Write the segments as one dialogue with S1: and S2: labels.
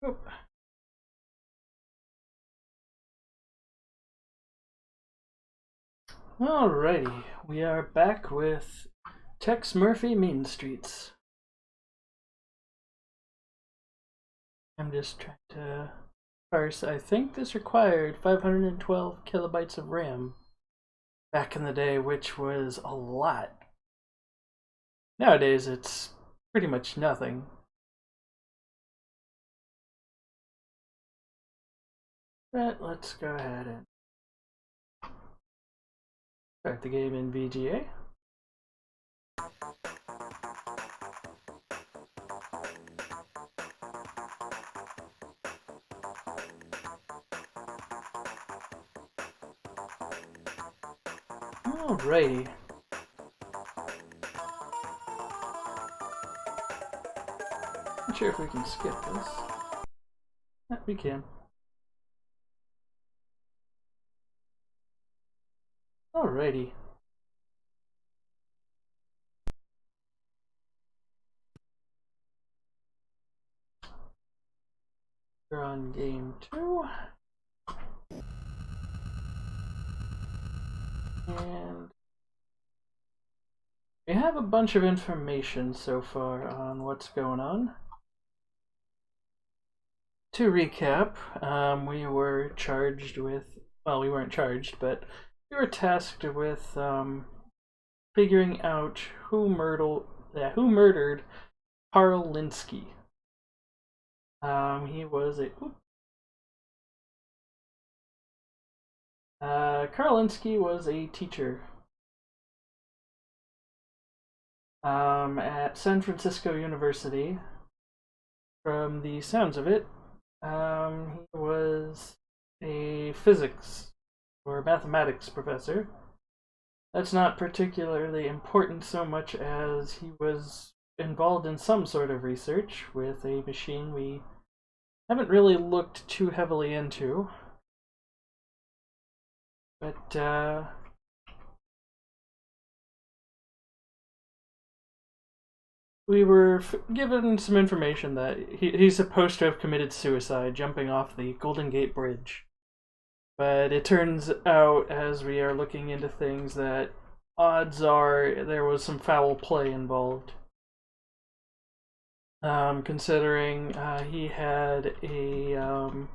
S1: Oop. Alrighty, we are back with Tex Murphy Mean Streets. I'm just trying to parse. I think this required 512 kilobytes of RAM back in the day, which was a lot. Nowadays, it's pretty much nothing. But let's go ahead and start the game in VGA. Alrighty. Not sure if we can skip this. We can. Alrighty. We're on game 2. And we have a bunch of information so far on what's going on. To recap, we were charged with, well, we weren't charged, but we were tasked with figuring out who murdered Karl Linsky. He was a Karl Linsky was a teacher at San Francisco University. From the sounds of it, he was a physics or mathematics professor. That's not particularly important so much as he was involved in some sort of research with a machine we haven't really looked too heavily into. But we were given some information that he's supposed to have committed suicide jumping off the Golden Gate Bridge. But it turns out, as we are looking into things, that odds are there was some foul play involved. Considering he had an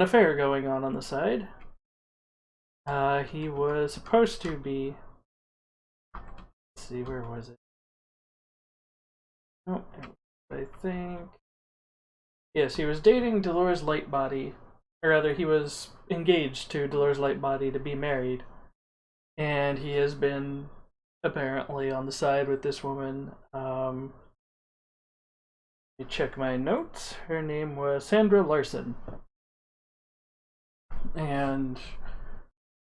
S1: affair going on the side. He was supposed to be. Let's see, where was it? Oh, I think. Yes, he was dating Dolores Lightbody, or rather, he was engaged to Dolores Lightbody to be married, and he has been apparently on the side with this woman. Let me check my notes. Her name was Sandra Larson, and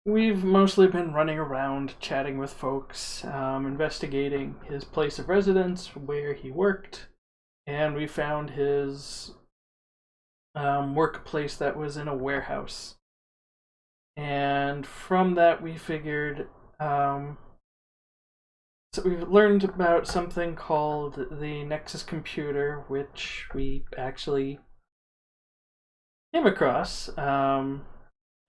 S1: we've mostly been running around chatting with folks, investigating his place of residence, where he worked, and we found his workplace that was in a warehouse. And from that, we figured. So we've learned about something called the Nexus computer, which we actually came across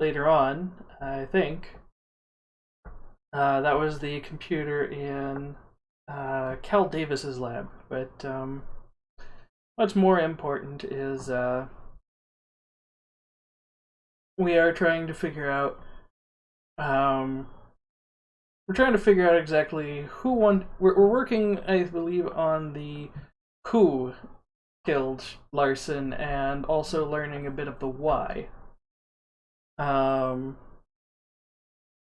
S1: later on, I think. That was the computer in Cal Davis's lab. But what's more important is we are trying to figure out. We're trying to figure out exactly who won. We're working, I believe, on the who killed Larson, and also learning a bit of the why.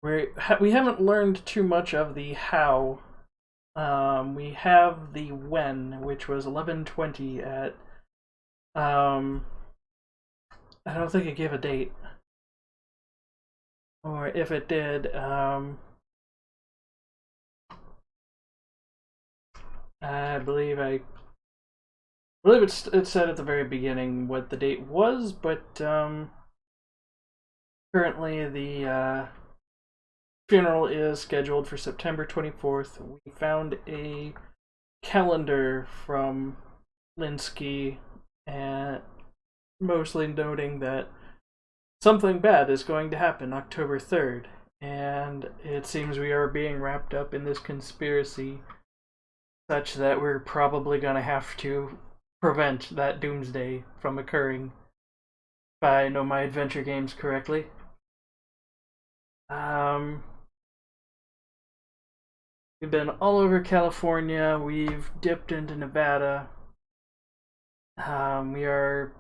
S1: We haven't learned too much of the how. We have the when, which was 11:20 at. I don't think it gave a date, or if it did, I believe it said at the very beginning what the date was, but currently the funeral is scheduled for September 24th. We found a calendar from Linsky and mostly noting that something bad is going to happen October 3rd, and it seems we are being wrapped up in this conspiracy such that we're probably going to have to prevent that doomsday from occurring, if I know my adventure games correctly. We've been all over California. We've dipped into Nevada. We are,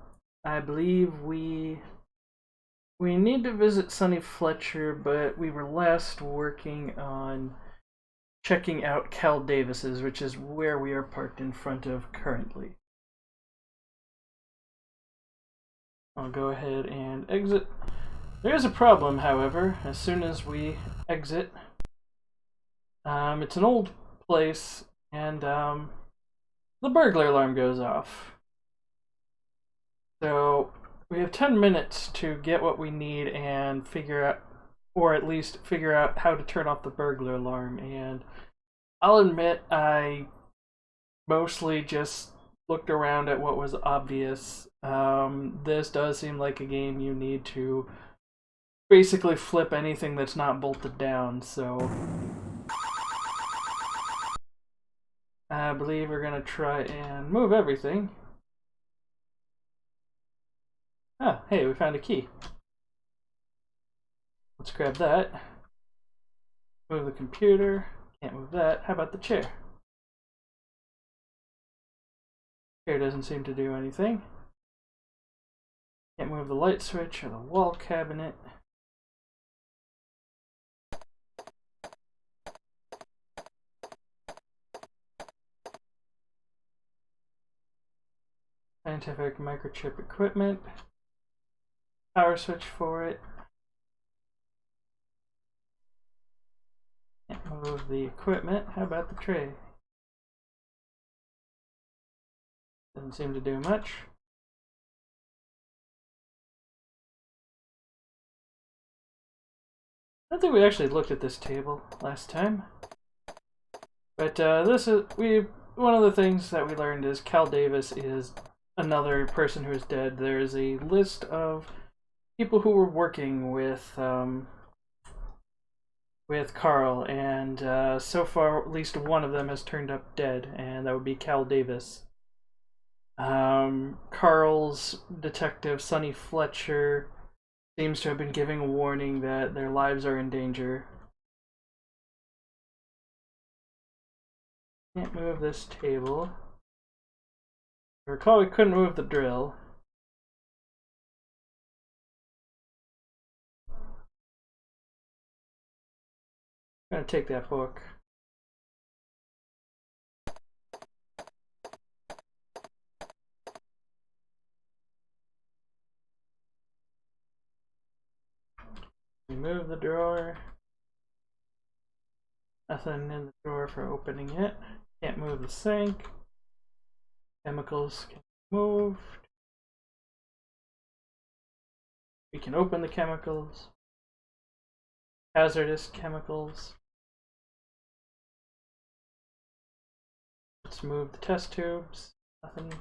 S1: I believe, we need to visit Sonny Fletcher, but we were last working on checking out Cal Davis's, which is where we are parked in front of currently. I'll go ahead and exit. There is a problem, however, as soon as we exit. It's an old place, and the burglar alarm goes off. So we have 10 minutes to get what we need and figure out, or at least figure out how to turn off the burglar alarm. And I'll admit I mostly just looked around at what was obvious. This does seem like a game you need to basically flip anything that's not bolted down, so I believe we're gonna try and move everything. Ah, hey, we found a key. Let's grab that. Move the computer. Can't move that. How about the chair? Chair doesn't seem to do anything. Can't move the light switch or the wall cabinet. Scientific microchip equipment. Power switch for it. Can't move the equipment. How about the tray? Doesn't seem to do much. I don't think we actually looked at this table last time. But this is one of the things that we learned is Cal Davis is another person who is dead. There is a list of people who were working with Carl, and so far at least one of them has turned up dead, and that would be Cal Davis. Carl's detective Sonny Fletcher seems to have been giving a warning that their lives are in danger. Can't move this table. I recall we couldn't move the drill. I'm gonna take that book. Remove the drawer. Nothing in the drawer for opening it. Can't move the sink. Chemicals can be moved. We can open the chemicals. Hazardous chemicals. Let's move the test tubes. Nothing.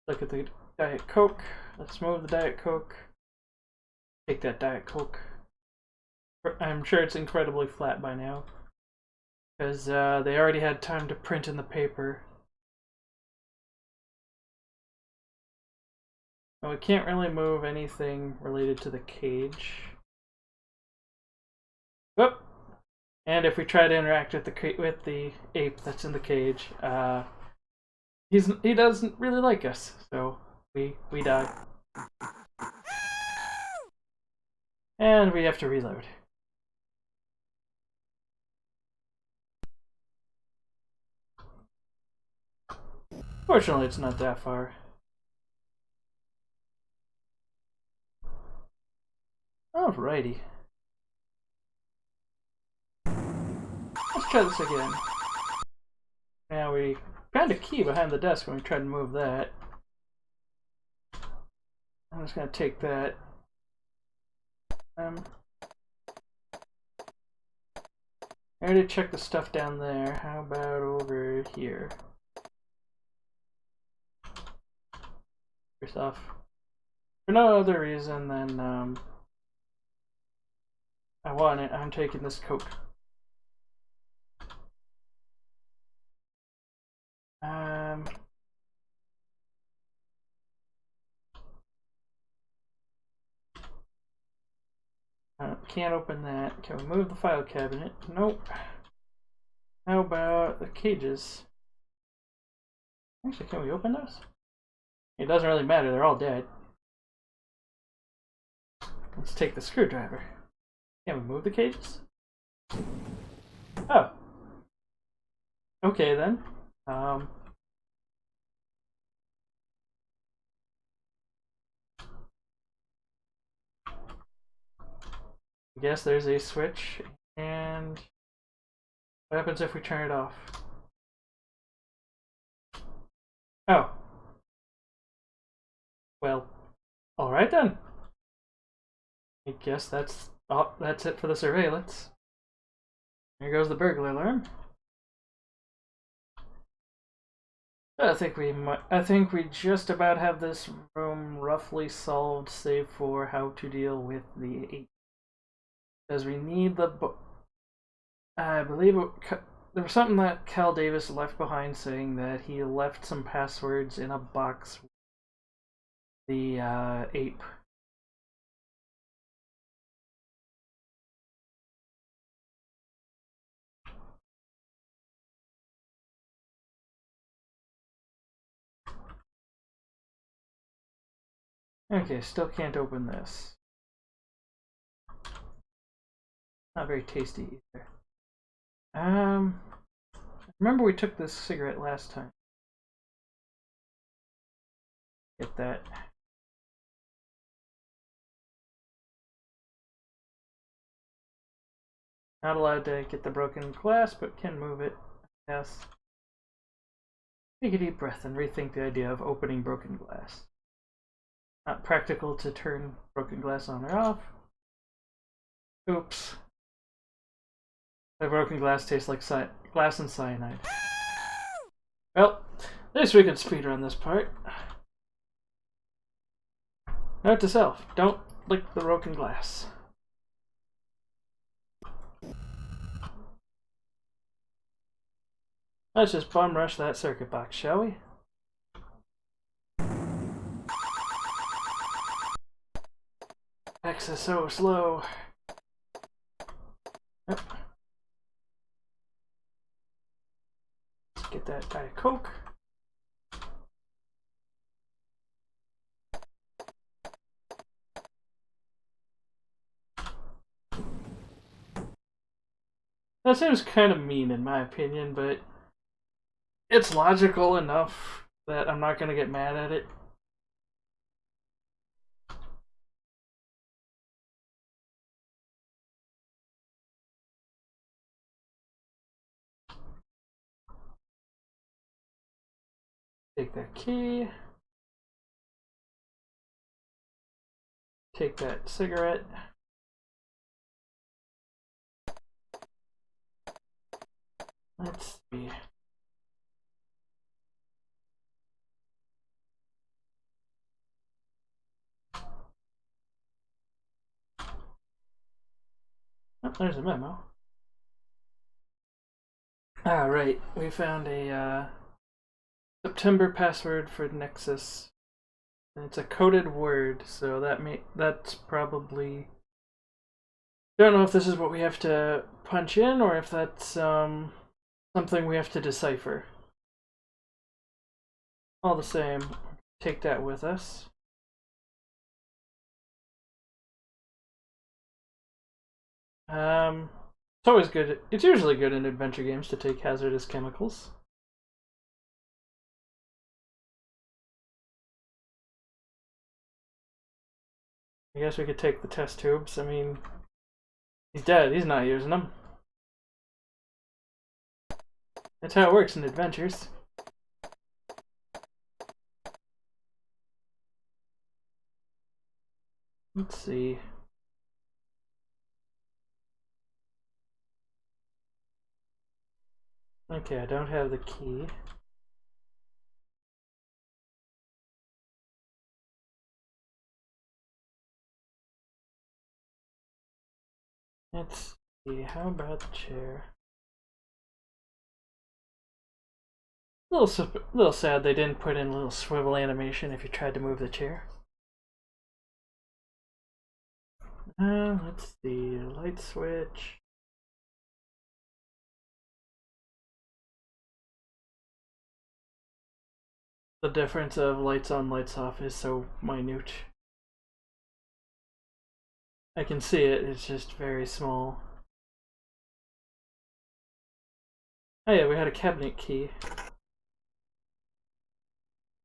S1: Look at the Diet Coke. Let's move the Diet Coke. Take that Diet Coke. I'm sure it's incredibly flat by now, because they already had time to print in the paper. Well, we can't really move anything related to the cage. Whoop! And if we try to interact with the ape that's in the cage, he doesn't really like us, so we die. And we have to reload. Fortunately, it's not that far. Alrighty. Let's try this again. Now we found a key behind the desk when we tried to move that. I'm just gonna take that. I already checked the stuff down there. How about over here? stuff. For no other reason than I want it. I'm taking this Coke. Can't open that. Can we move the file cabinet? Nope. How about the cages? Actually, can we open those? It doesn't really matter. They're all dead. Let's take the screwdriver. Can we move the cages? Oh. Okay then. I guess there's a switch, and what happens if we turn it off? Oh. Well, alright then. I guess that's it for the surveillance. Here goes the burglar alarm. I think we just about have this room roughly solved, save for how to deal with the 8. Because we need the I believe there was something that Cal Davis left behind saying that he left some passwords in a box with the ape. Okay, still can't open this. Not very tasty either. Remember we took this cigarette last time. Get that. Not allowed to get the broken glass, but can move it. Yes. Take a deep breath and rethink the idea of opening broken glass. Not practical to turn broken glass on or off. Oops. The broken glass tastes like glass and cyanide. Well, at least we can speedrun this part. Note to self, don't lick the broken glass. Let's just bum rush that circuit box, shall we? X is so slow. Yep. Let's get that Diet Coke. That seems kind of mean in my opinion, but it's logical enough that I'm not going to get mad at it. Take that key. Take that cigarette. Let's see. Oh, there's a memo. Ah, right. We found a September password for Nexus. And it's a coded word, so that's probably. Don't know if this is what we have to punch in or if that's something we have to decipher. All the same, take that with us. It's always good. It's usually good in adventure games to take hazardous chemicals. I guess we could take the test tubes. I mean, he's dead. He's not using them. That's how it works in adventures. Let's see. Okay, I don't have the key. Let's see, how about the chair? Little sad they didn't put in a little swivel animation if you tried to move the chair. Let's see, light switch. The difference of lights on, lights off is so minute. I can see it, it's just very small. Oh yeah, we had a cabinet key.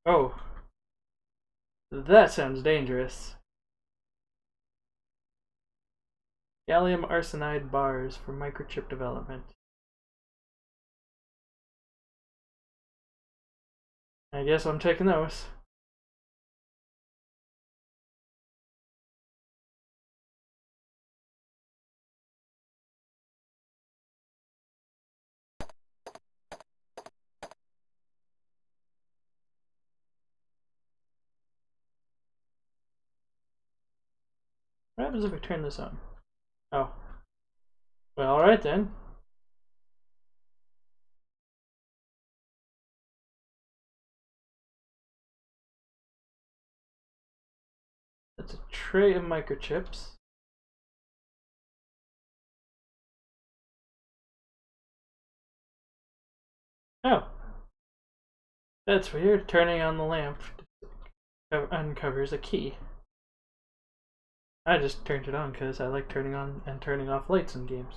S1: Oh. That sounds dangerous. Gallium arsenide bars for microchip development. I guess I'm taking those. What happens if I turn this on? Oh. Well, alright then. That's a tray of microchips. Oh. That's weird. Turning on the lamp uncovers a key. I just turned it on because I like turning on and turning off lights in games.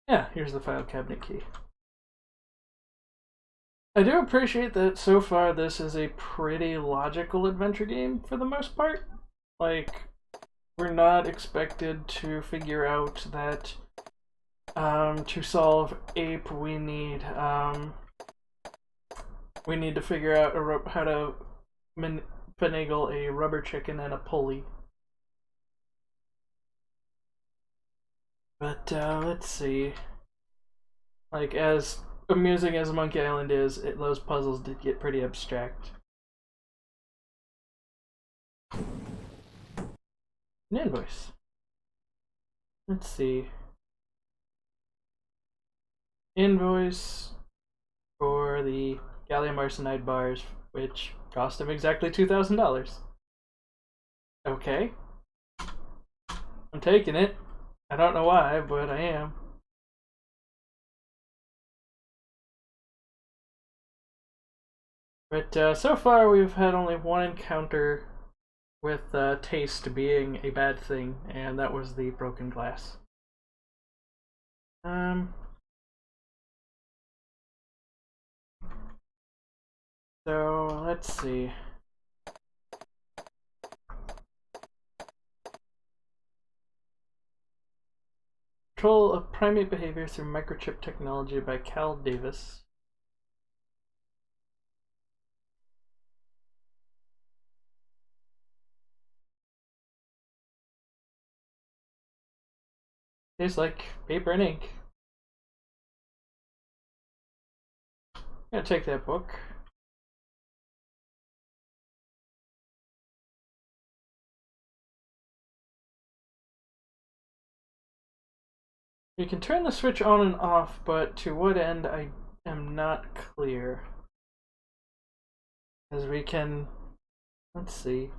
S1: Yeah, here's the file cabinet key. I do appreciate that so far this is a pretty logical adventure game for the most part. Like, we're not expected to figure out that to solve ape we need to figure out how to finagle a rubber chicken and a pulley. But let's see. Like, as amusing as Monkey Island is, those puzzles did get pretty abstract. An invoice. Let's see. Invoice for the gallium arsenide bars, which cost him exactly $2,000. Okay. I'm taking it. I don't know why, but I am. But so far we've had only one encounter with taste being a bad thing, and that was the broken glass. So let's see. Control of primate behavior through microchip technology by Cal Davis. Tastes like paper and ink. I'm gonna take that book. You can turn the switch on and off, but to what end I am not clear. As we can, let's see.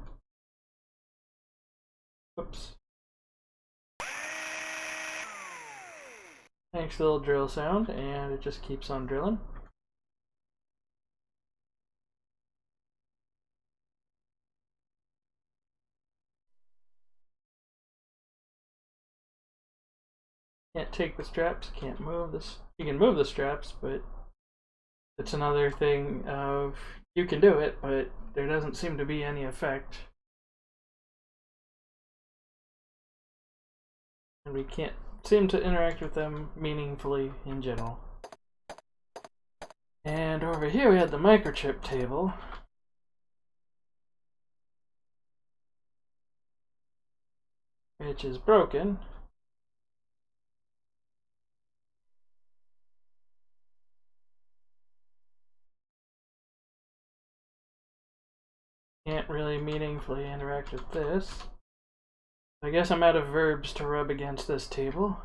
S1: Oops. Thanks for the little drill sound, and it just keeps on drilling. Can't take the straps, can't move this. You can move the straps, but it's another thing of you can do it, but there doesn't seem to be any effect. And we can't seem to interact with them meaningfully in general. And over here we had the microchip table. Which is broken. meaningfully interact with this. I guess I'm out of verbs to rub against this table.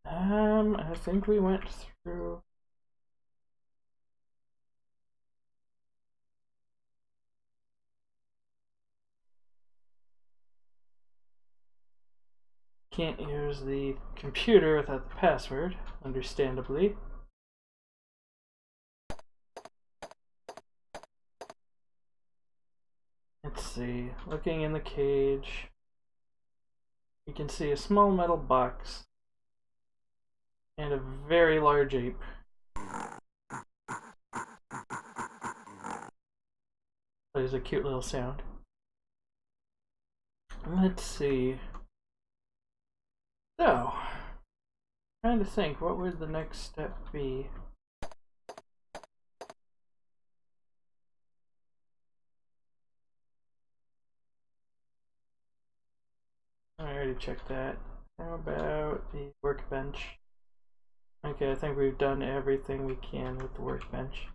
S1: I think we went through... Can't use the computer without the password, understandably. Let's see, looking in the cage, you can see a small metal box and a very large ape. Plays a cute little sound. Let's see. So, trying to think, what would the next step be? I already checked that. How about the workbench? Okay, I think we've done everything we can with the workbench.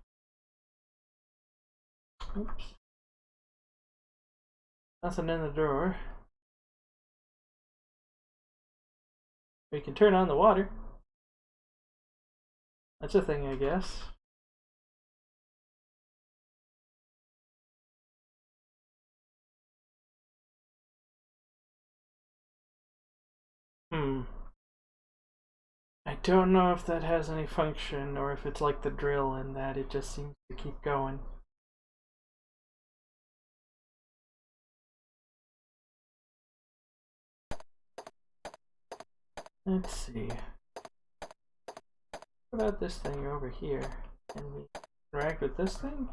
S1: Oops. Nothing in the drawer. We can turn on the water. That's a thing, I guess. I don't know if that has any function or if it's like the drill in that it just seems to keep going. Let's see. What about this thing over here? Can we interact with this thing?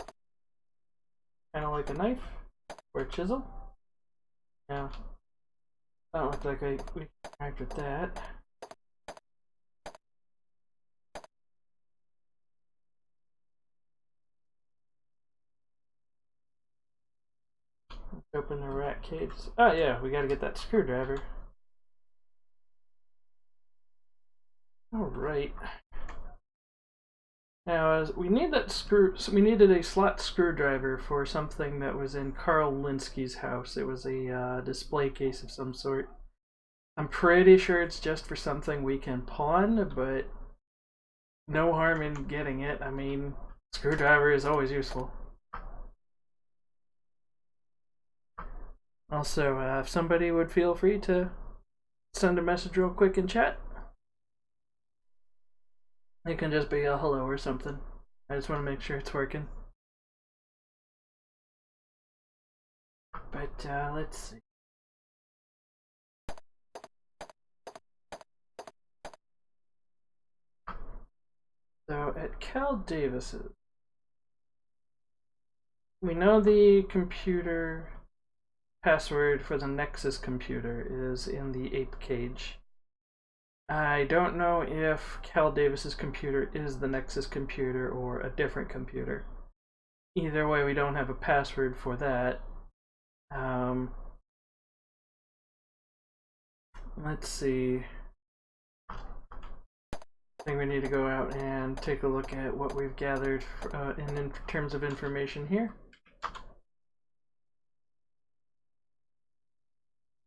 S1: Kind of like a knife or a chisel? No. Don't look like we can interact with that. Let's open the rat cage. Oh yeah, we gotta get that screwdriver. Alright. Now, as we need that so we needed a slot screwdriver for something that was in Carl Linsky's house. It was a display case of some sort. I'm pretty sure it's just for something we can pawn, but no harm in getting it. I mean, screwdriver is always useful. Also, if somebody would feel free to send a message real quick in chat. It can just be a hello or something. I just want to make sure it's working. But let's see. So at Cal Davis's, we know the computer password for the Nexus computer is in the ape cage. I don't know if Cal Davis's computer is the Nexus computer or a different computer. Either way, we don't have a password for that. Let's see. I think we need to go out and take a look at what we've gathered in terms of information here.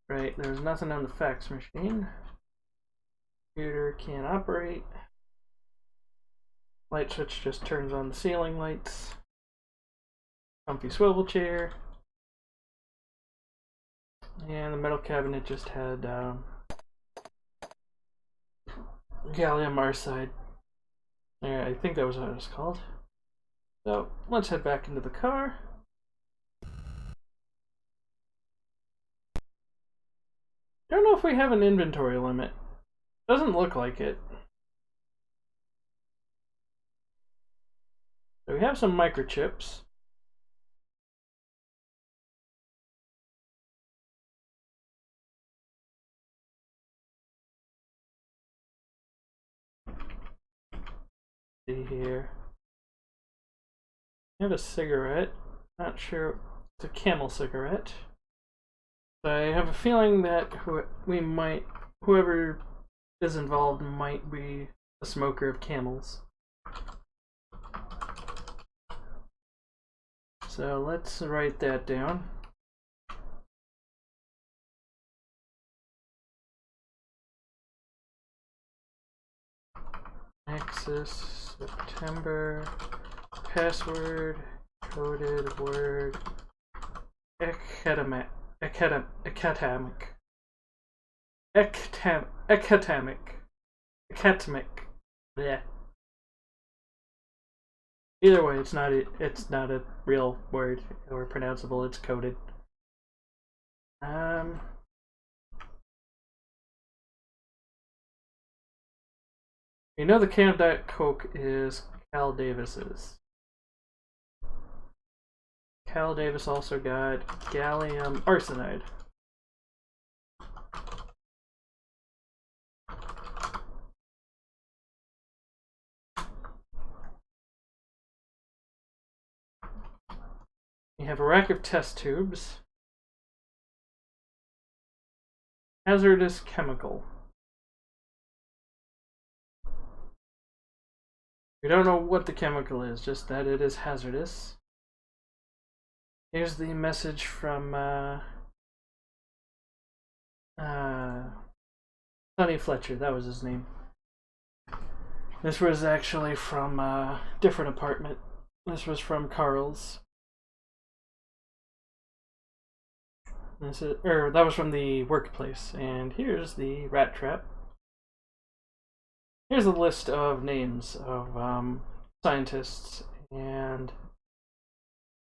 S1: Right, there's nothing on the fax machine. Computer can't operate. Light switch just turns on the ceiling lights. Comfy swivel chair. And the metal cabinet just had gallium arsenide. Yeah, I think that was what it was called. So let's head back into the car. Don't know if we have an inventory limit. Doesn't look like it. So we have some microchips. See here. We have a cigarette. Not sure. It's a Camel cigarette. So I have a feeling that whoever is involved might be a smoker of Camels. So let's write that down. Nexus, September, password, coded word, academic. Yeah. Either way, it's not a real word or pronounceable. It's coded. You know the can of Diet Coke is Cal Davis's. Cal Davis also got gallium arsenide. You have a rack of test tubes. Hazardous chemical. We don't know what the chemical is, just that it is hazardous. Here's the message from Sonny Fletcher, that was his name. This was actually from a different apartment. This was from Carl's. That was from the workplace. And here's the rat trap. Here's a list of names of scientists and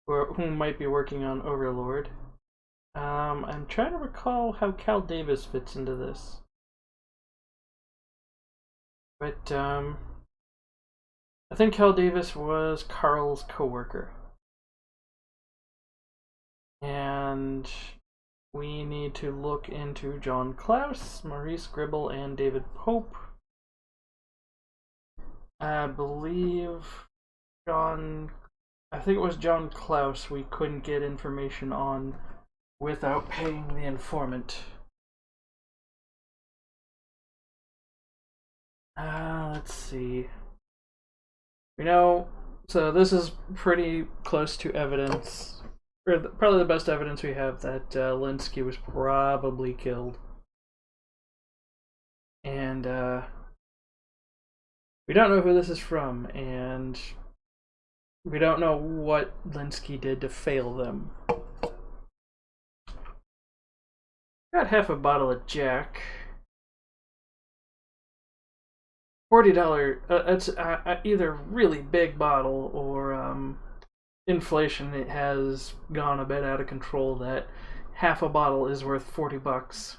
S1: who might be working on Overlord. I'm trying to recall how Cal Davis fits into this. But I think Cal Davis was Carl's co-worker. And we need to look into John Klaus, Maurice Gribble, and David Pope. I think it was John Klaus we couldn't get information on without paying the informant. Let's see. So this is pretty close to evidence, or probably the best evidence we have that Linsky was probably killed. And we don't know who this is from, and we don't know what Linsky did to fail them. Got half a bottle of Jack. $40. It's either really big bottle or inflation. It has gone a bit out of control. That half a bottle is worth $40,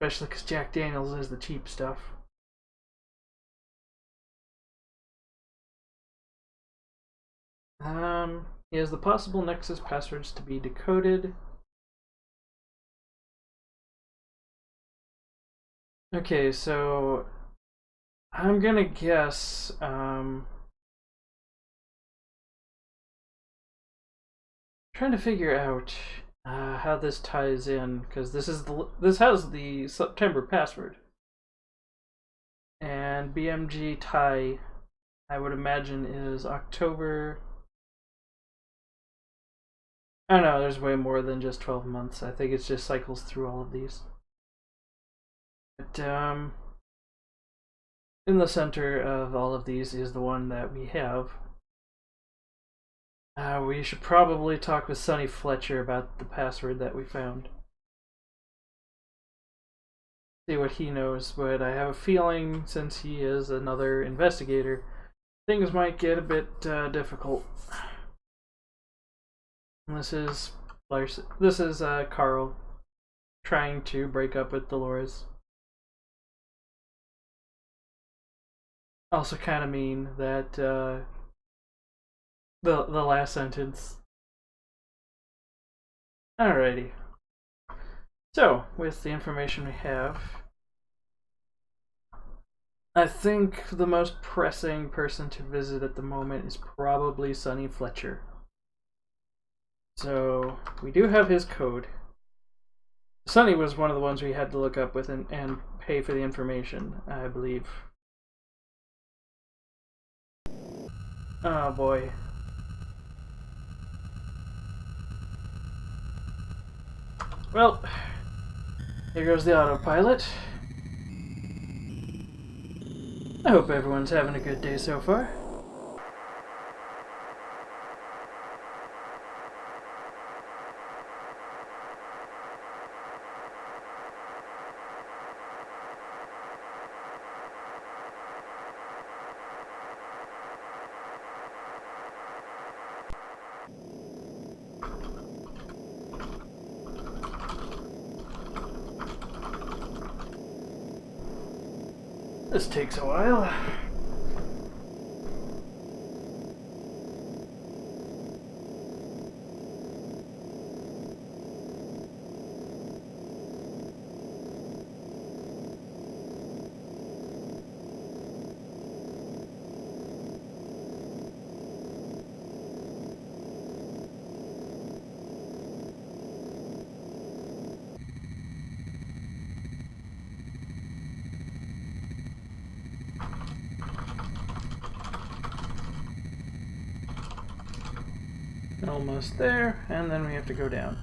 S1: especially because Jack Daniels is the cheap stuff. He has the possible Nexus passwords to be decoded. Okay, so I'm gonna guess trying to figure out how this ties in, because this has the September password, and BMG tie I would imagine is October. Oh no, there's way more than just 12 months. I think it's just cycles through all of these. But in the center of all of these is the one that we have. We should probably talk with Sonny Fletcher about the password that we found. See what he knows, but I have a feeling since he is another investigator, things might get a bit difficult. This is Carl trying to break up with Dolores. Also kind of mean that the last sentence. Alrighty. So, with the information we have, I think the most pressing person to visit at the moment is probably Sonny Fletcher. So, we do have his code. Sonny was one of the ones we had to look up with and pay for the information, I believe. Oh boy. Well, here goes the autopilot. I hope everyone's having a good day so far. This takes a while. Almost there, and then we have to go down.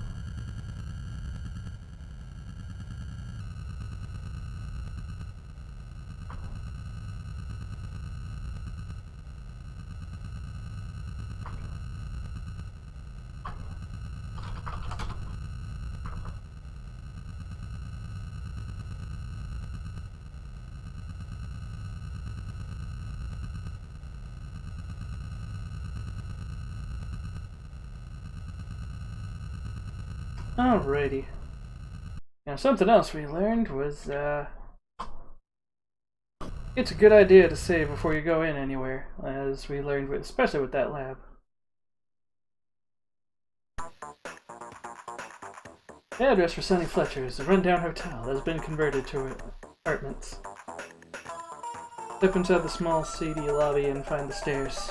S1: Alrighty. Now, something else we learned was, it's a good idea to save before you go in anywhere, as we learned, especially with that lab. The address for Sonny Fletcher's, a rundown hotel that has been converted to apartments. Step inside the small, seedy lobby and find the stairs.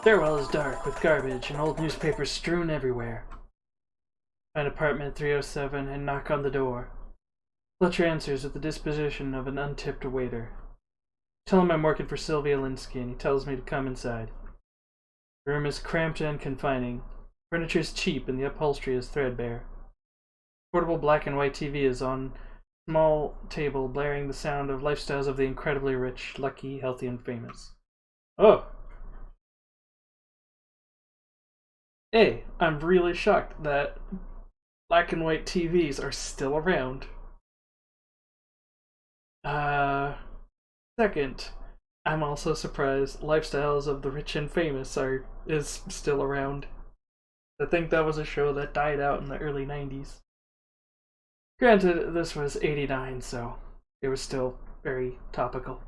S1: Stairwell is dark, with garbage and old newspapers strewn everywhere. Find apartment 307 and knock on the door. Fletcher answers with the disposition of an untipped waiter. Tell him I'm working for Sylvia Linsky, and he tells me to come inside. The room is cramped and confining. Furniture is cheap and the upholstery is threadbare. Portable black and white TV is on a small table, blaring the sound of Lifestyles of the Incredibly Rich, Lucky, Healthy, and Famous. Oh! Hey, I'm really shocked that black and white TVs are still around. Second, I'm also surprised Lifestyles of the Rich and Famous is still around. I think that was a show that died out in the early 90s. Granted, this was 89, so it was still very topical.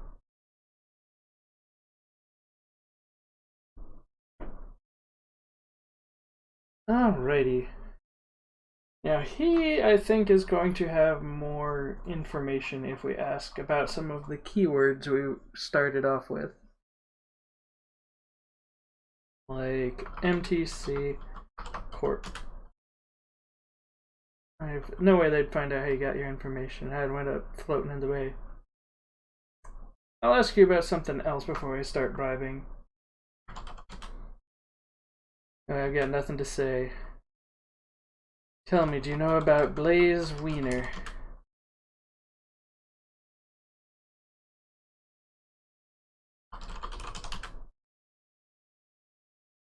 S1: Alrighty. Now he, I think, is going to have more information if we ask about some of the keywords we started off with. Like MTC Corp. I have no way they'd find out how you got your information. I'd wind up floating in the way. I'll ask you about something else before I start bribing. I've got nothing to say. Tell me, do you know about Blaze Wiener?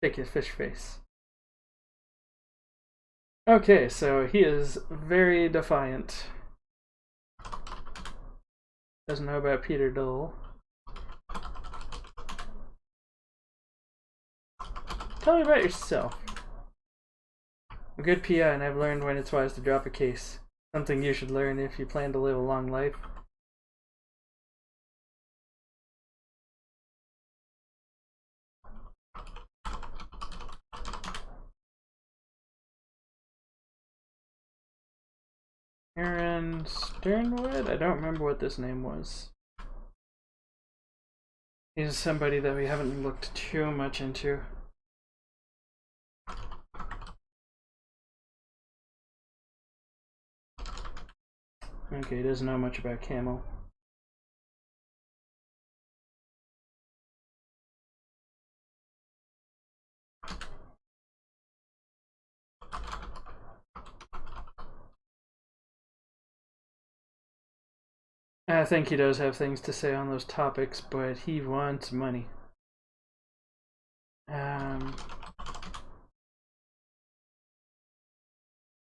S1: Take your fish face. Okay, so he is very defiant. Doesn't know about Peter Dole. Tell me about yourself. I'm a good PI, and I've learned when it's wise to drop a case. Something you should learn if you plan to live a long life. Aaron Sternwood? I don't remember what this name was. He's somebody that we haven't looked too much into. Okay, he doesn't know much about Camel. I think he does have things to say on those topics, but he wants money. I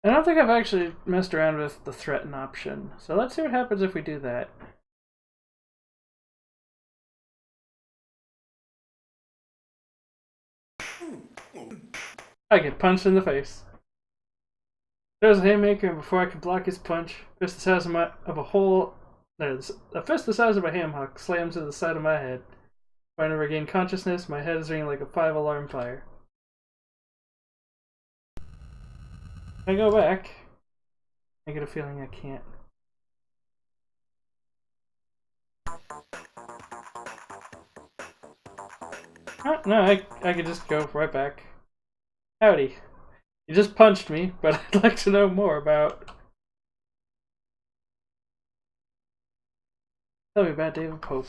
S1: don't think I've actually messed around with the threaten option, so let's see what happens if we do that. I get punched in the face. There's a haymaker, and before I can block his punch, fist the size of a hole. There's a fist the size of a ham hock slams to the side of my head. When I regain consciousness, my head is ringing like a 5-alarm fire. If I go back, I get a feeling I can't. Oh, no, I could just go right back. Howdy. You just punched me, but I'd like to know more about... Tell me about David Pope.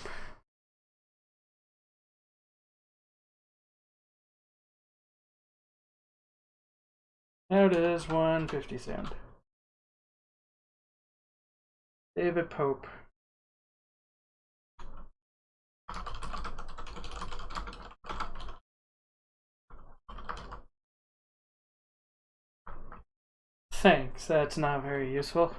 S1: How does 150 sound? David Pope. Thanks, that's not very useful.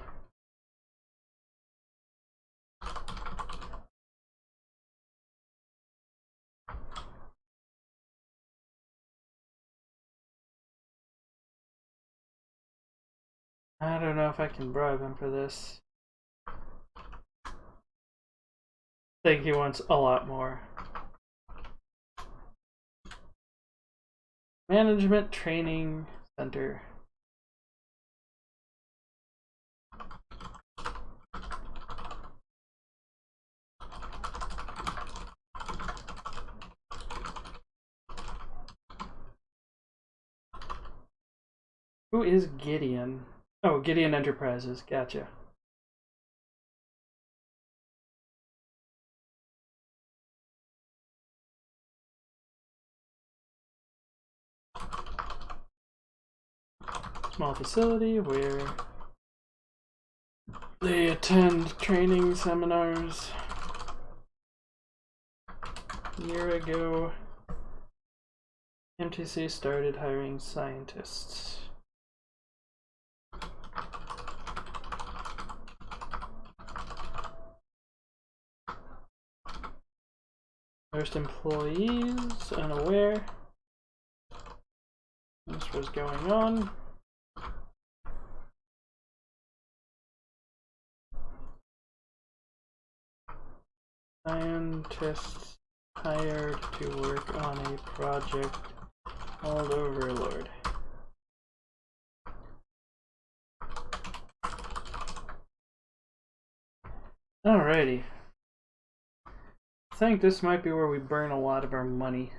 S1: I don't know if I can bribe him for this. I think he wants a lot more. Management Training Center. Who is Gideon? Oh, Gideon Enterprises. Gotcha. Small facility where they attend training seminars. A year ago, MTC started hiring scientists. First employees unaware this was going on. Scientists hired to work on a project called Overlord. Alrighty. I think this might be where we burn a lot of our money.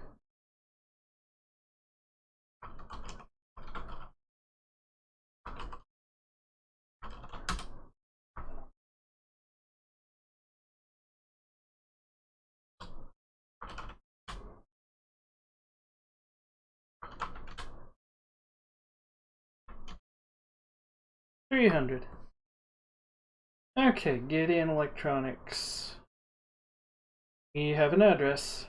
S1: $300. Okay, Gideon Electronics. We have an address.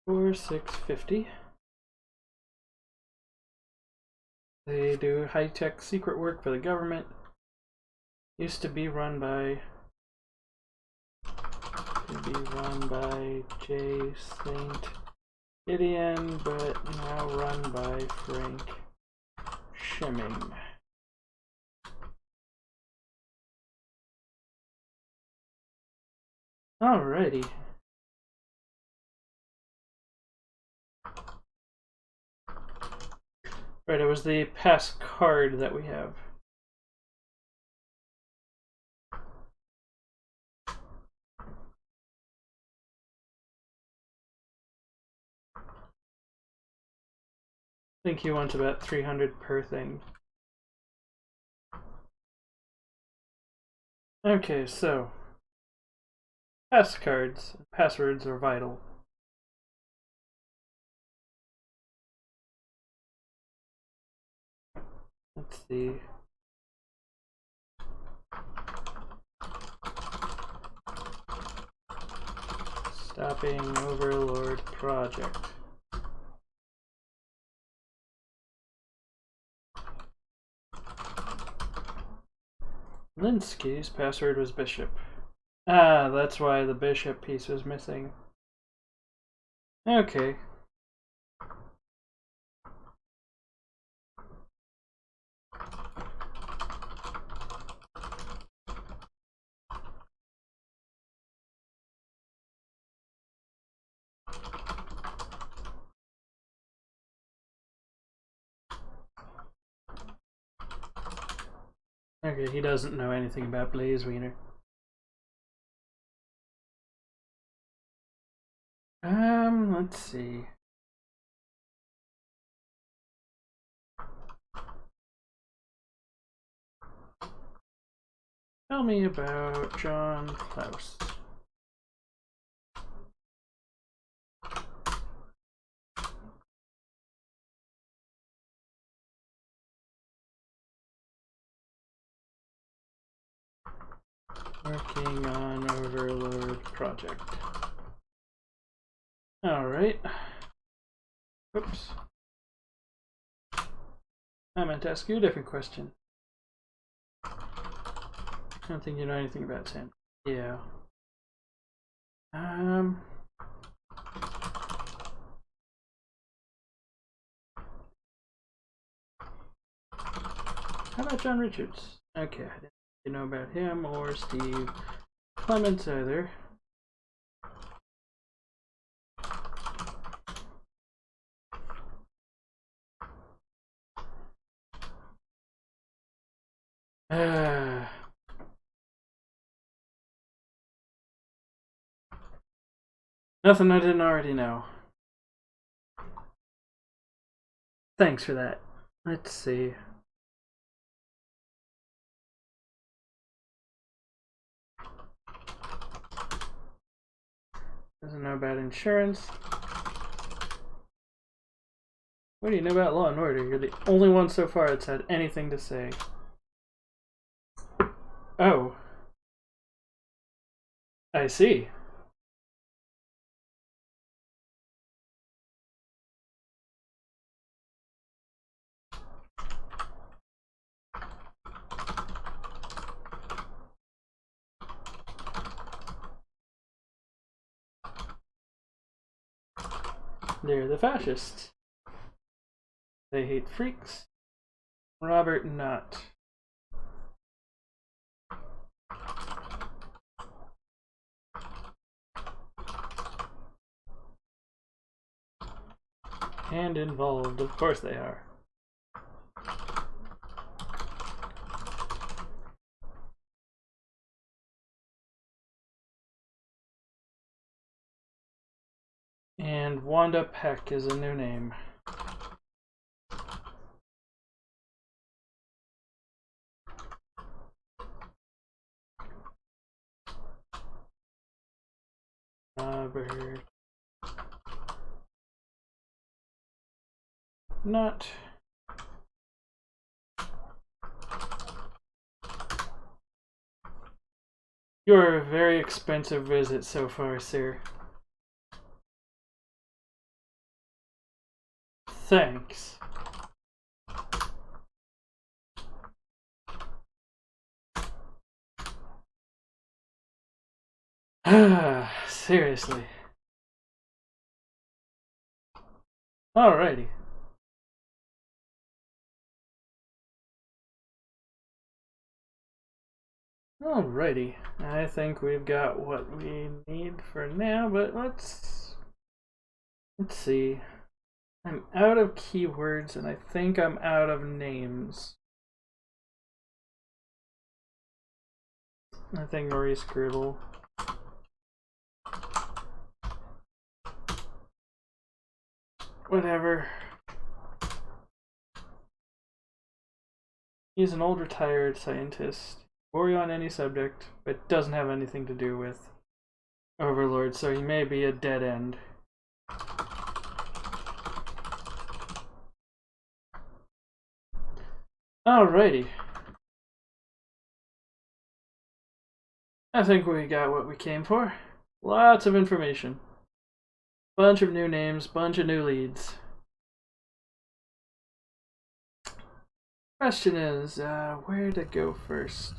S1: For $650. They do high-tech secret work for the government. Used to be run by J. Saint Gideon, but now run by Frank Schimming. Alrighty. Right, it was the pass card that we have. I think he wants about 300 per thing. Okay, so passcards, passwords are vital. Let's see. Stopping Overlord project. Linsky's password was bishop. Ah, that's why the bishop piece was missing. Okay. Okay, he doesn't know anything about Blaze Wiener. Let's see. Tell me about John Klaus. Working on Overlord project. Alright. Oops. I meant to ask you a different question. I don't think you know anything about Sam. Yeah. How about John Richards? Okay, I didn't know about him or Steve Clements either. Nothing I didn't already know. Thanks for that. Let's see. Doesn't know about insurance. What do you know about Law and Order? You're the only one so far that's had anything to say. Oh. I see. They're the fascists. They hate freaks. Robert Knott. And involved, of course they are. And Wanda Peck is a new name. Robert Knott. You're a very expensive visit so far, sir. Thanks. Seriously. Alrighty. Alrighty. I think we've got what we need for now, but let's see. I'm out of keywords and I think I'm out of names. I think Maurice Gribble. Whatever. He's an old retired scientist bore you on any subject, but doesn't have anything to do with Overlord, so he may be a dead end. Alrighty. I think we got what we came for. Lots of information. Bunch of new names, bunch of new leads. Question is, where to go first?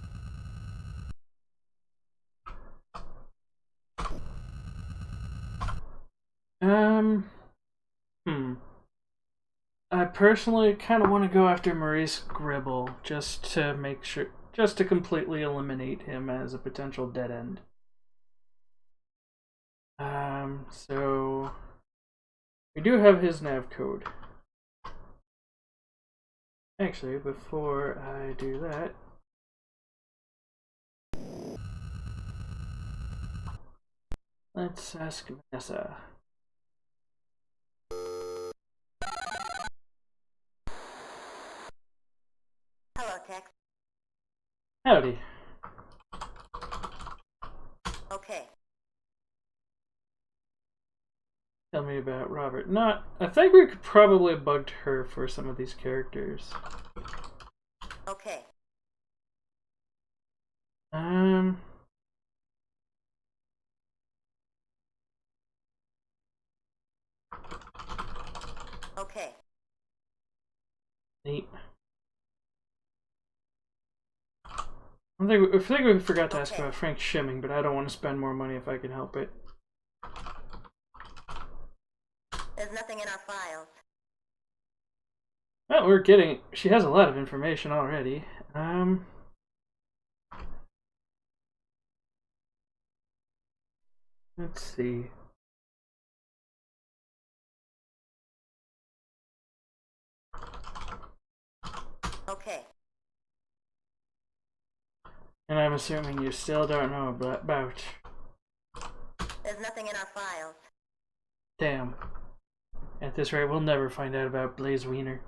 S1: I personally kind of want to go after Maurice Gribble, just to make sure, just to completely eliminate him as a potential dead end. So we do have his nav code. Actually, before I do that, let's ask Vanessa.
S2: Hello, Tex.
S1: Howdy.
S2: Okay.
S1: Tell me about Robert. I think we could probably have bugged her for some of these characters.
S2: Okay. Okay.
S1: Neat. I think we forgot to ask about Frank Shimming, but I don't want to spend more money if I can help it.
S2: There's nothing in our files.
S1: Well, we're getting... She has a lot of information already. Let's see.
S2: Okay.
S1: And I'm assuming you still don't know about...
S2: There's nothing in our files.
S1: Damn. At this rate, we'll never find out about Blaze Wiener.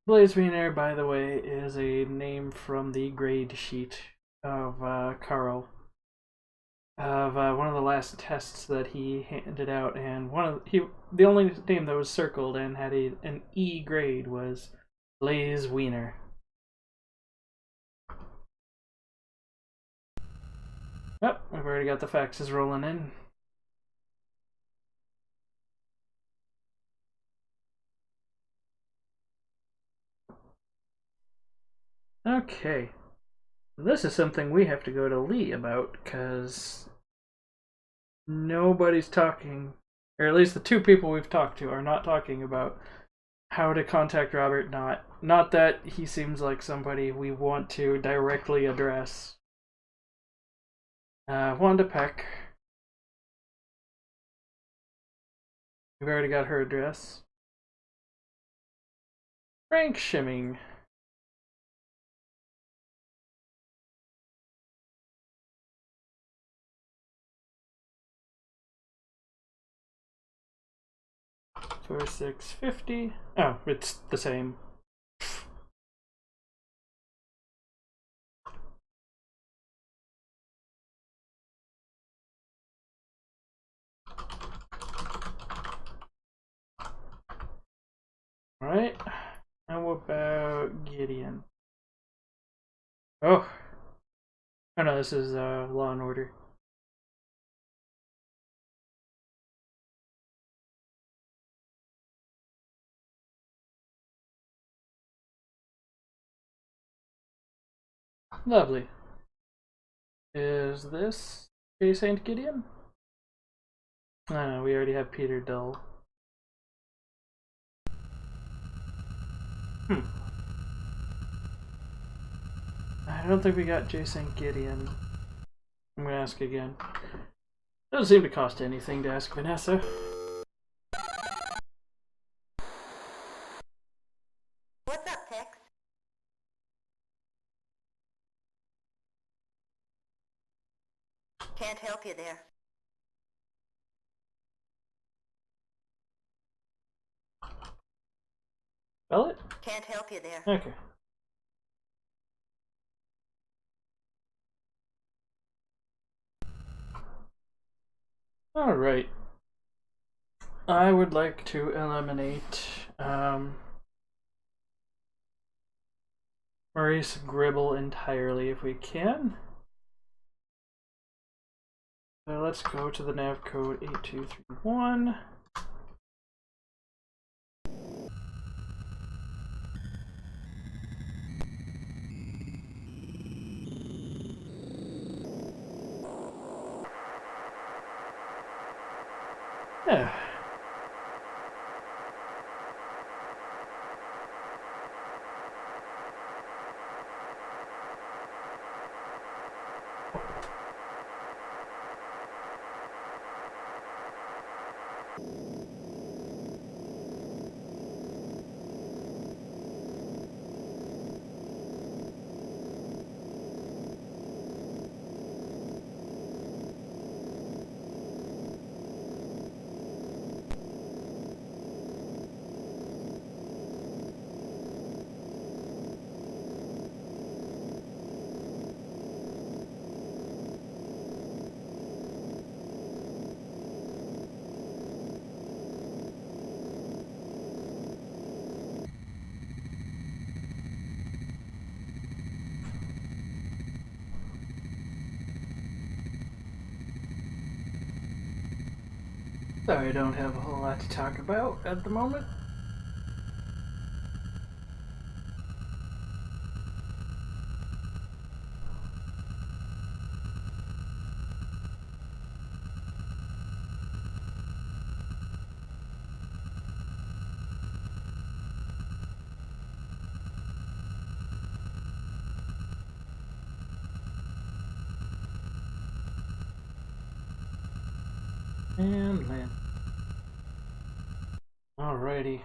S1: Blaze Wiener, by the way, is a name from the grade sheet of Carl. Of one of the last tests that he handed out, and the only name that was circled and had an E grade was Blaze Wiener. Oh, we've already got the faxes rolling in. Okay. This is something we have to go to Lee about, because nobody's talking, or at least the two people we've talked to are not talking about how to contact Robert. Not that he seems like somebody we want to directly address. Wanda Peck. We've already got her address. Frank Shimming. For 650. Oh, it's the same. Alright. How about Gideon? Oh. Oh no, this is Law and Order. Lovely. Is this J. St. Gideon? No, we already have Peter Dull. I don't think we got J. St. Gideon. I'm gonna ask again. Doesn't seem to cost anything to ask Vanessa.
S2: What's up, Tex? Can't help you there.
S1: Spell it?
S2: Can't help you there.
S1: Okay. Alright. I would like to eliminate Maurice Gribble entirely if we can. So let's go to the nav code 8231. Yeah. Sorry, I don't have a whole lot to talk about at the moment. And land. Alrighty.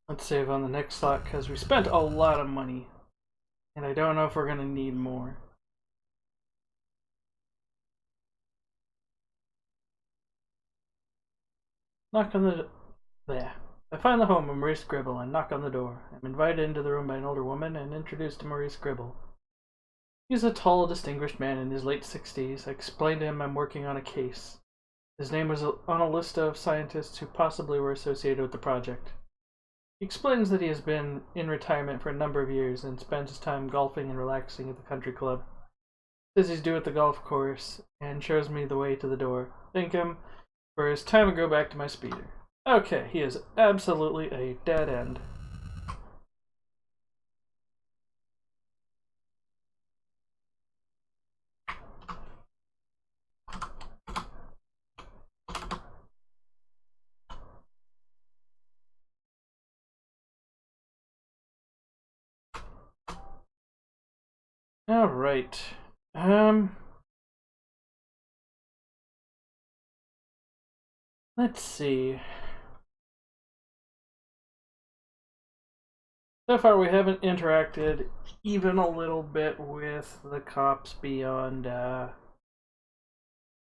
S1: Let's save on the next slot because we spent a lot of money. And I don't know if we're going to need more. Knock on the... There. I find the home of Maurice Gribble and knock on the door. I'm invited into the room by an older woman and introduced to Maurice Gribble. He's a tall, distinguished man in his late 60s. I explained to him I'm working on a case. His name was on a list of scientists who possibly were associated with the project. He explains that he has been in retirement for a number of years and spends his time golfing and relaxing at the country club. Says he's due at the golf course and shows me the way to the door. Thank him for his time to go back to my speeder. Okay, he is absolutely a dead end. Alright. Let's see. So far we haven't interacted even a little bit with the cops beyond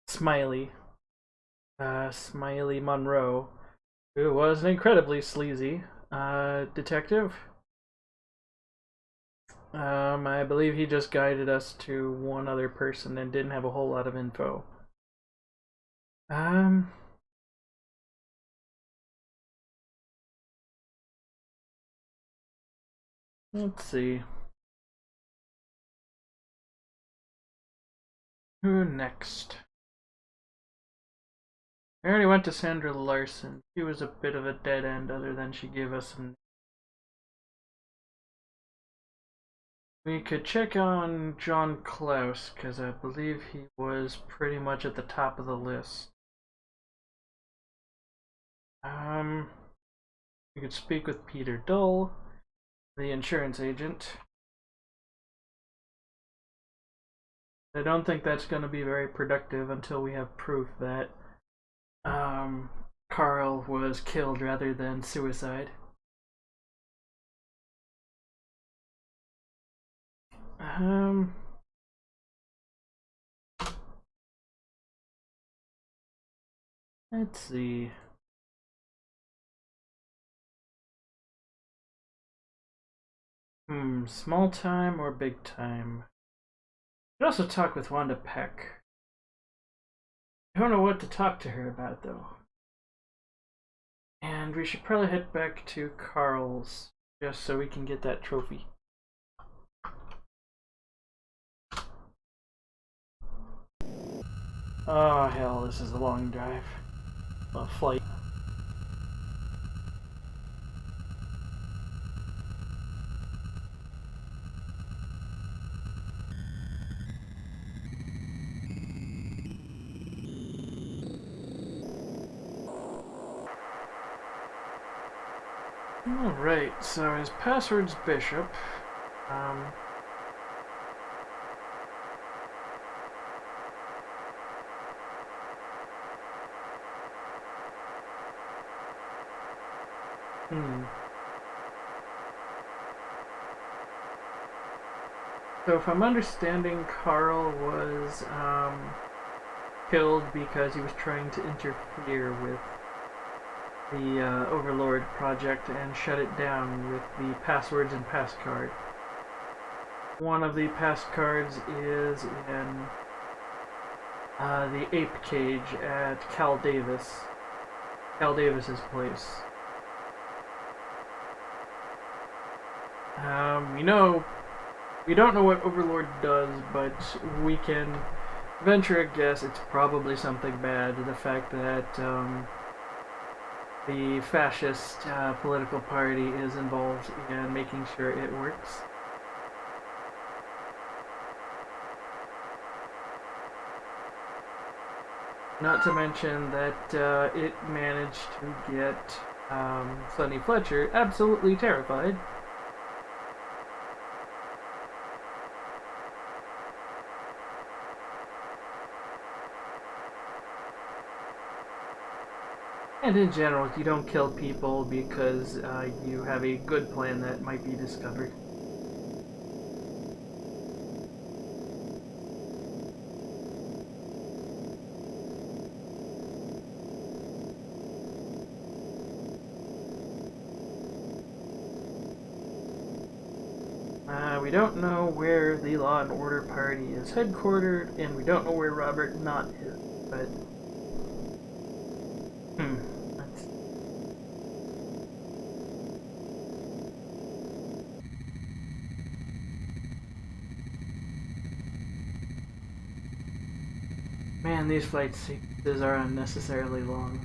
S1: Smiley. Smiley Monroe, who was an incredibly sleazy detective. I believe he just guided us to one other person and didn't have a whole lot of info. Let's see. Who next? I already went to Sandra Larson. She was a bit of a dead end other than she gave us some... We could check on John Klaus, because I believe he was pretty much at the top of the list. We could speak with Peter Dull, the insurance agent. I don't think that's going to be very productive until we have proof that Carl was killed rather than suicide. Let's see. Small time or big time? Could also talk with Wanda Peck. I don't know what to talk to her about, though. And we should probably head back to Carl's, just so we can get that trophy. Oh, hell, this is a long drive. A flight. Alright, so his password's Bishop. So if I'm understanding, Carl was killed because he was trying to interfere with the Overlord project and shut it down with the passwords and passcard. One of the passcards is in the ape cage at Cal Davis's place. We don't know what Overlord does, but we can venture a guess it's probably something bad. The fact that the fascist political party is involved in making sure it works. Not to mention that it managed to get Sonny Fletcher absolutely terrified. And in general, you don't kill people because you have a good plan that might be discovered. We don't know where the Law and Order Party is headquartered, and we don't know where Robert Knott is, but... Man, these flight sequences are unnecessarily long.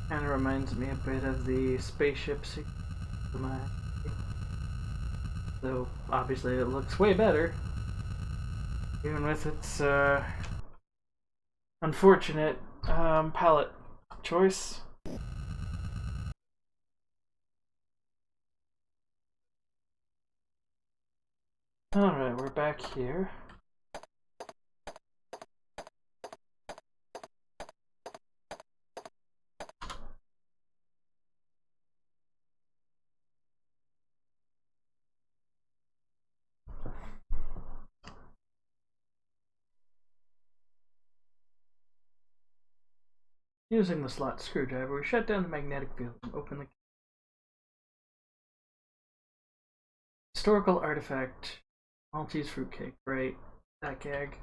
S1: Kind of reminds me a bit of the spaceship sequence. Though obviously it looks way better, even with its unfortunate palette choice. Alright, we're back here. Using the slot screwdriver, we shut down the magnetic field and open the historical artifact. Maltese fruitcake, right? That gag.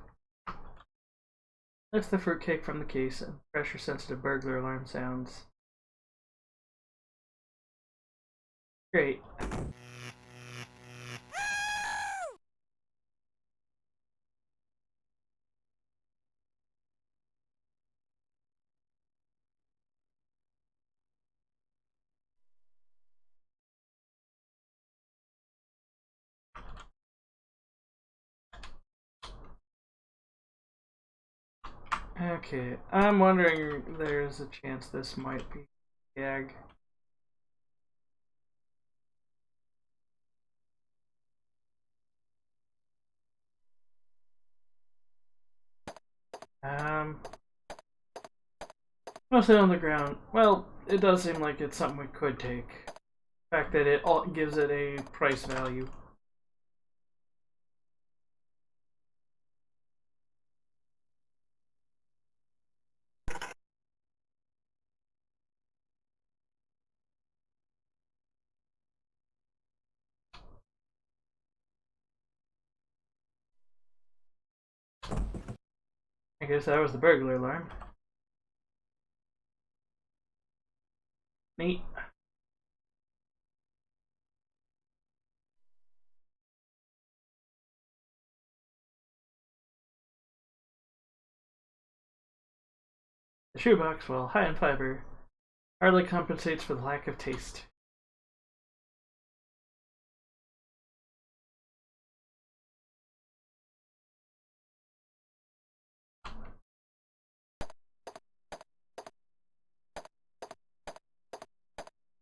S1: Lift the fruitcake from the case and pressure-sensitive burglar alarm sounds. Great. Okay, I'm wondering there's a chance this might be gag. Mostly on the ground. Well, it does seem like it's something we could take. The fact that it all gives it a price value. I guess that was the burglar alarm. Neat. The shoebox, while high in fiber, hardly compensates for the lack of taste.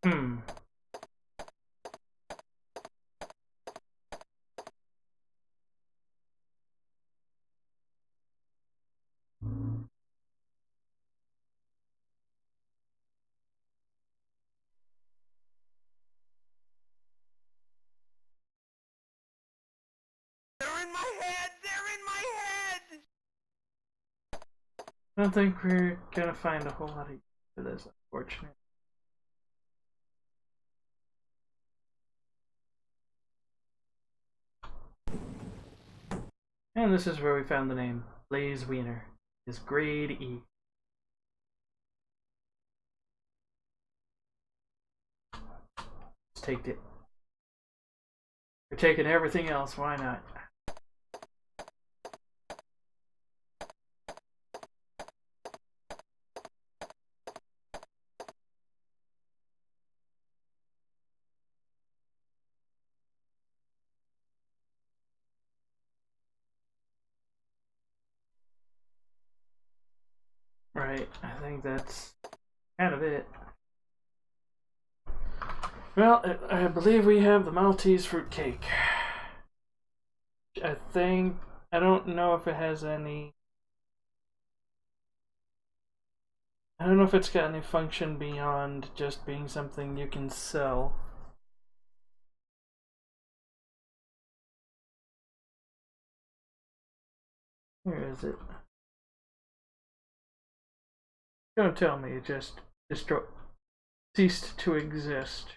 S1: Hmm.
S3: They're in my head! They're in my head!
S1: I don't think we're gonna find a whole lot of use for this, unfortunately. And this is where we found the name. Blaze Wiener. Is grade E. Let's take it. We're taking everything else, why not? Right, I think that's kind of it. Well, I believe we have the Maltese fruit cake. I think, I don't know if it has any, I don't know if it's got any function beyond just being something you can sell. Where is it? Don't tell me it just ceased to exist.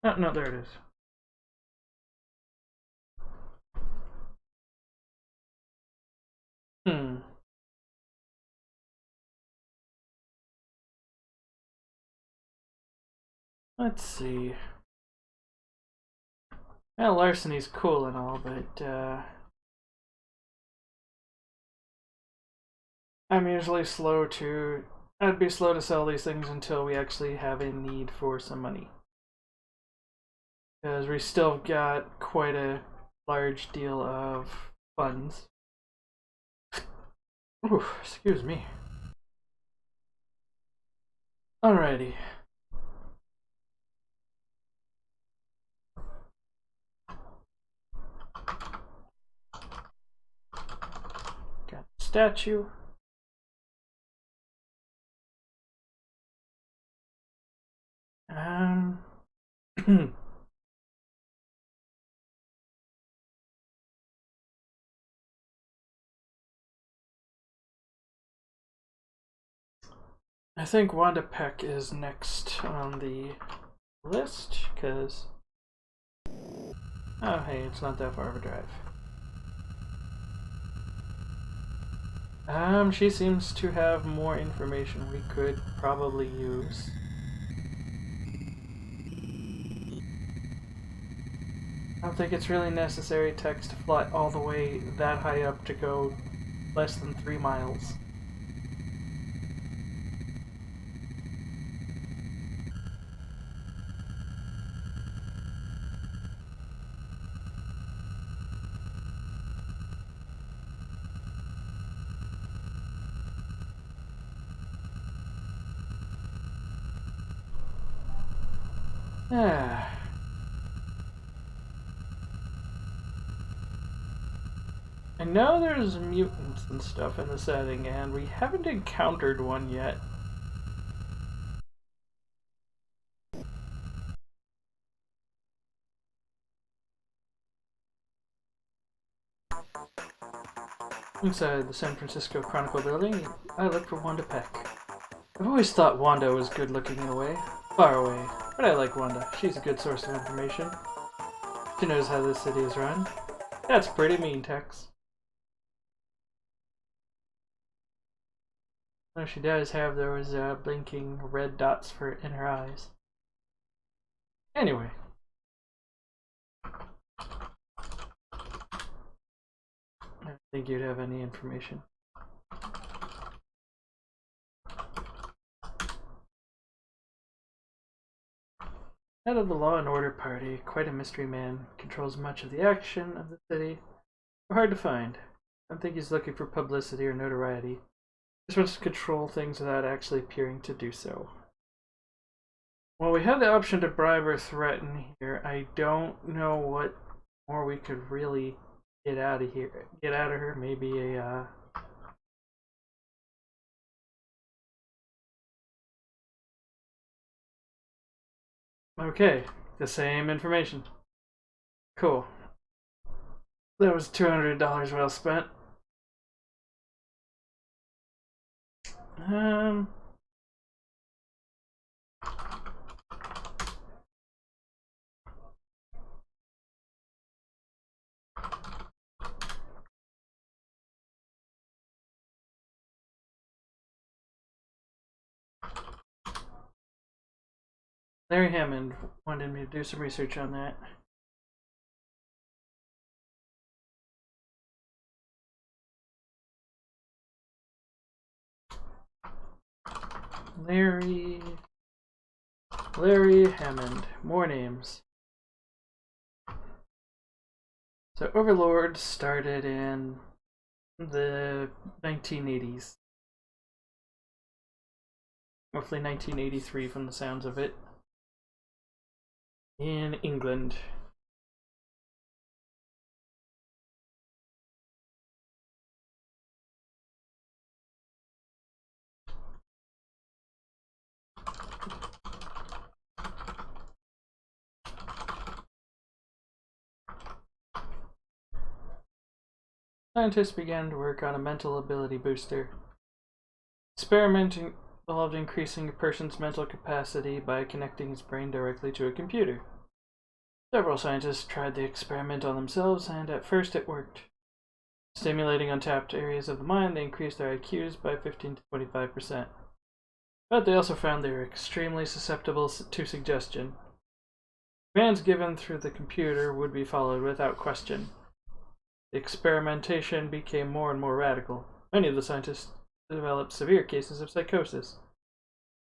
S1: Oh, no, there it is. Hmm. Let's see. Well, larceny's cool and all, but I'm usually slow to. I'd be slow to sell these things until we actually have a need for some money. Because we still got quite a large deal of funds. Ooh, excuse me. Alrighty. Got the statue. I think Wanda Peck is next on the list, because... Oh, hey, it's not that far of a drive. She seems to have more information we could probably use. I don't think it's really necessary text to fly all the way that high up to go less than 3 miles. I know there's mutants and stuff in the setting, and we haven't encountered one yet. Inside the San Francisco Chronicle building, I look for Wanda Peck. I've always thought Wanda was good looking in a way, far away, but I like Wanda. She's a good source of information. She knows how this city is run. That's pretty mean, Tex. Though she does have those blinking red dots in her eyes. Anyway. I don't think you'd have any information. Head of the Law and Order Party, quite a mystery man, controls much of the action of the city. Hard to find. I don't think he's looking for publicity or notoriety. He just wants to control things without actually appearing to do so. Well, we have the option to bribe or threaten here. I don't know what more we could really get out of her. Maybe a okay, the same information. Cool. That was $200 well spent. Larry Hammond wanted me to do some research on that. Larry Hammond. More names. So Overlord started in the 1980s. Roughly 1983 from the sounds of it. In England. Scientists began to work on a mental ability booster. Experimenting involved increasing a person's mental capacity by connecting his brain directly to a computer. Several scientists tried the experiment on themselves, and at first it worked. Stimulating untapped areas of the mind, they increased their IQs by 15 to 25%. But they also found they were extremely susceptible to suggestion. Commands given through the computer would be followed without question. The experimentation became more and more radical. Many of the scientists developed severe cases of psychosis.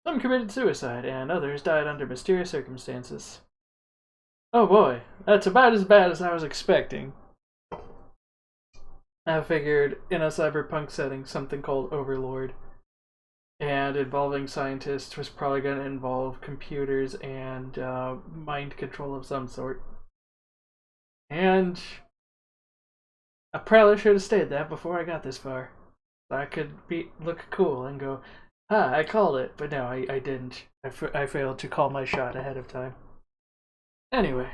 S1: Some committed suicide, and others died under mysterious circumstances. Oh boy, that's about as bad as I was expecting. I figured in a cyberpunk setting, something called Overlord and involving scientists was probably going to involve computers and mind control of some sort. And I probably should have stayed that before I got this far. I could look cool and go, I called it. But no, I didn't. I failed to call my shot ahead of time. Anyway.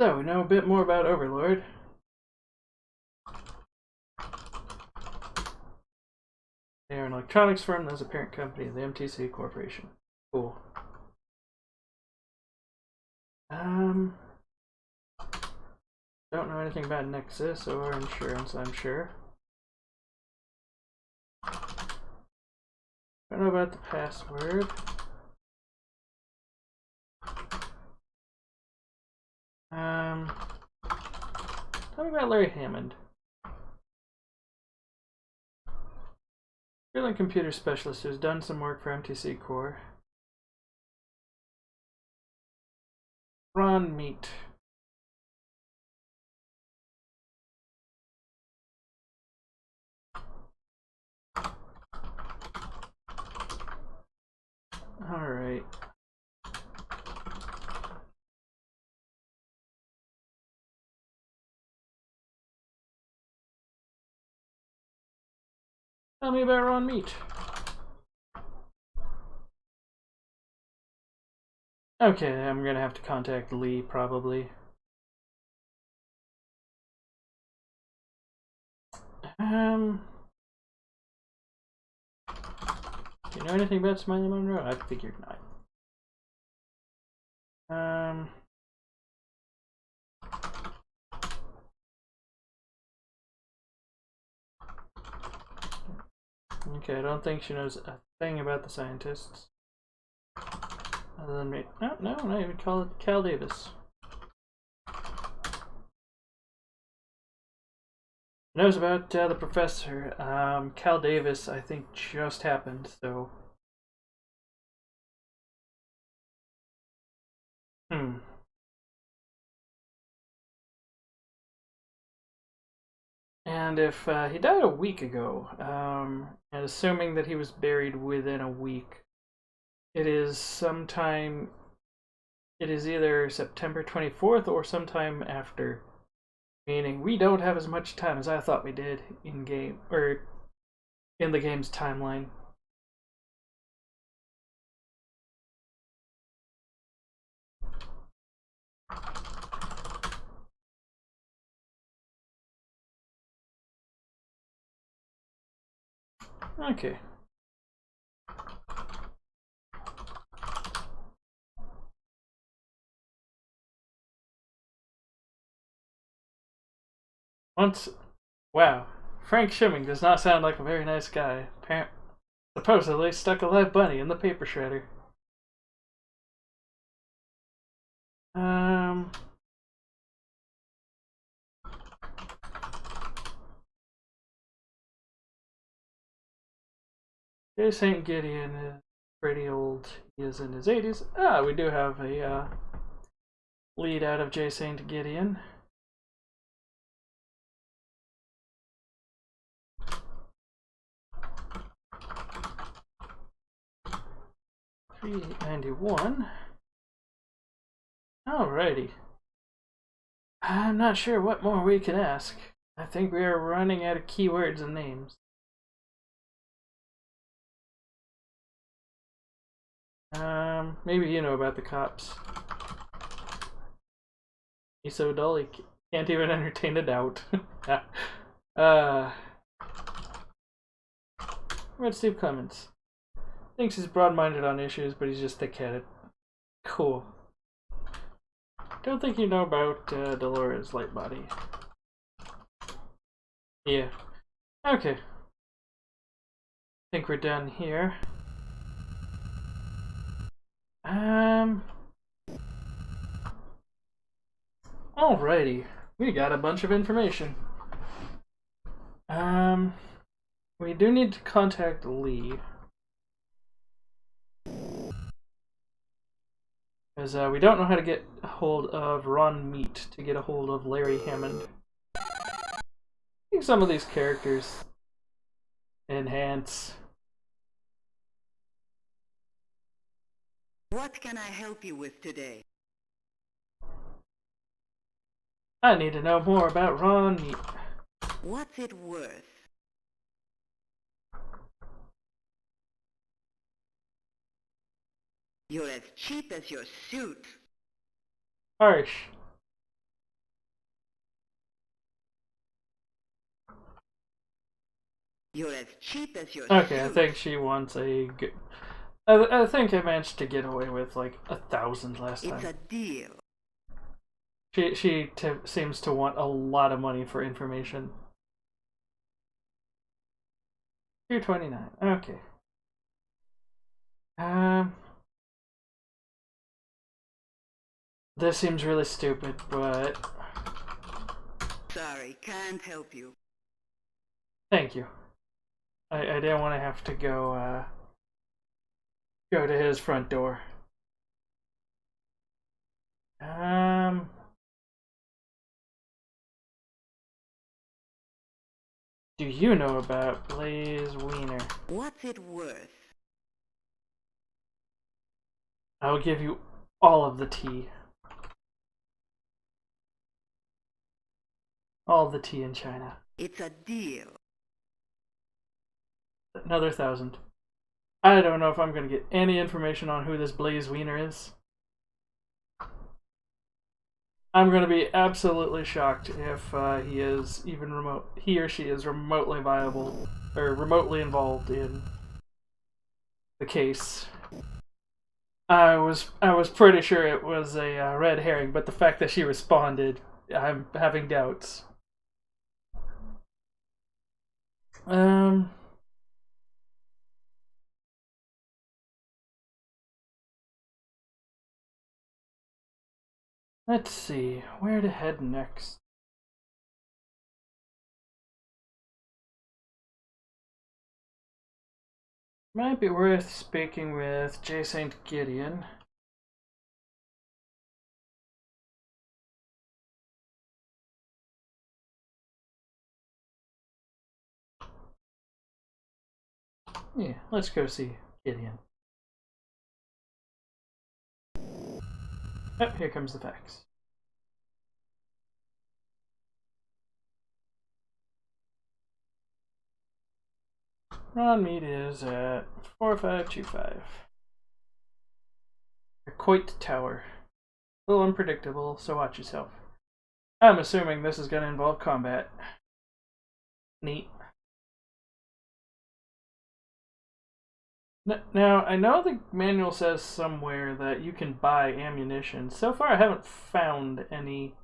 S1: So, we know a bit more about Overlord. They are an electronics firm that is a parent company of the MTC Corporation. Cool. Don't know anything about Nexus or insurance, I'm sure. Don't know about the password. Tell me about Larry Hammond. Really computer specialist who's done some work for MTC Core. Ron Meat. Alright. Tell me about Ron Meat. Okay, I'm gonna have to contact Lee, probably. Do you know anything about Smiley Monroe? I figured not. Okay, I don't think she knows a thing about the scientists. Other than me. No, not even call it Cal Davis. Knows about the professor. Cal Davis, I think, just happened, so. And if he died a week ago, and assuming that he was buried within a week, it is sometime. It is either September 24th or sometime after. Meaning we don't have as much time as I thought we did in game or in the game's timeline. Okay. Once, wow, Frank Shimming does not sound like a very nice guy. Supposedly stuck a live bunny in the paper shredder. J. St. Gideon is pretty old. He is in his 80s. Ah, we do have a lead out of J. St. Gideon. $391. Alrighty. I'm not sure what more we can ask. I think we are running out of keywords and names. Maybe you know about the cops. He's so dull he can't even entertain a doubt. About Steve Clements. Thinks he's broad-minded on issues, but he's just thick-headed. Cool. Don't think you know about Dolores Lightbody. Yeah. Okay. Think we're done here. Alrighty. We got a bunch of information. We do need to contact Lee. Because we don't know how to get a hold of Ron Meat to get a hold of Larry Hammond. I think some of these characters enhance.
S4: What can I help you with today?
S1: I need to know more about Ron Meat.
S4: What's it worth? You're as cheap as your suit.
S1: Harsh.
S4: You're as cheap as your
S1: Okay,
S4: suit.
S1: I think she wants a good... I think I managed to get away with like 1,000 last time.
S4: It's a deal.
S1: She seems to want a lot of money for information. 229. Okay. This seems really stupid, but
S4: Sorry, can't help you.
S1: thank you. I didn't want to have to go to his front door. Do you know about Blaze Wiener?
S4: What's it worth?
S1: I will give you all of the tea. All of the tea in China.
S4: It's a deal.
S1: Another 1,000. I don't know if I'm going to get any information on who this Blaze Wiener is. I'm going to be absolutely shocked if he is even he or she is remotely viable or remotely involved in the case. I was pretty sure it was a red herring, but the fact that she responded, I'm having doubts. Let's see, where to head next? Might be worth speaking with J. St. Gideon. Yeah, let's go see Gideon. Oh, here comes the fax. Ron Mead is at 4525. The Coit Tower. A little unpredictable, so watch yourself. I'm assuming this is going to involve combat. Neat. Now, I know the manual says somewhere that you can buy ammunition. So far, I haven't found any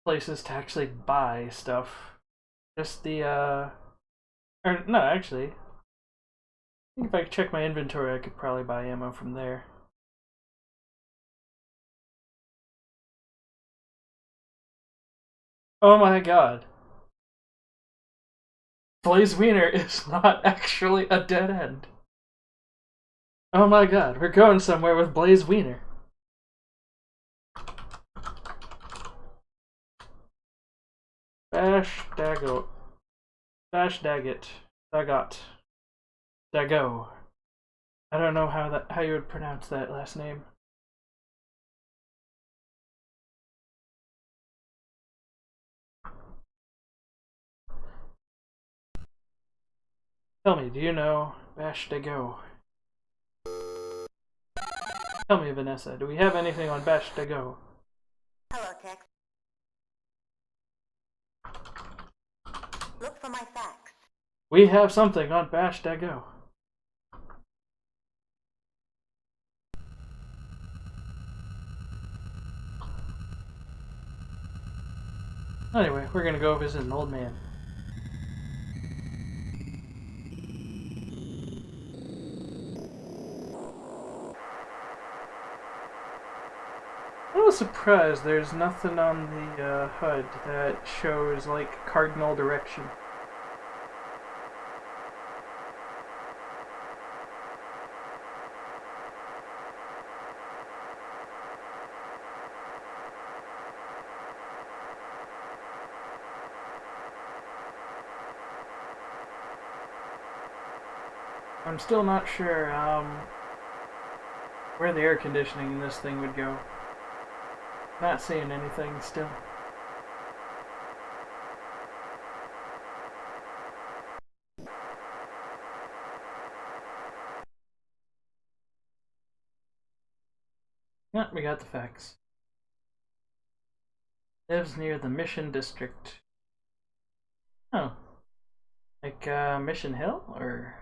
S1: places to actually buy stuff. Just the, or, no, actually. I think if I check my inventory, I could probably buy ammo from there. Oh my god. Blaze Wiener is not actually a dead end. Oh my god, we're going somewhere with Blaze Wiener. Bash Dagot. Bash Daggett. Dagot. Dago. I don't know how you would pronounce that last name. Tell me, do you know Bash Dago? Tell me, Vanessa, do we have anything on Bash Dago?
S2: Hello, Tex. Look for my fax.
S1: We have something on Bash Dago. Anyway, we're gonna go visit an old man. I was surprised there's nothing on the HUD that shows like cardinal direction. I'm still not sure where the air conditioning in this thing would go. Not seeing anything still. Yeah, we got the facts. Lives near the Mission District. Oh. Like, Mission Hill? Or...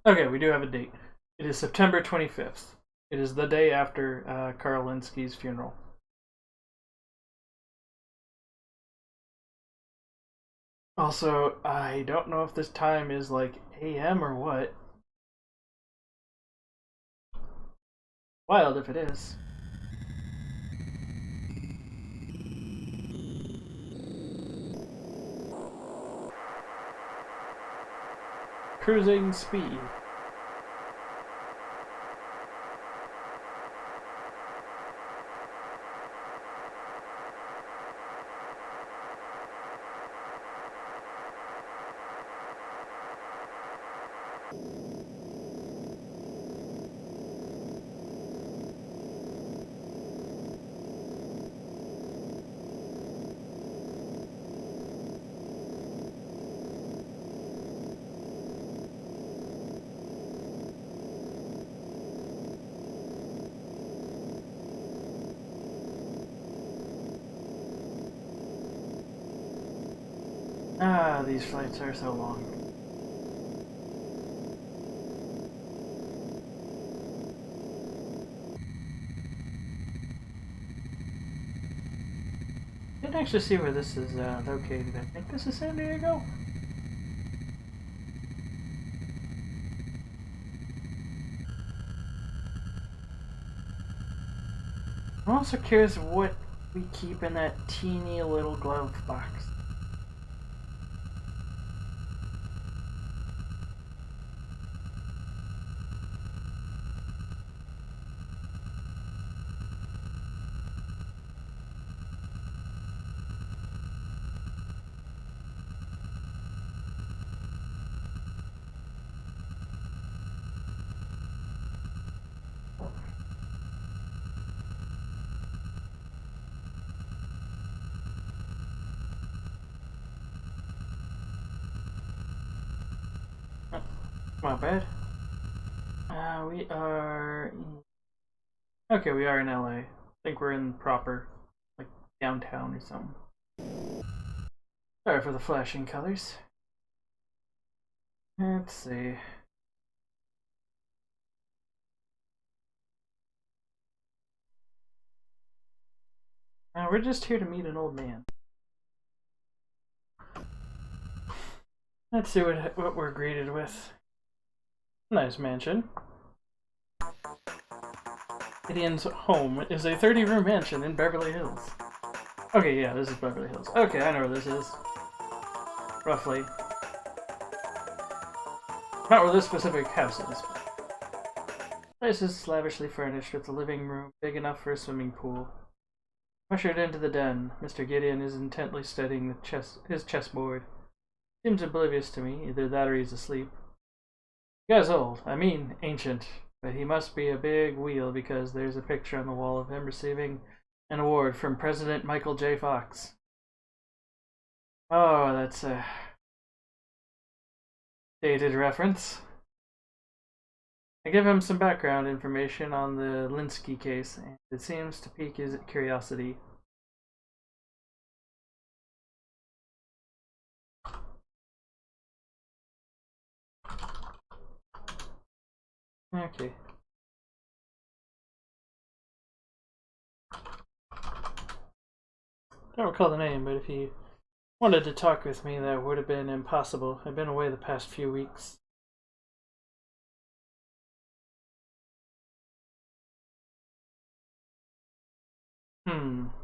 S1: Okay, we do have a date. It is September 25th. It is the day after Carl Linsky's funeral. Also, I don't know if this time is like AM or what. Wild if it is. Cruising speed. Ah, these flights are so long. Didn't actually see where this is located. I think this is San Diego. I'm also curious what we keep in that teeny little glove box. Not bad. We are... Okay, we are in LA. I think we're in proper, like, downtown or something. Sorry for the flashing colors. Let's see. We're just here to meet an old man. Let's see what we're greeted with. Nice mansion. Gideon's home is a 30-room mansion in Beverly Hills. Okay, yeah, this is Beverly Hills. Okay, I know where this is. Roughly. Not where this specific house is. The place is lavishly furnished with a living room big enough for a swimming pool. Ushered into the den, Mr. Gideon is intently studying his chessboard. Seems oblivious to me, either that or he's asleep. The guy's old, I mean ancient, but he must be a big wheel because there's a picture on the wall of him receiving an award from President Michael J. Fox. Oh, that's a dated reference. I give him some background information on the Linsky case, and it seems to pique his curiosity. Okay. Don't recall the name, but if he wanted to talk with me, that would have been impossible. I've been away the past few weeks. I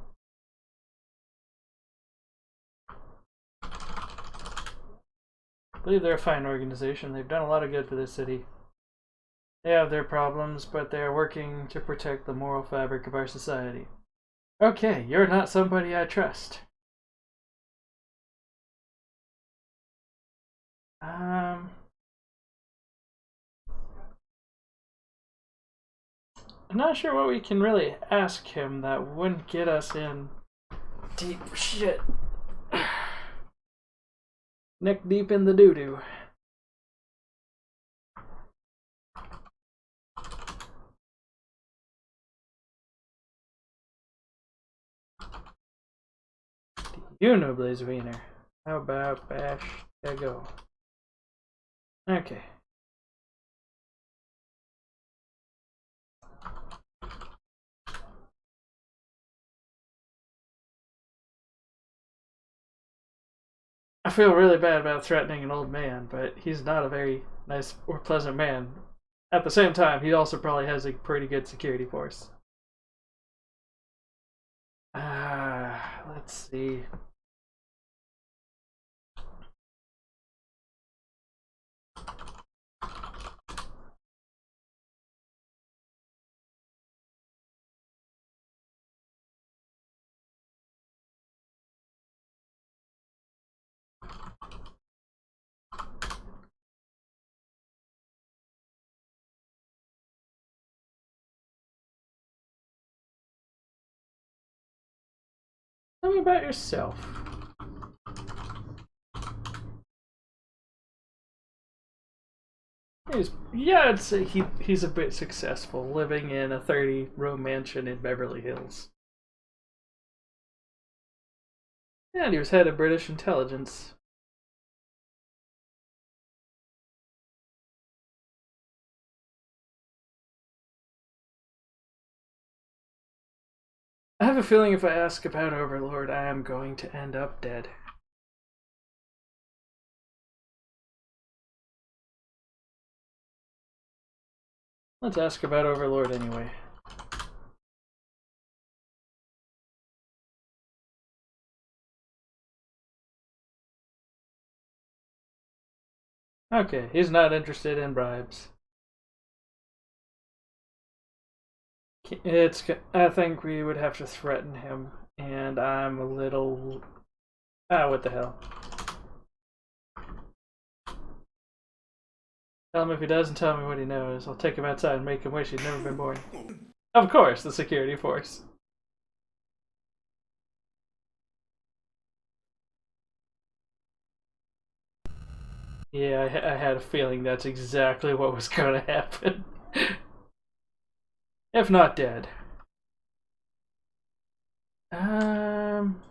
S1: believe they're a fine organization. They've done a lot of good for this city. They have their problems, but they are working to protect the moral fabric of our society. Okay, you're not somebody I trust. I'm not sure what we can really ask him that wouldn't get us in deep shit. Neck deep in the doo-doo. You know Blaze Wiener. How about Bash Go? Okay. I feel really bad about threatening an old man, but he's not a very nice or pleasant man. At the same time, he also probably has a pretty good security force. Let's see. Tell me about yourself. Yeah, I'd say he's a bit successful, living in a 30-room mansion in Beverly Hills. And he was head of British intelligence. I have a feeling if I ask about Overlord, I am going to end up dead. Let's ask about Overlord anyway. Okay, he's not interested in bribes. I think we would have to threaten him, and I'm a little... what the hell. Tell him if he doesn't tell me what he knows. I'll take him outside and make him wish he'd never been born. Of course, the security force. Yeah, I had a feeling that's exactly what was going to happen. If not dead. Um...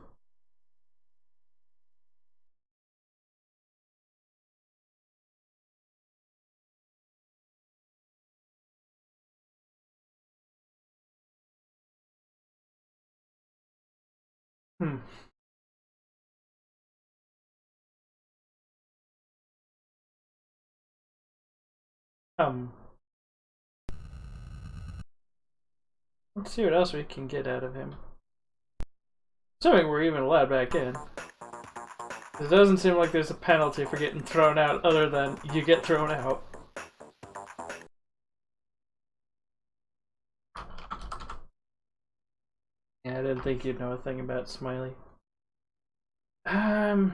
S1: Hmm. Let's see what else we can get out of him. Assuming we're even allowed back in. It doesn't seem like there's a penalty for getting thrown out other than you get thrown out. Yeah, I didn't think you'd know a thing about Smiley. Hmm.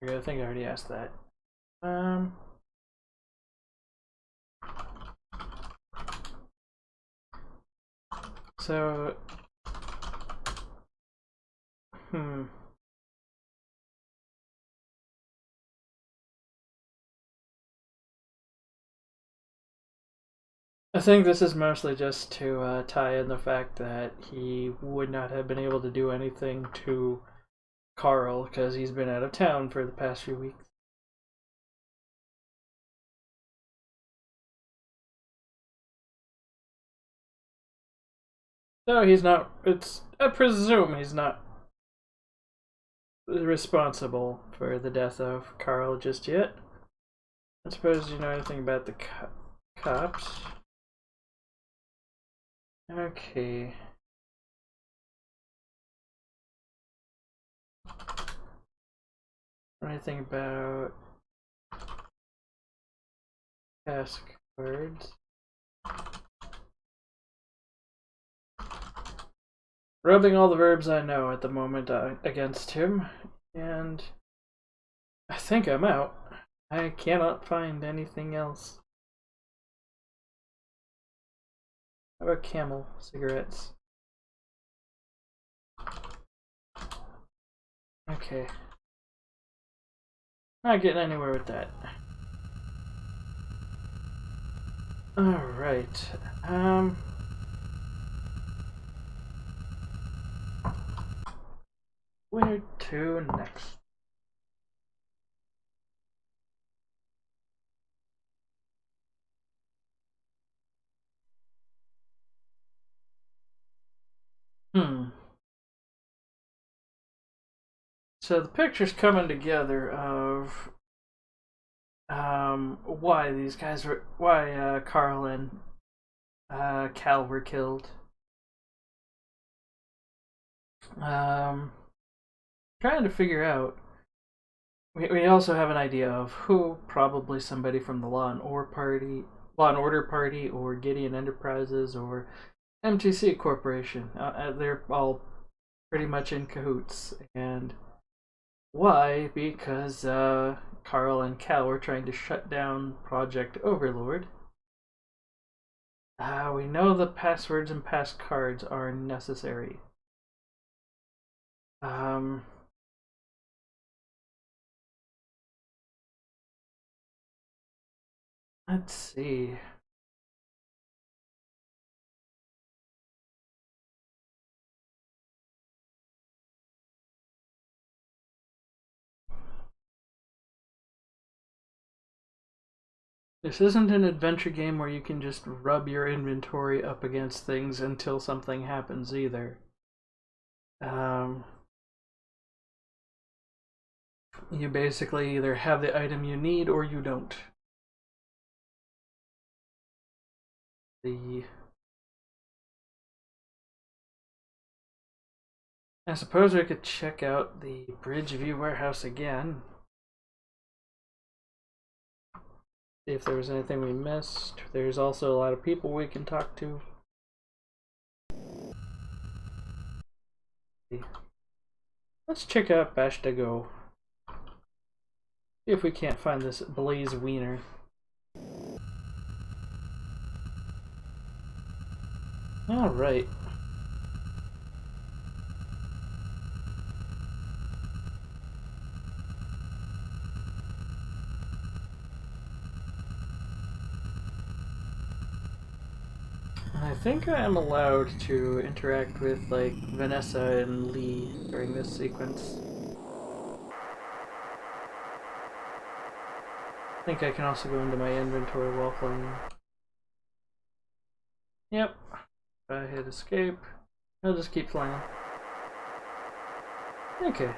S1: Okay, I think I already asked that. So, I think this is mostly just to tie in the fact that he would not have been able to do anything to Carl because he's been out of town for the past few weeks. So he's not. I presume he's not responsible for the death of Carl just yet. I suppose you know anything about the cops. Okay. Anything about passwords? Rubbing all the verbs I know at the moment against him, and I think I'm out. I cannot find anything else. How about Camel cigarettes? Okay. Not getting anywhere with that. Alright. Where to next? So the picture's coming together of why these guys were why Carl and Cal were killed. Trying to figure out. We also have an idea of who, probably somebody from the Law and Order Party, or Gideon Enterprises, or MTC Corporation. They're all pretty much in cahoots. And why? Because Carl and Cal were trying to shut down Project Overlord. We know the passwords and pass cards are necessary. Let's see. This isn't an adventure game where you can just rub your inventory up against things until something happens either. You basically either have the item you need or you don't. I suppose we could check out the Bridgeview warehouse again. See if there was anything we missed. There's also a lot of people we can talk to. Let's check out Bashtago. See if we can't find this Blaze Wiener. Alright. I think I am allowed to interact with, like, Vanessa and Lee during this sequence. I think I can also go into my inventory while playing. Yep. If I hit escape, I'll just keep flying. Okay.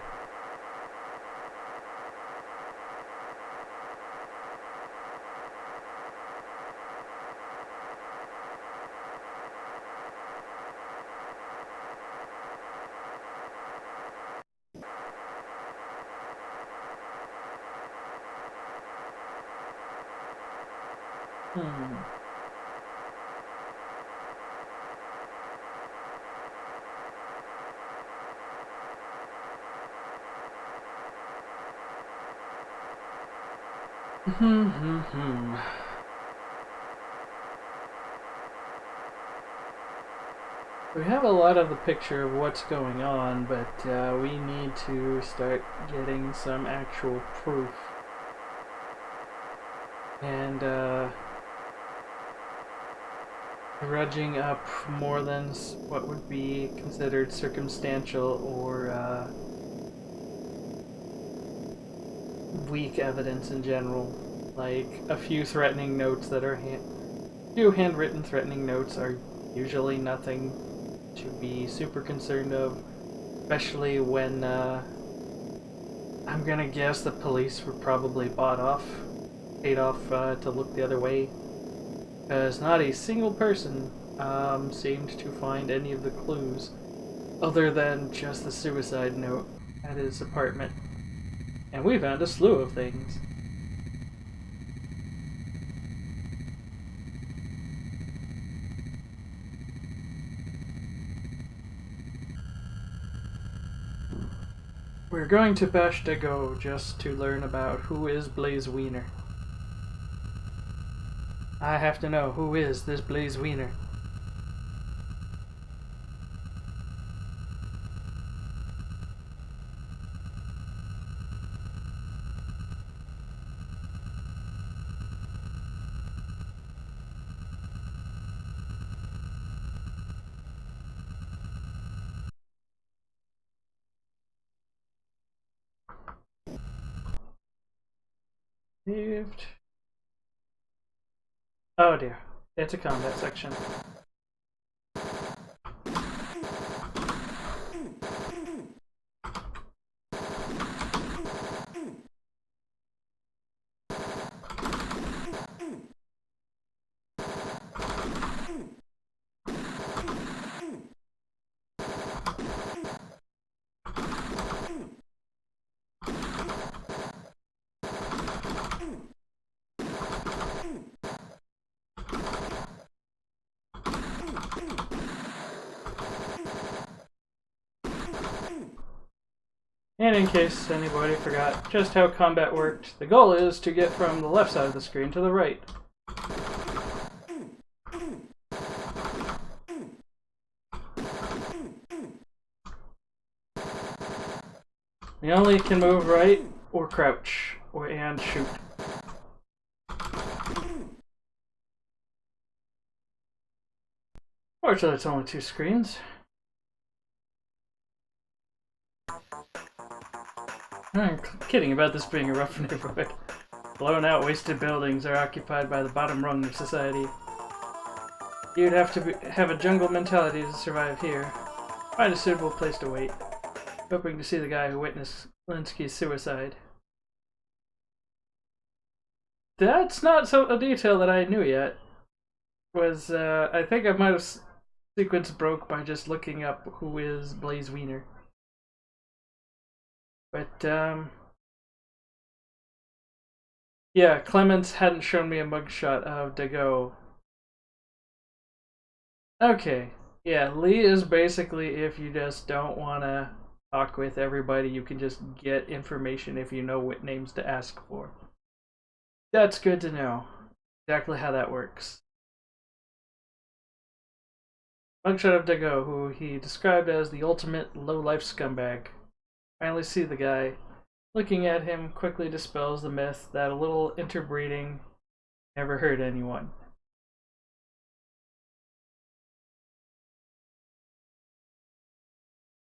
S1: We have a lot of the picture of what's going on, but we need to start getting some actual proof. And grudging up more than what would be considered circumstantial or weak evidence in general. Like a few threatening notes that are few handwritten threatening notes are usually nothing to be super concerned of, especially when I'm gonna guess the police were probably paid off to look the other way, because not a single person seemed to find any of the clues other than just the suicide note at his apartment. And we found a slew of things. We're going to Bashtago just to learn about who is Blaze Wiener. I have to know who is this Blaze Wiener. Saved. Oh dear, it's a combat section. And in case anybody forgot just how combat worked, the goal is to get from the left side of the screen to the right. We only can move right or crouch and shoot. Fortunately, it's only 2 screens. I'm kidding about this being a rough neighborhood. blown out, wasted buildings are occupied by the bottom rung of society. You'd have to have a jungle mentality to survive here. Find a suitable place to wait. Hoping to see the guy who witnessed Linsky's suicide. That's not a detail that I knew yet. I think I might have sequence broke by just looking up who is Blaze Wiener. But, yeah, Clemens hadn't shown me a mugshot of Dago. Okay, yeah, Lee is basically if you just don't want to talk with everybody, you can just get information if you know what names to ask for. That's good to know. Exactly how that works. Mugshot of Dago, who he described as the ultimate low-life scumbag. Finally see the guy. Looking at him quickly dispels the myth that a little interbreeding never hurt anyone.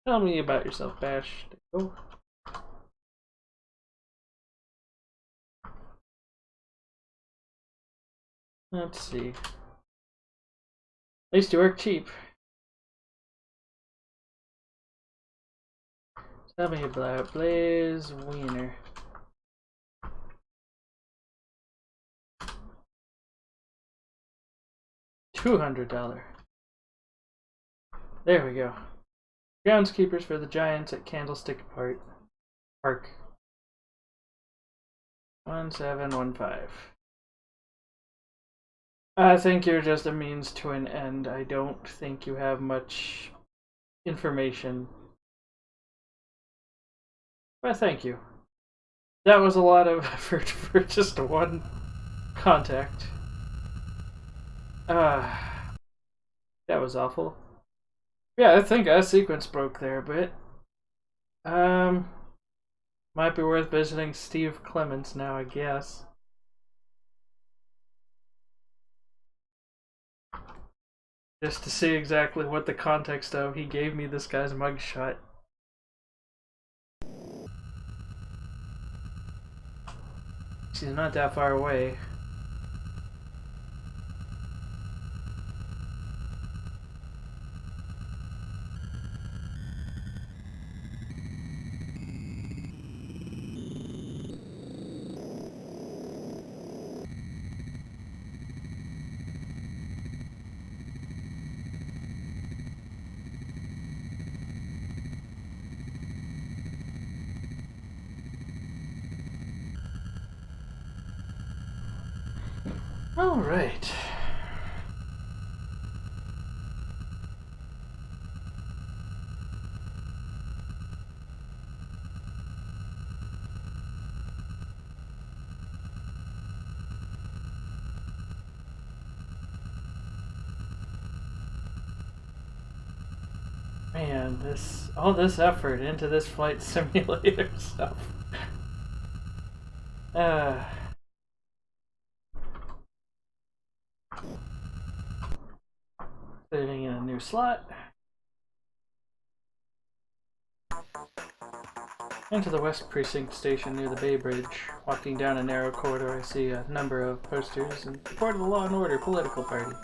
S1: Tell me about yourself, Bash. Dago. Let's see. At least you work cheap. Tell me about Blaze Wiener. $200. There we go. Groundskeepers for the Giants at Candlestick Park. 1715. I think you're just a means to an end. I don't think you have much information. But thank you. That was a lot of effort for just one contact. That was awful. Yeah, I think a sequence broke there, but might be worth visiting Steve Clements now, I guess. Just to see exactly what the context of he gave me this guy's mugshot. She's not that far away. All right. Man, all this effort into this flight simulator stuff. Saving in a new slot. Into the West Precinct station near the Bay Bridge. Walking down a narrow corridor, I see a number of posters in support of the Law and Order political party.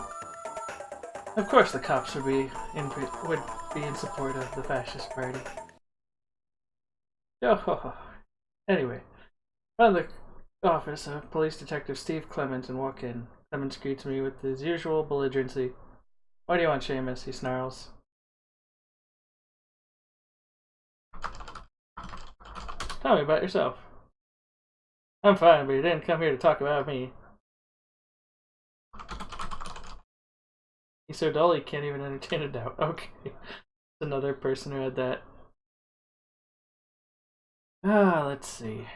S1: Of course, the cops would be in support of the fascist party. Oh, anyway, found the office of Police Detective Steve Clements and walk in. Clements greets me with his usual belligerency. What do you want, Seamus? He snarls. Tell me about yourself. I'm fine, but you didn't come here to talk about me. He's so dull he can't even entertain a doubt. Okay. Another person who had that. Let's see.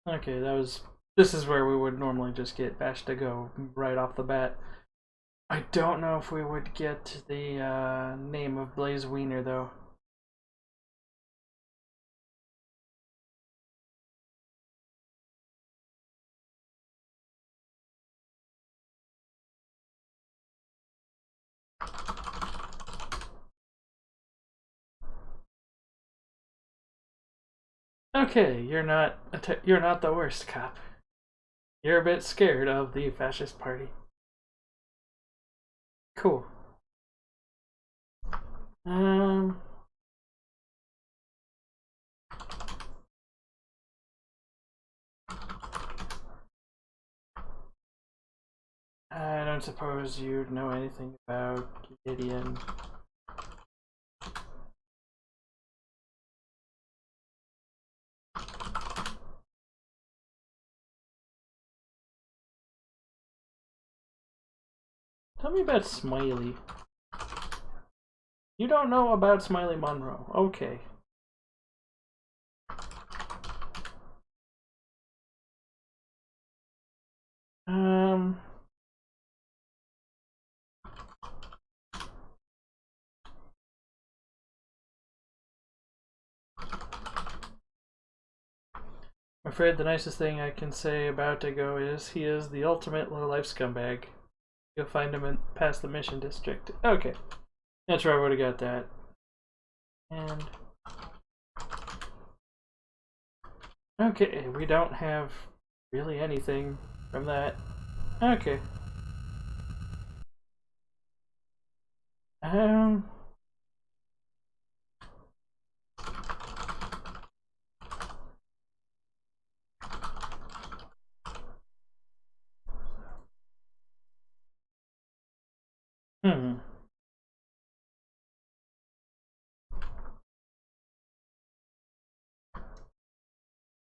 S1: Okay, this is where we would normally just get Bash Dago right off the bat. I don't know if we would get the name of Blaze Wiener though. Okay, you're not the worst cop. You're a bit scared of the fascist party. Cool. I don't suppose you know anything about Gideon. Tell me about Smiley. You don't know about Smiley Monroe. Okay. I'm afraid the nicest thing I can say about Dago is he is the ultimate low-life scumbag. You'll find him past the Mission District. Okay. That's where I would have got that. And... okay, we don't have really anything from that. Okay. Hmm.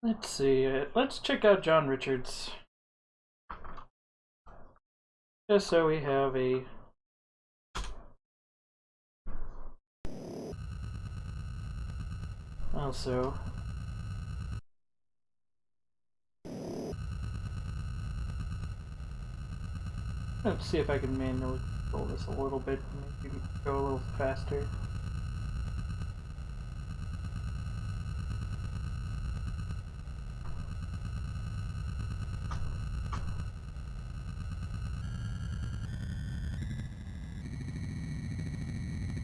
S1: Let's see. Let's check out John Richards. Just so we have a... also... let's see if I can manually control this a little bit and maybe go a little faster.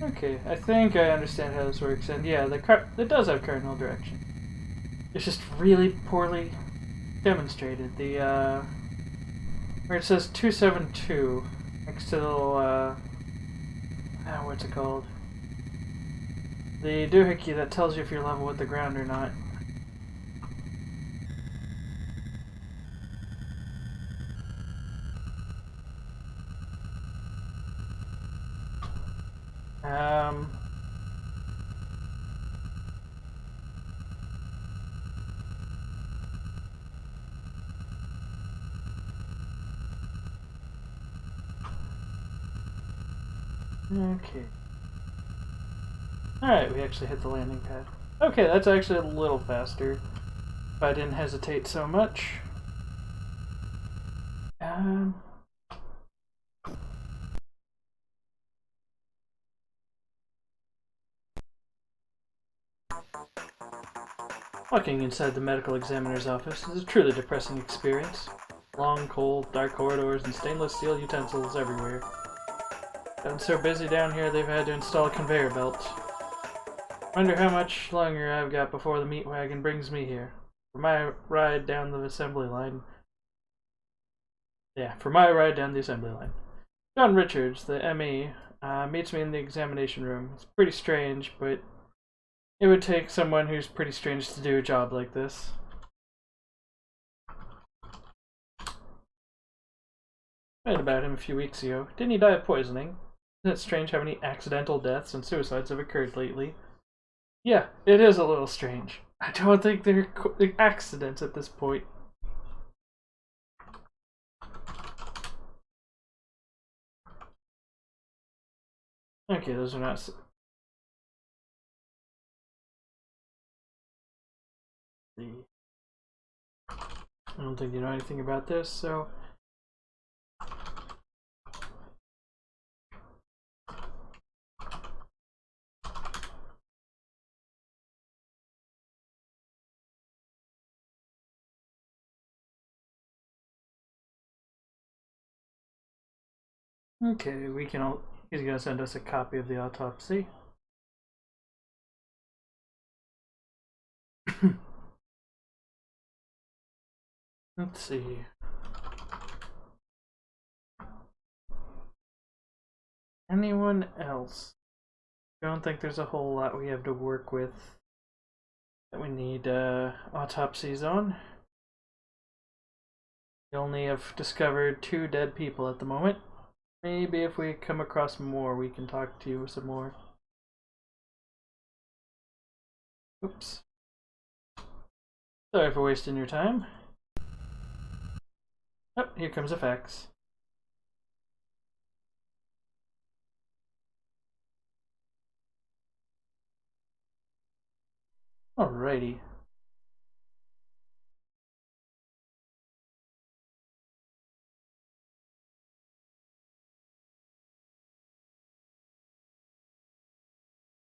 S1: Okay, I think I understand how this works, and yeah, it does have cardinal direction. It's just really poorly demonstrated. The where it says 272 next to the little what's it called? The doohickey that tells you if you're level with the ground or not. Okay. Alright, we actually hit the landing pad. Okay, that's actually a little faster. If I didn't hesitate so much. Walking inside the medical examiner's office is a truly depressing experience. Long, cold, dark corridors and stainless steel utensils everywhere. Gotten so busy down here they've had to install a conveyor belt. Wonder how much longer I've got before the meat wagon brings me here. For my ride down the assembly line. Yeah, for my ride down the assembly line. John Richards, the ME, meets me in the examination room. It's pretty strange, but it would take someone who's pretty strange to do a job like this. I read about him a few weeks ago. Didn't he die of poisoning? Isn't it strange how many accidental deaths and suicides have occurred lately? Yeah, it is a little strange. I don't think they're accidents at this point. Okay, those are not... I don't think you know anything about this, so... okay, we can all... he's gonna send us a copy of the autopsy. Let's see. Anyone else? I don't think there's a whole lot we have to work with that we need autopsies on. We only have discovered 2 dead people at the moment. Maybe if we come across more, we can talk to you some more. Oops. Sorry for wasting your time. Oh, here comes a fax. Alrighty.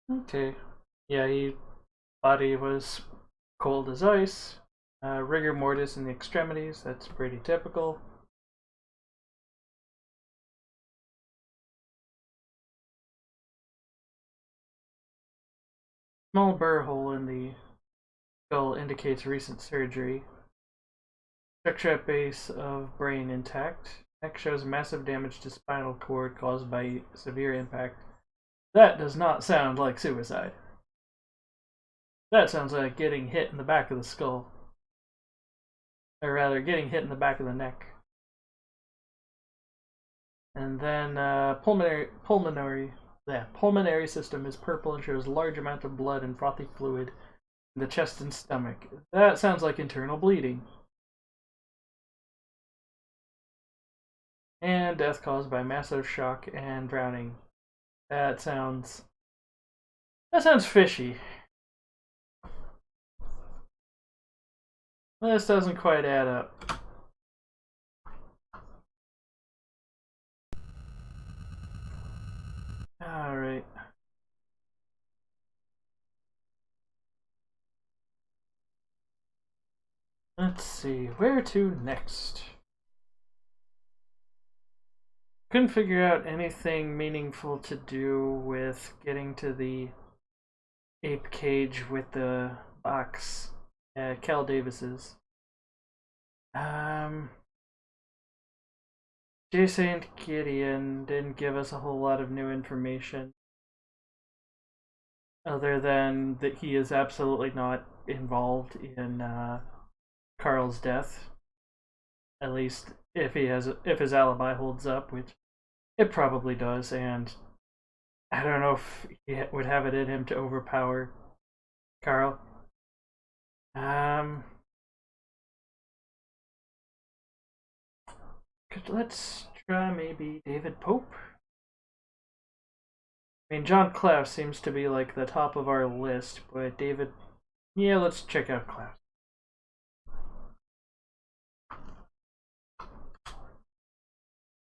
S1: Okay. Yeah, his body was cold as ice. Rigor mortis in the extremities, that's pretty typical. Small burr hole in the skull indicates recent surgery. Structure at base of brain intact. Neck shows massive damage to spinal cord caused by severe impact. That does not sound like suicide. That sounds like getting hit in the back of the skull. Or rather, getting hit in the back of the neck. And then pulmonary system is purple and shows large amount of blood and frothy fluid in the chest and stomach. That sounds like internal bleeding. And death caused by massive shock and drowning. That sounds fishy. This doesn't quite add up. Alright. Let's see, where to next? Couldn't figure out anything meaningful to do with getting to the ape cage with the box at Cal Davis's. J. St. Gideon didn't give us a whole lot of new information. Other than that he is absolutely not involved in Carl's death. At least if his alibi holds up, which it probably does, and I don't know if he would have it in him to overpower Carl. Let's try maybe David Pope. I mean, John Klaus seems to be like the top of our list, but David, yeah, let's check out Klaus.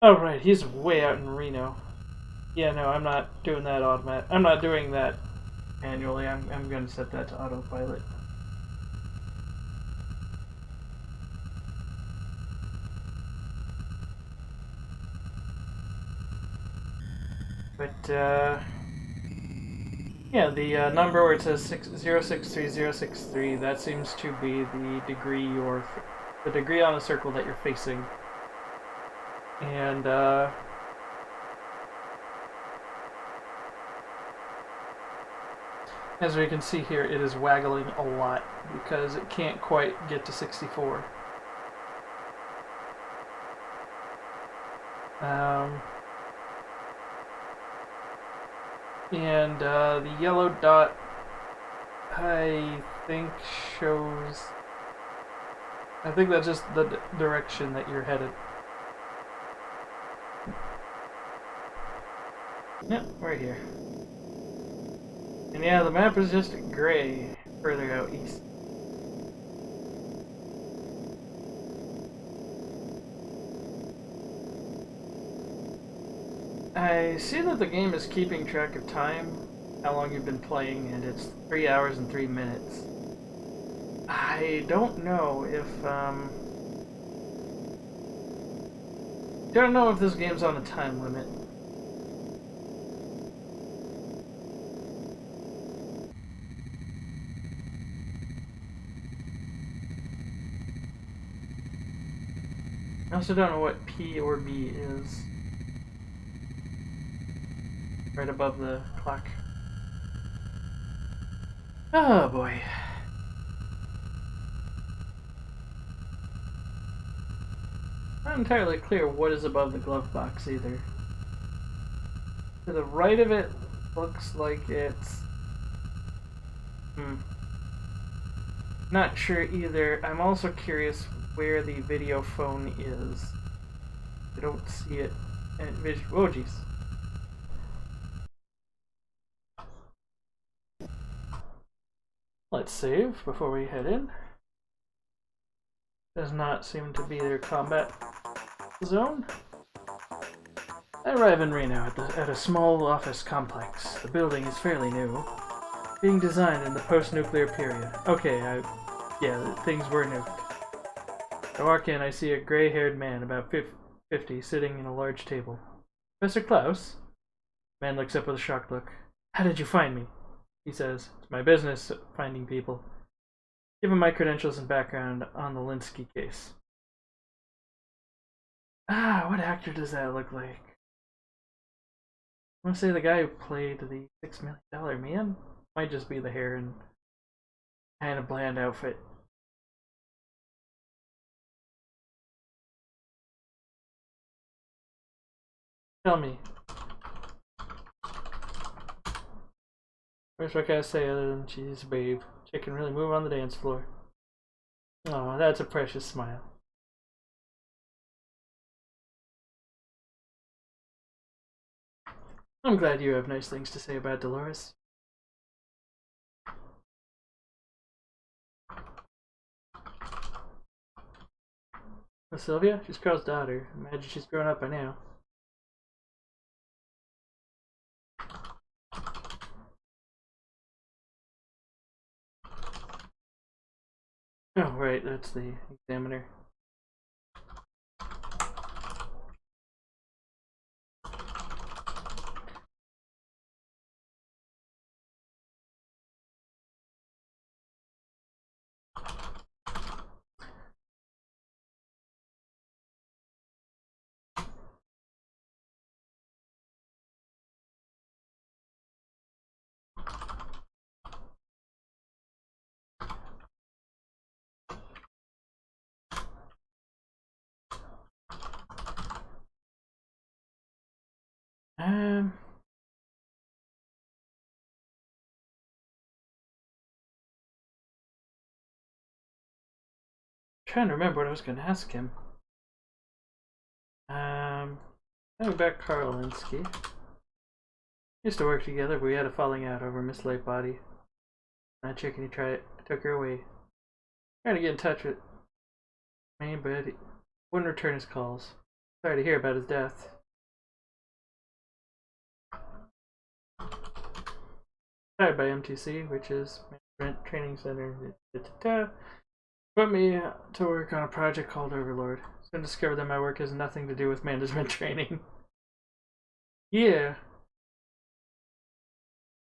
S1: Oh right, he's way out in Reno. Yeah, no, I'm not doing that I'm not doing that manually. I'm going to set that to autopilot. But yeah, the number where it says 063063, that seems to be the degree the degree on a circle that you're facing. And as we can see here, it is waggling a lot because it can't quite get to 64. And the yellow dot, I think that's just the direction that you're headed. Yep, right here. And yeah, the map is just gray further out east. I see that the game is keeping track of time, how long you've been playing, and it's 3 hours and 3 minutes. I don't know if this game's on a time limit. I also don't know what P or B is. Right above the clock. Oh boy. Not entirely clear what is above the glove box either. To the right of it looks like it's... Not sure either. I'm also curious where the video phone is. I don't see it. Oh jeez. Let's save before we head in. Does not seem to be their combat zone. I arrive in Reno at a small office complex. The building is fairly new, being designed in the post-nuclear period. Okay, yeah, things were nuked. I walk in, I see a gray-haired man, about 50, sitting in a large table. Professor Klaus? The man looks up with a shocked look. How did you find me? He says. It's my business, finding people. Give him my credentials and background on the Linsky case. Ah, what actor does that look like? I want to say the guy who played the $6 Million Man. Might just be the hair and kind of bland outfit. Tell me. What can I say other than she's a babe? She can really move on the dance floor. Oh, that's a precious smile. I'm glad you have nice things to say about Dolores. Sylvia? She's Carl's daughter. Imagine she's grown up by now. Oh, right, that's the examiner. Um, trying to remember what I was going to ask him. About Carl Linsky. Used to work together, but we had a falling out over Miss Lightbody. That chicken, took her away. Tried to get in touch with me, but he wouldn't return his calls. Sorry to hear about his death. Hired by MTC, which is Management Training Center. Put me to work on a project called Overlord. Soon discovered that my work has nothing to do with management training. Yeah.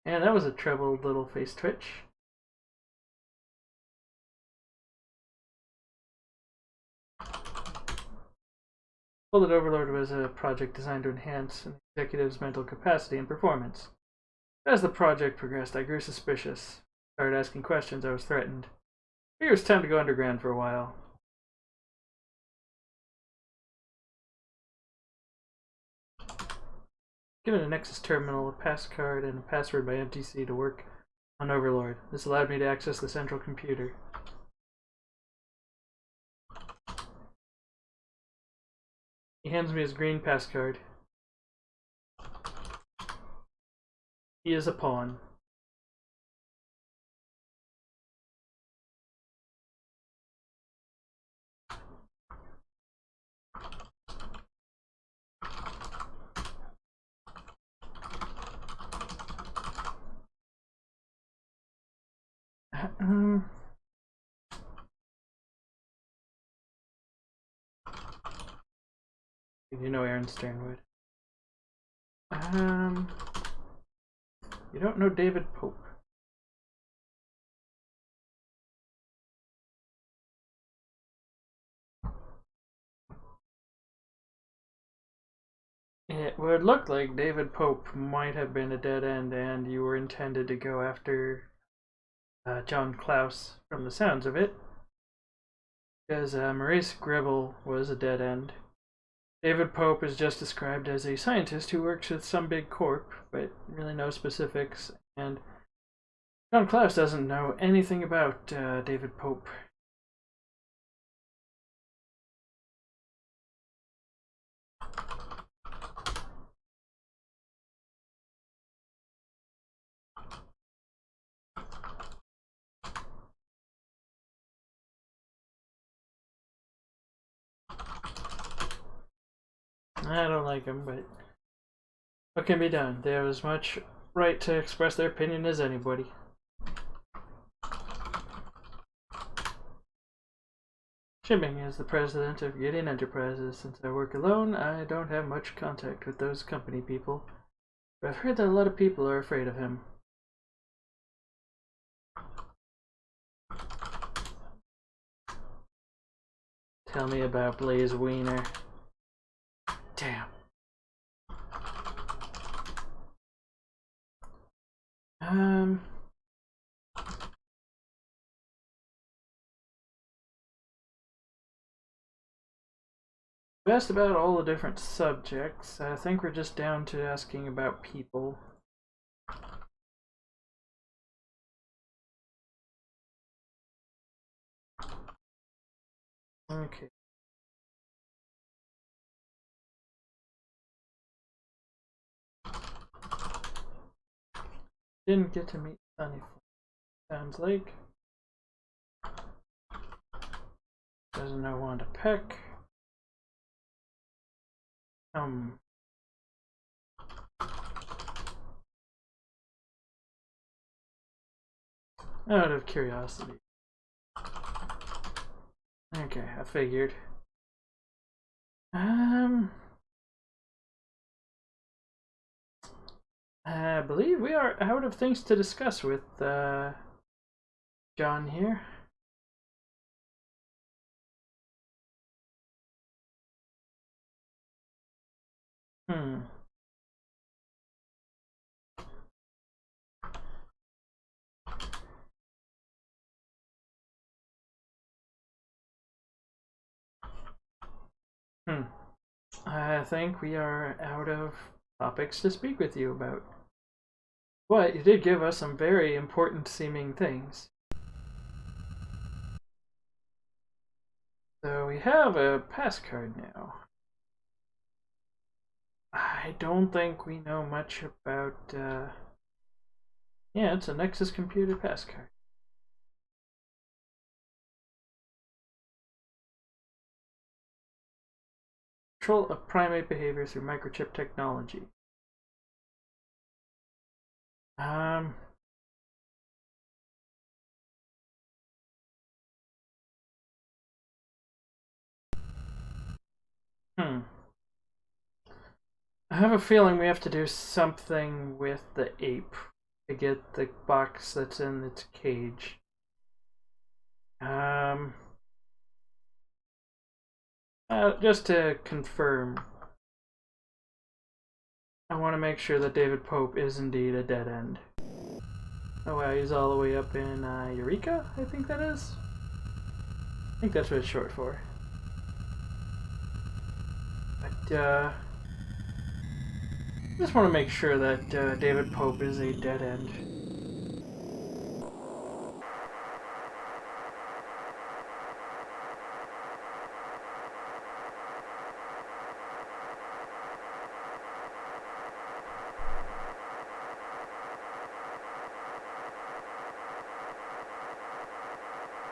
S1: And that was a troubled little face twitch. Well, that Overlord was a project designed to enhance an executive's mental capacity and performance. As the project progressed, I grew suspicious. Started asking questions, I was threatened. It was time to go underground for a while. Given a Nexus terminal, a pass card, and a password by MTC to work on Overlord. This allowed me to access the central computer. He hands me his green pass card. He is a pawn. You know Aaron Sternwood. You don't know David Pope. It would look like David Pope might have been a dead end, and you were intended to go after John Klaus from the sounds of it, because Maurice Gribble was a dead end. David Pope is just described as a scientist who works with some big corp, but really no specifics, and John Klaus doesn't know anything about David Pope. I don't like him, but what can be done? They have as much right to express their opinion as anybody. Shipping is the president of Gideon Enterprises. Since I work alone, I don't have much contact with those company people, but I've heard that a lot of people are afraid of him. Tell me about Blaze Wiener. Damn. We asked about all the different subjects. I think we're just down to asking about people. Okay. Didn't get to meet Sunny, sounds like. Doesn't know Wanda Peck. Out of curiosity. Okay, I figured. I believe we are out of things to discuss with John here. I think we are out of topics to speak with you about. But you did give us some very important seeming things. So we have a pass card now. I don't think we know much about, yeah, it's a Nexus computer pass card. Control of primate behavior through microchip technology. I have a feeling we have to do something with the ape to get the box that's in its cage. Just to confirm, I want to make sure that David Pope is indeed a dead end. Oh wow, he's all the way up in Eureka, I think that is? I think that's what it's short for. But, just want to make sure that David Pope is a dead end.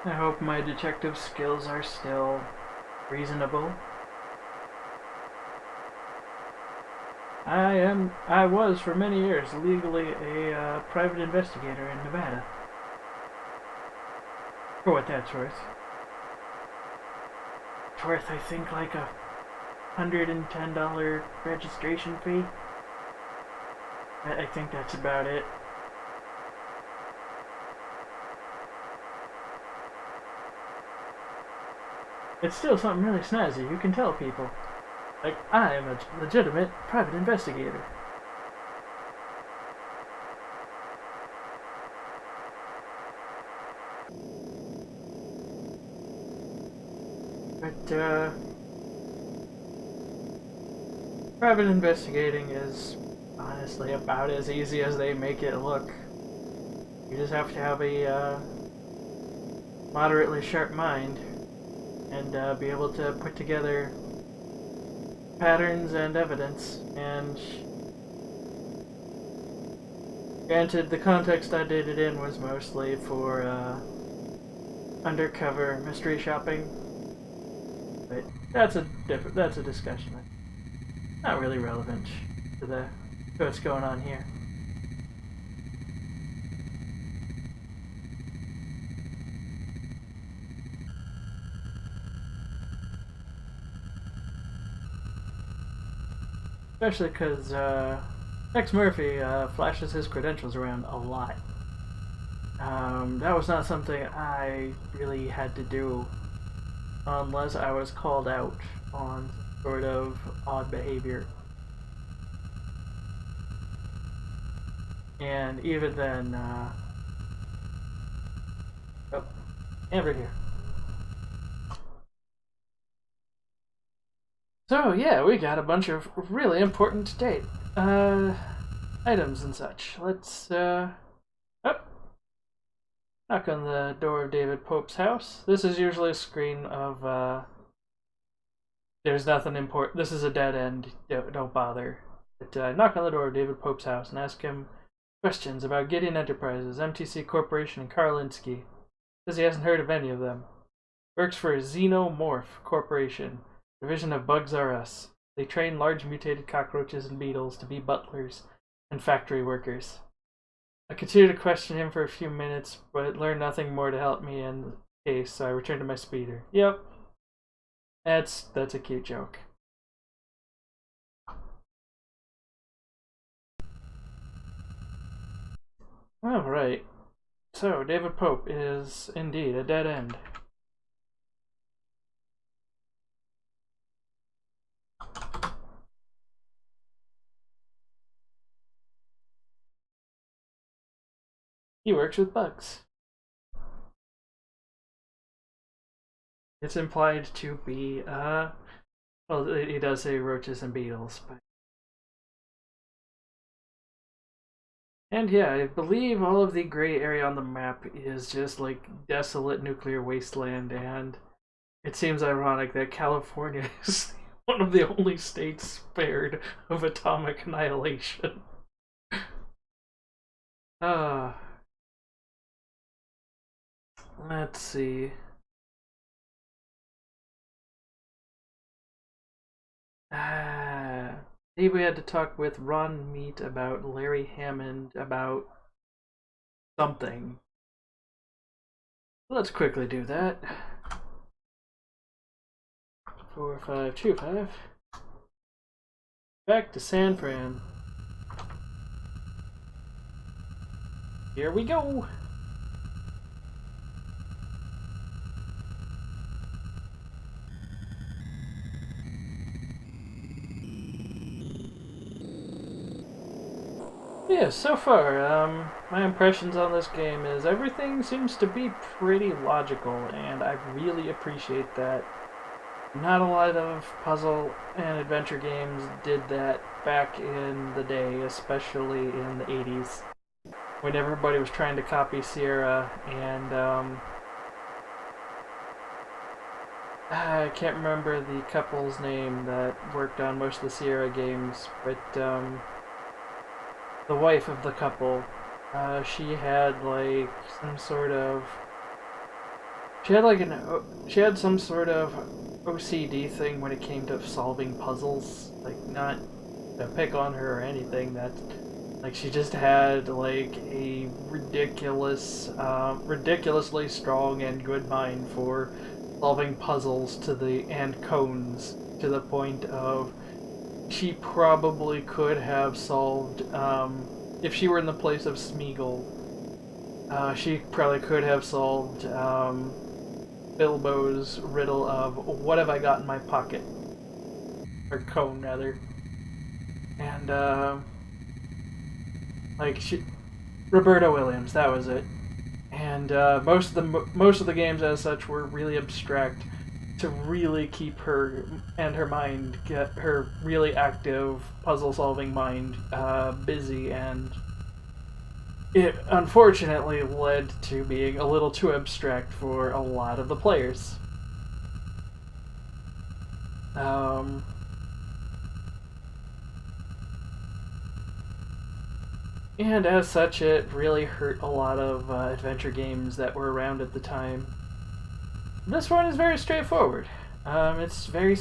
S1: I hope my detective skills are still reasonable. I was for many years legally a private investigator in Nevada. For what that's worth. It's worth, I think, like a $110 registration fee. I think that's about it. It's still something really snazzy, you can tell people. Like, I am a legitimate private investigator. But, private investigating is honestly about as easy as they make it look. You just have to have a, moderately sharp mind and, be able to put together patterns and evidence, and granted, the context I did it in was mostly for undercover mystery shopping, but that's a discussion. Not really relevant to what's going on here. Especially because Tex Murphy flashes his credentials around a lot. That was not something I really had to do unless I was called out on sort of odd behavior. And even then, oh, Amber here. So yeah, we got a bunch of really important date items and such. Let's knock on the door of David Pope's house. This is usually a screen of there's nothing important. This is a dead end. Don't bother. But knock on the door of David Pope's house and ask him questions about Gideon Enterprises, MTC Corporation, and Karlinski. Says he hasn't heard of any of them. Works for Xenomorph Corporation. Division of Bugs R Us. They train large mutated cockroaches and beetles to be butlers and factory workers. I continued to question him for a few minutes, but learned nothing more to help me in the case, so I returned to my speeder. Yep. That's a cute joke. Alright. So, David Pope is indeed a dead end. He works with bugs. It's implied to be, well, he does say roaches and beetles, but... And yeah, I believe all of the gray area on the map is just, like, desolate nuclear wasteland, and it seems ironic that California is one of the only states spared of atomic annihilation. Let's see. Maybe we had to talk with Ron Meat about Larry Hammond about something. Let's quickly do that. 4525. Back to San Fran. Here we go. Yeah, so far, my impressions on this game is everything seems to be pretty logical, and I really appreciate that. Not a lot of puzzle and adventure games did that back in the day, especially in the 80s, when everybody was trying to copy Sierra, and I can't remember the couple's name that worked on most of the Sierra games, but the wife of the couple, she had like some sort of, she had some sort of OCD thing when it came to solving puzzles. Like, not to pick on her or anything, that like she just had like a ridiculously strong and good mind for solving puzzles and cones, to the point of she probably could have solved, if she were in the place of Smeagol, she probably could have solved Bilbo's riddle of what have I got in my pocket. or Cone rather, and like Roberta Williams, that was it. And most of the games as such were really abstract to really keep her and her mind, get her really active puzzle solving mind busy, and it unfortunately led to being a little too abstract for a lot of the players. And as such, it really hurt a lot of adventure games that were around at the time. This one is very straightforward. It's very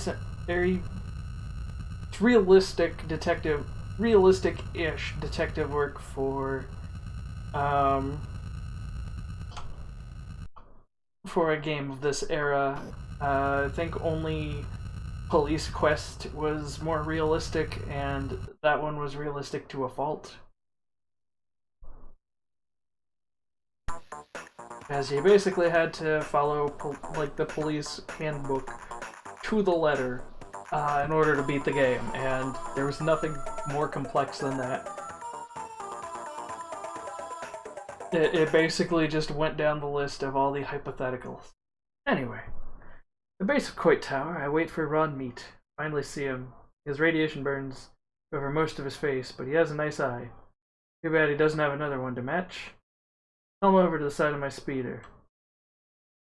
S1: realistic-ish detective work for a game of this era. I think only Police Quest was more realistic, and that one was realistic to a fault. As you basically had to follow like the police handbook to the letter in order to beat the game, and there was nothing more complex than that. It basically just went down the list of all the hypotheticals. Anyway, the base of Coit Tower, I wait for Ron Meat. Finally see him. His radiation burns over most of his face, but he has a nice eye. Too bad he doesn't have another one to match. Come over to the side of my speeder.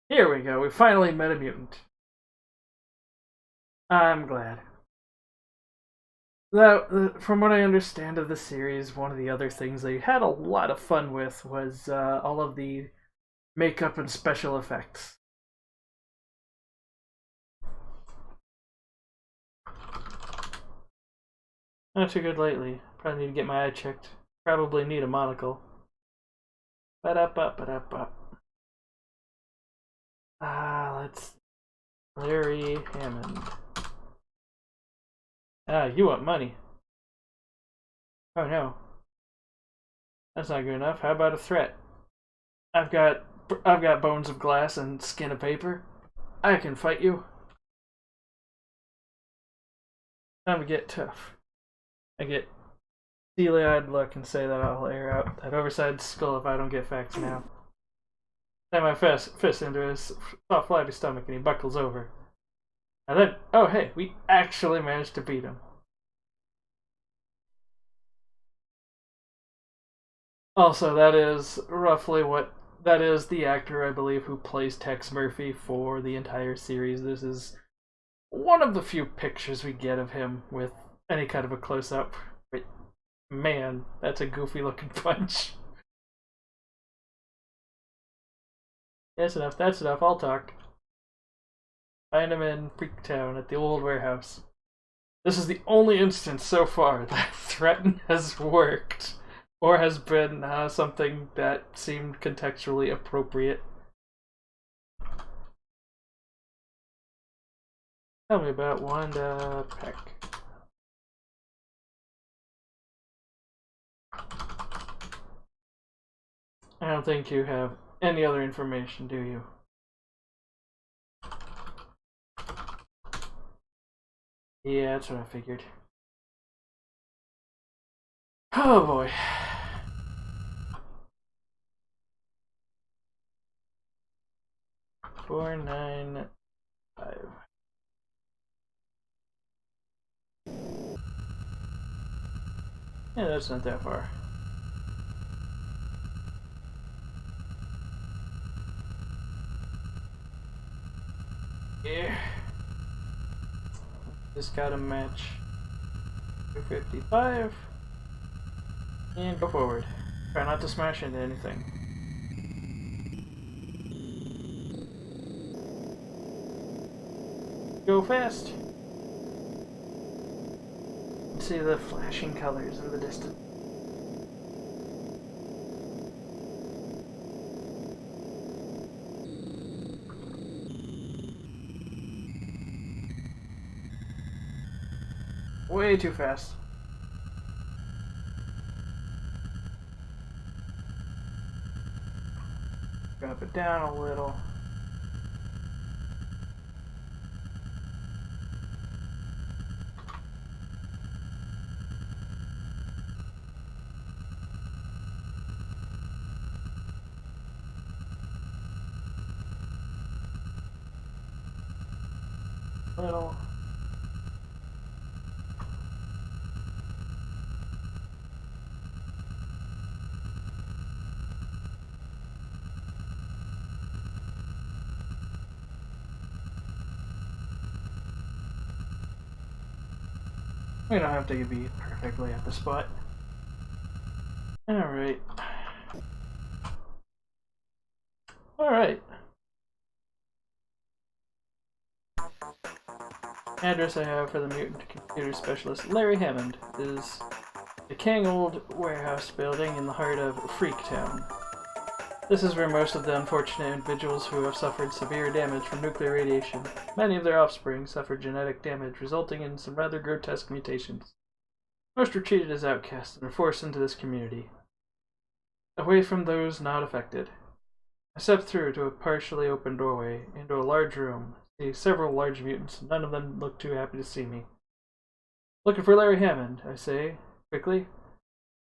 S1: Here we go, we finally met a mutant. I'm glad. From what I understand of the series, one of the other things they had a lot of fun with was all of the makeup and special effects. Not too good lately. Probably need to get my eye checked. Probably need a monocle. Ba-da-ba-ba-da-ba. Let's... Larry Hammond. You want money. Oh no. That's not good enough. How about a threat? I've got bones of glass and skin of paper. I can fight you. Time to get tough. I get steely-eyed look and say that I'll air out that oversized skull if I don't get facts now. Slam my fist into his soft, flabby stomach and he buckles over. And then, oh hey, we actually managed to beat him. Also, that is the actor, I believe, who plays Tex Murphy for the entire series. This is one of the few pictures we get of him with any kind of a close-up. But man, that's a goofy looking punch. That's enough, I'll talk. Find him in Freaktown at the old warehouse. This is the only instance so far that threat has worked, or has been something that seemed contextually appropriate. Tell me about Wanda Peck. I don't think you have any other information, do you? Yeah, that's what I figured. Oh boy. $495. Yeah, that's not that far. Yeah. Just gotta match 255 and go forward. Try not to smash into anything. Go fast. See the flashing colors in the distance. Way too fast. Drop it down a little. little. We don't have to be perfectly at the spot. Alright. Alright. Address I have for the mutant computer specialist Larry Hammond is the King Old Warehouse building in the heart of Freaktown. This is where most of the unfortunate individuals who have suffered severe damage from nuclear radiation. Many of their offspring suffered genetic damage resulting in some rather grotesque mutations. Most were treated as outcasts and were forced into this community, away from those not affected. I stepped through to a partially open doorway into a large room. See several large mutants. None of them look too happy to see me. Looking for Larry Hammond, I say, quickly.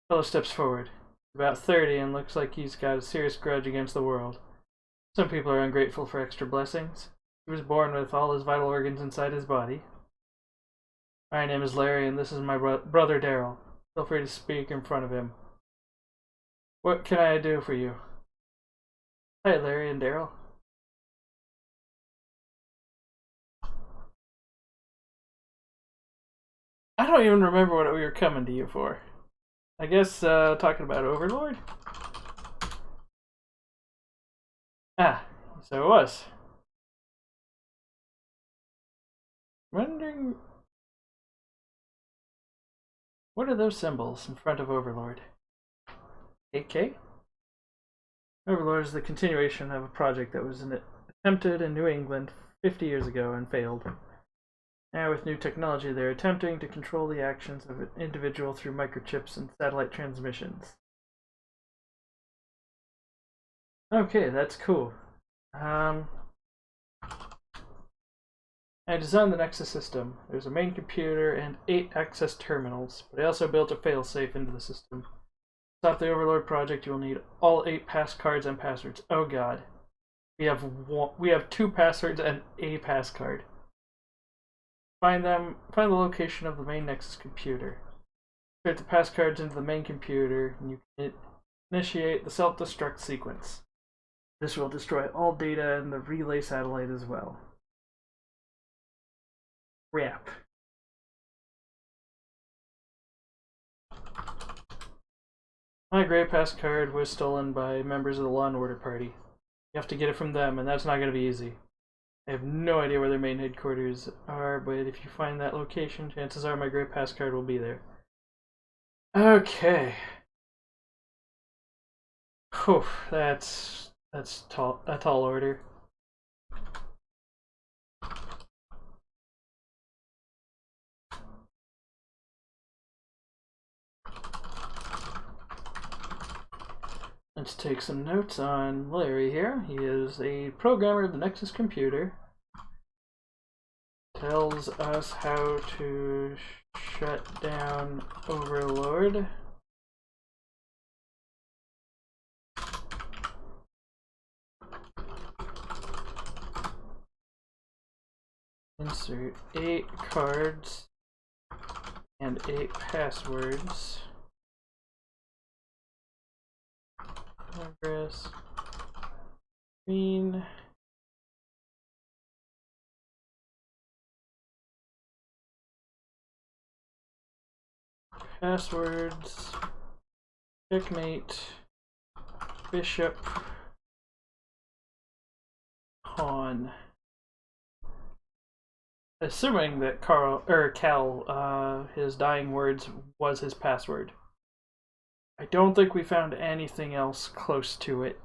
S1: Fellow steps forward. About 30 and looks like he's got a serious grudge against the world. Some people are ungrateful for extra blessings. He was born with all his vital organs inside his body. My name is Larry, and this is my brother Daryl. Feel free to speak in front of him. What can I do for you? Hi, Larry and Daryl. I don't even remember what we were coming to you for. I guess talking about Overlord? Ah, so it was. Wondering... what are those symbols in front of Overlord? AK? Overlord is the continuation of a project that was attempted in New England 50 years ago and failed. Now with new technology, they're attempting to control the actions of an individual through microchips and satellite transmissions. Okay, that's cool. I designed the Nexus system. There's a main computer and 8 access terminals, but I also built a failsafe into the system. To stop the Overlord project, you will need all 8 passcards and passwords. Oh god. We have 2 passwords and a passcard. Find the location of the main Nexus computer. Insert the passcards into the main computer, and you can initiate the self-destruct sequence. This will destroy all data in the relay satellite as well. Crap. My gray passcard was stolen by members of the Law and Order Party. You have to get it from them, and that's not going to be easy. I have no idea where their main headquarters are, but if you find that location, chances are my gray passcard will be there. Okay. Whew, that's a tall order. Let's take some notes on Larry here. He is a programmer of the Nexus computer. Tells us how to shut down Overlord. Insert 8 cards and 8 passwords. Progress. Green. Passwords. Checkmate. Bishop. Pawn. Assuming that Cal, his dying words was his password. I don't think we found anything else close to it,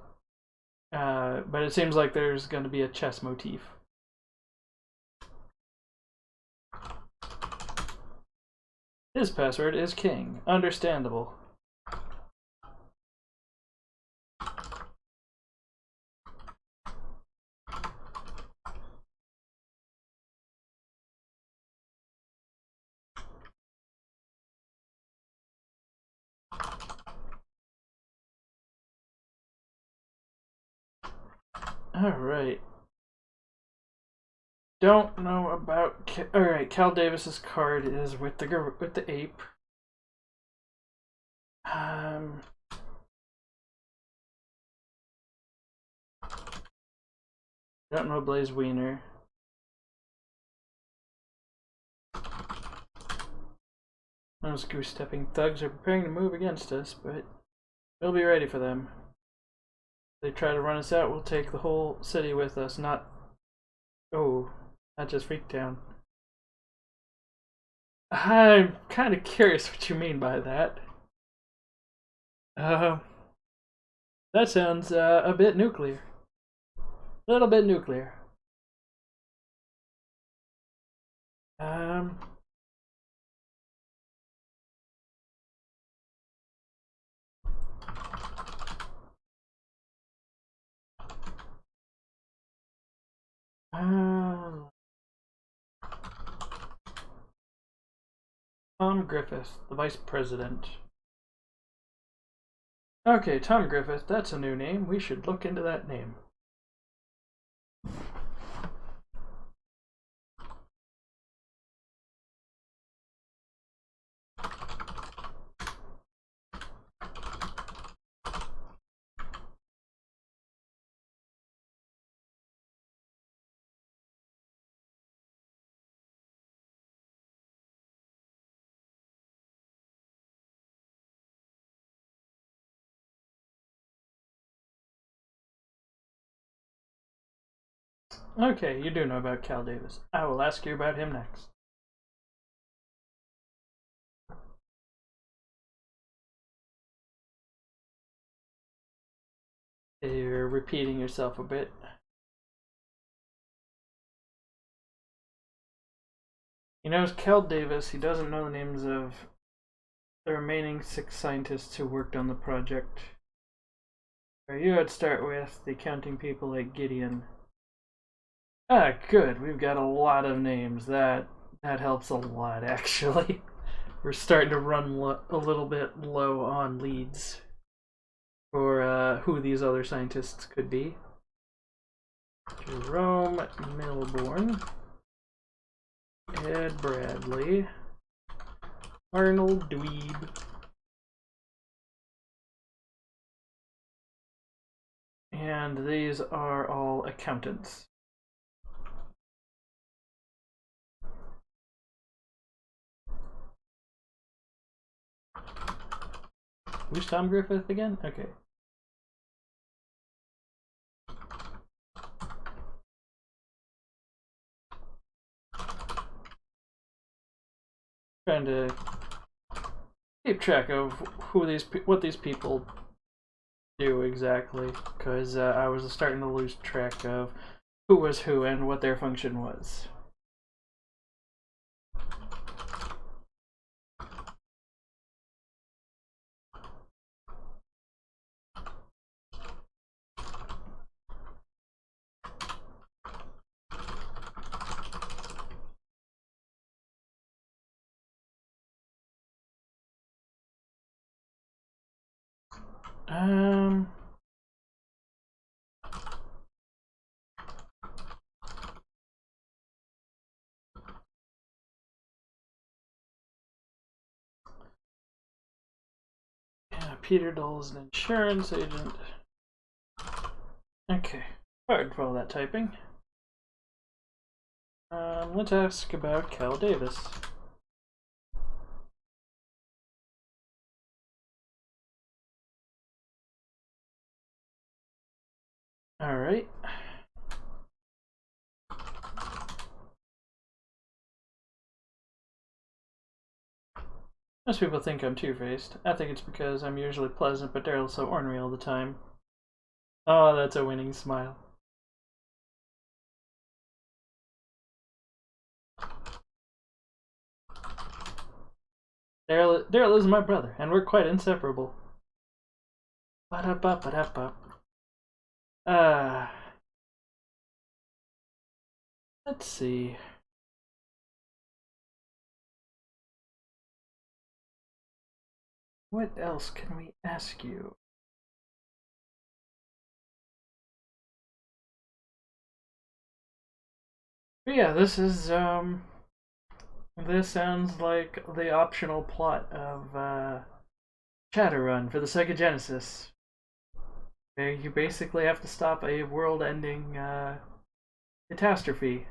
S1: but it seems like there's going to be a chess motif. His password is king. Understandable. Alright. don't know about. All right, Cal Davis's card is with the ape. Don't know Blaze Wiener. Those goose-stepping thugs are preparing to move against us, but we'll be ready for them. If they try to run us out, we'll take the whole city with us, not... Oh, not just Freaktown. I'm kind of curious what you mean by that. That sounds a bit nuclear. A little bit nuclear. Tom Griffith, the Vice President. Okay, Tom Griffith, that's a new name. We should look into that name. Okay, you do know about Cal Davis. I will ask you about him next. You're repeating yourself a bit. He knows Cal Davis. He doesn't know the names of the remaining 6 scientists who worked on the project. You would start with the accounting people like Gideon. Ah, good. We've got a lot of names. That helps a lot, actually. We're starting to run a little bit low on leads for who these other scientists could be. Jerome Milbourne, Ed Bradley, Arnold Dweeb, and these are all accountants. Who's Tom Griffith again? Okay. Trying to keep track of what these people do exactly, because I was starting to lose track of who was who and what their function was. Yeah, Peter Dole's an insurance agent. Okay, pardon for all that typing. Let's ask about Cal Davis. All right. Most people think I'm two-faced. I think it's because I'm usually pleasant, but Daryl's so ornery all the time. Oh, that's a winning smile. Daryl is my brother, and we're quite inseparable. Ba-da-ba-ba-da-ba. Let's see. What else can we ask you? But yeah, this sounds like the optional plot of Shadowrun for the Sega Genesis. Where you basically have to stop a world-ending catastrophe.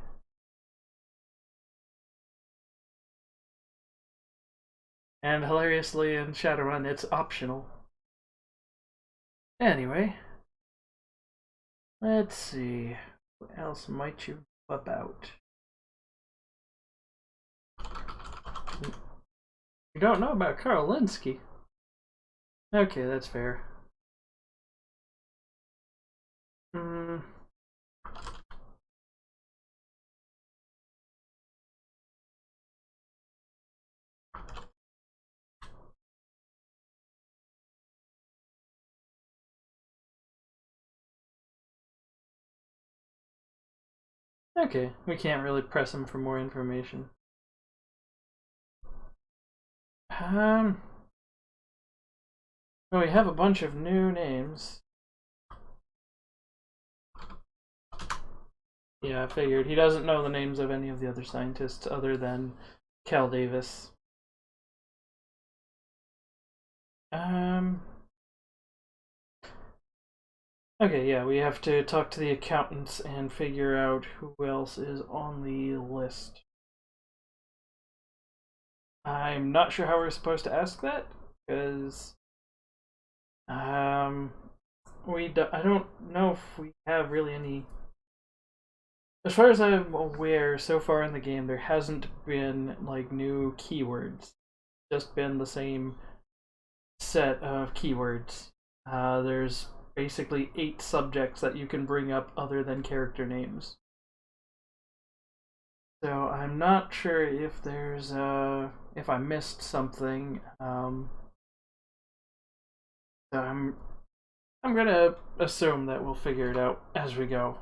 S1: And hilariously, in Shadowrun, it's optional. Anyway, let's see. What else might you know about? You don't know about Carl Linsky. Okay, that's fair. Hmm. Okay, we can't really press him for more information. Well, we have a bunch of new names. Yeah, I figured. He doesn't know the names of any of the other scientists other than Cal Davis. Okay, yeah, we have to talk to the accountants and figure out who else is on the list. I'm not sure how we're supposed to ask that, because I don't know if we have really any. As far as I'm aware, so far in the game, there hasn't been like new keywords. Just been the same set of keywords. There's basically 8 subjects that you can bring up other than character names. So I'm not sure if there's if I missed something. So I'm gonna assume that we'll figure it out as we go.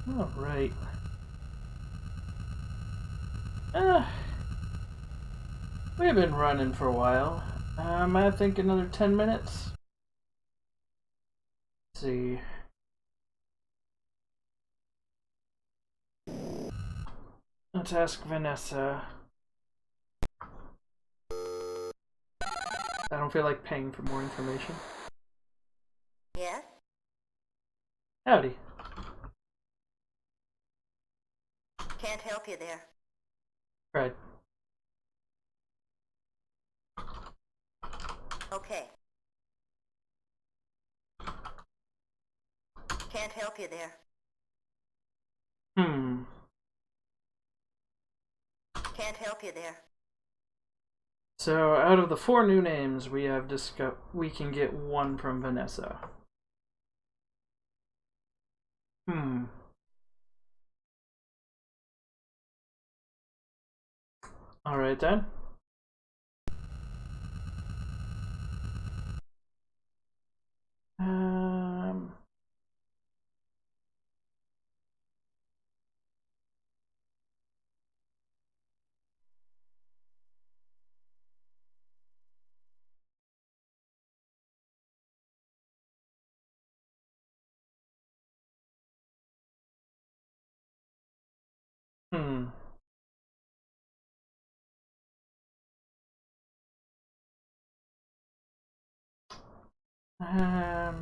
S1: All right. We've been running for a while. I think another 10 minutes. Let's see. Let's ask Vanessa. I don't feel like paying for more information.
S2: Yes?
S1: Howdy.
S2: Can't help you there.
S1: Right.
S2: Okay. Can't help you there. Can't help you there.
S1: So out of the 4 new names we have discussed, we can get 1 from Vanessa. Alright then. Hmm. A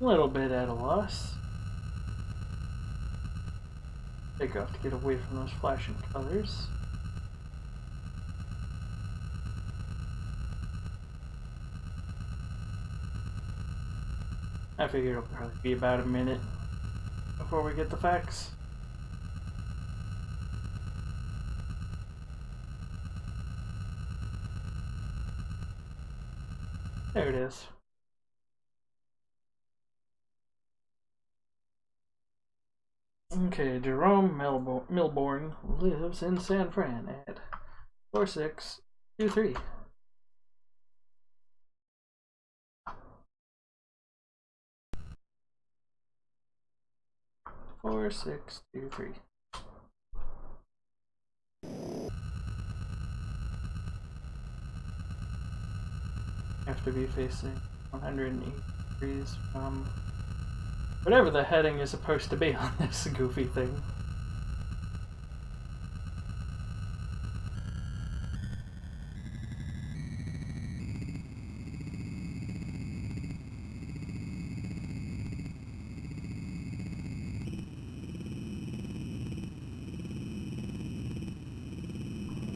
S1: little bit at a loss. Take off to get away from those flashing colors. I figure it'll probably be about a minute before we get the facts. There it is. Okay, Jerome Milborn lives in San Fran at 4623. Four, 6, 2, 3. have to be facing 180 degrees from whatever the heading is supposed to be on this goofy thing.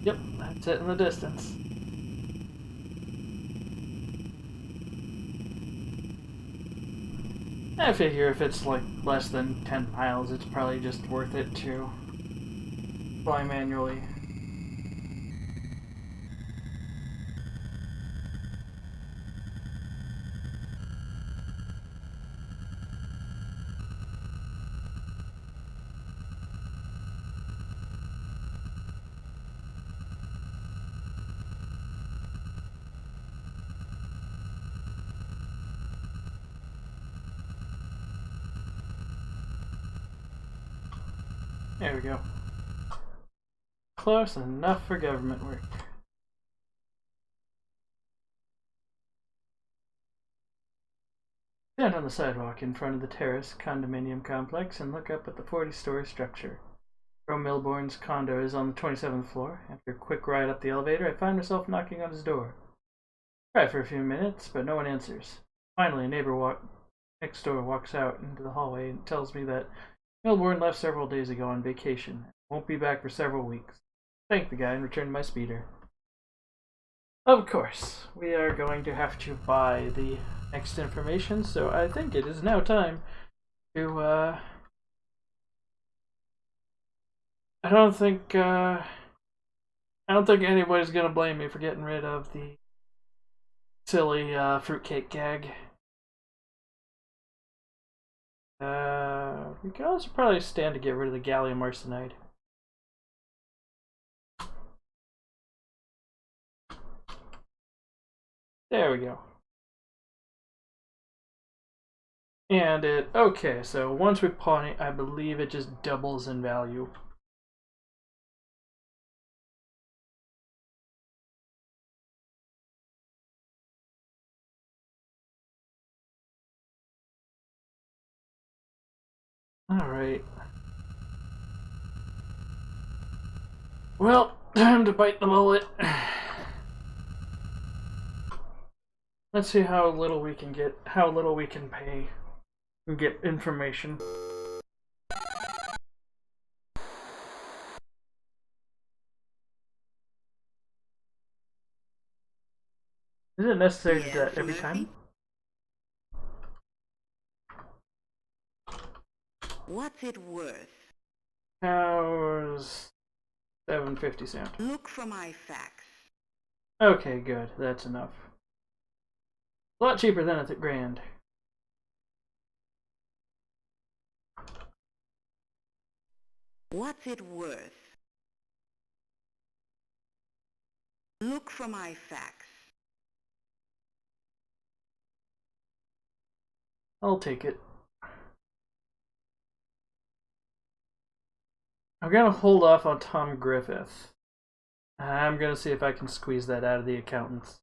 S1: Yep, that's it in the distance. I figure if it's like less than 10 miles, it's probably just worth it to fly manually. There we go. Close enough for government work. Stand on the sidewalk in front of the Terrace condominium complex and look up at the 40-story structure. Joe Milbourne's condo is on the 27th floor. After a quick ride up the elevator, I find myself knocking on his door. Try for a few minutes, but no one answers. Finally, a neighbor next door walks out into the hallway and tells me that Milbourne left several days ago on vacation. Won't be back for several weeks. Thank the guy and return my speeder. Of course, we are going to have to buy the next information, so I think it is now time to, I don't think anybody's gonna blame me for getting rid of the silly, fruitcake gag. We could also probably stand to get rid of the gallium arsenide. There we go. And okay, so once we pawn it, I believe it just doubles in value. Alright. Well, time to bite the bullet. Let's see how little we can get, how little we can pay and get information. Is it necessary to do that every time?
S4: What's it worth?
S1: How's 750 sound?
S4: Look for my facts.
S1: Okay, good. That's enough. A lot cheaper than at the Grand.
S4: What's it worth? Look for my facts.
S1: I'll take it. I'm gonna hold off on Tom Griffith. I'm gonna see if I can squeeze that out of the accountants.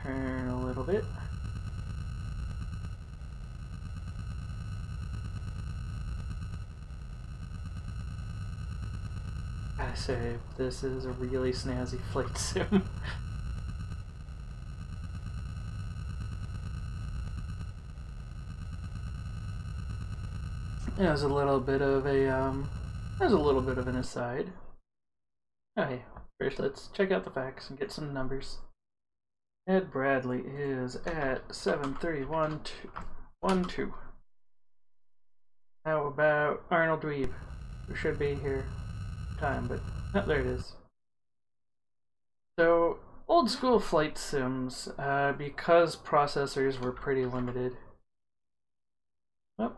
S1: Turn a little bit. I say, this is a really snazzy flight sim. There's a little bit of a, there's a little bit of an aside. Okay, first let's check out the facts and get some numbers. Ed Bradley is at 73112. How about Arnold Dweeb, who should be here time, but oh, there it is. So, old school flight sims, because processors were pretty limited. Oh.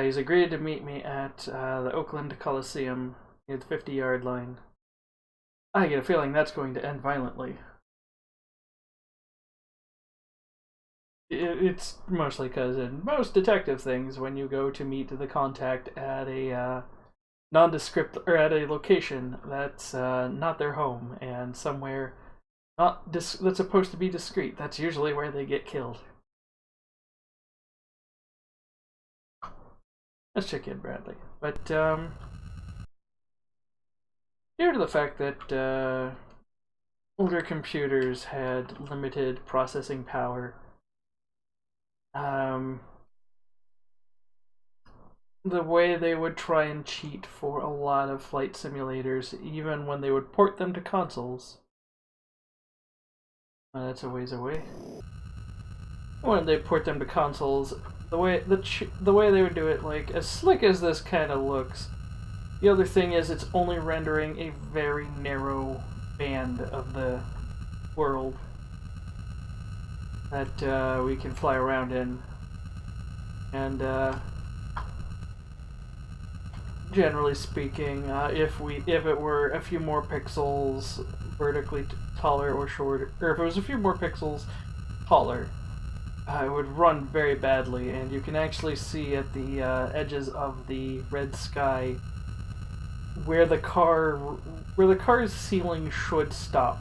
S1: He's agreed to meet me at the Oakland Coliseum near the 50-yard line. I get a feeling that's going to end violently. It's mostly because in most detective things, when you go to meet the contact at a nondescript or at a location that's not their home and somewhere not that's supposed to be discreet, that's usually where they get killed. Let's check in Bradley. But due to the fact that older computers had limited processing power, the way they would try and cheat for a lot of flight simulators, even when they would port them to consoles. That's a ways away. When they port them to consoles, the way they would do it, like as slick as this kind of looks, the other thing is it's only rendering a very narrow band of the world that we can fly around in, and generally speaking, if it were a few more pixels vertically taller or shorter, or if it was a few more pixels taller, it would run very badly, and you can actually see at the edges of the red sky where the car's ceiling should stop,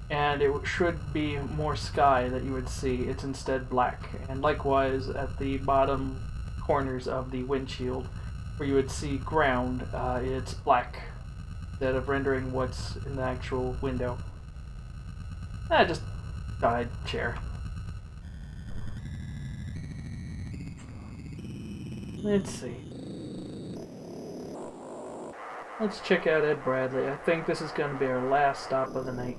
S1: and it should be more sky that you would see. It's instead black, and likewise at the bottom corners of the windshield where you would see ground, it's black instead of rendering what's in the actual window. I just died. Chair. Let's see. Let's check out Ed Bradley. I think this is going to be our last stop of the night.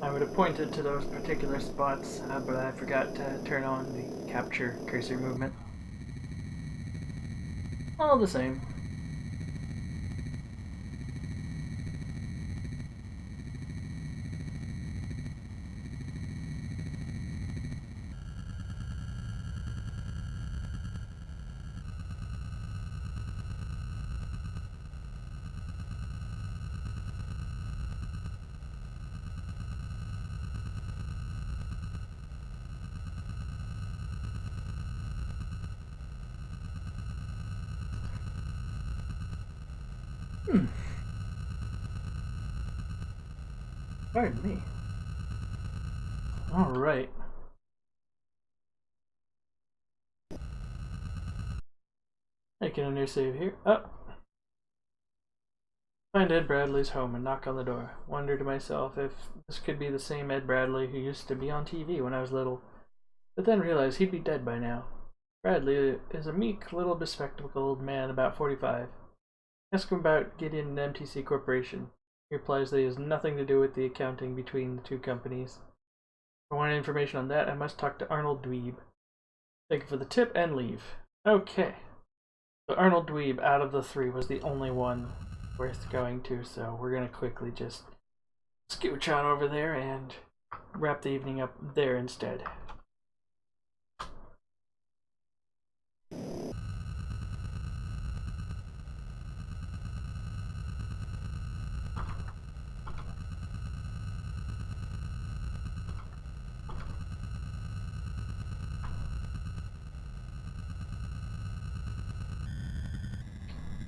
S1: I would have pointed to those particular spots, but I forgot to turn on the capture cursor movement. All the same. Pardon me. Alright. Making a new save here. Oh! Find Ed Bradley's home and knock on the door. Wonder to myself if this could be the same Ed Bradley who used to be on TV when I was little. But then realized he'd be dead by now. Bradley is a meek, little bespectacled man about 45. Ask him about Gideon and MTC Corporation. He replies that he has nothing to do with the accounting between the two companies. If I want information on that, I must talk to Arnold Dweeb. Thank you for the tip and leave. Okay. So Arnold Dweeb, out of the three, was the only one worth going to, so we're going to quickly just scooch on over there and wrap the evening up there instead.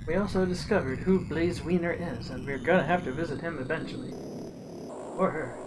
S1: We also discovered who Blaze Wiener is, and we're gonna have to visit him eventually. Or her.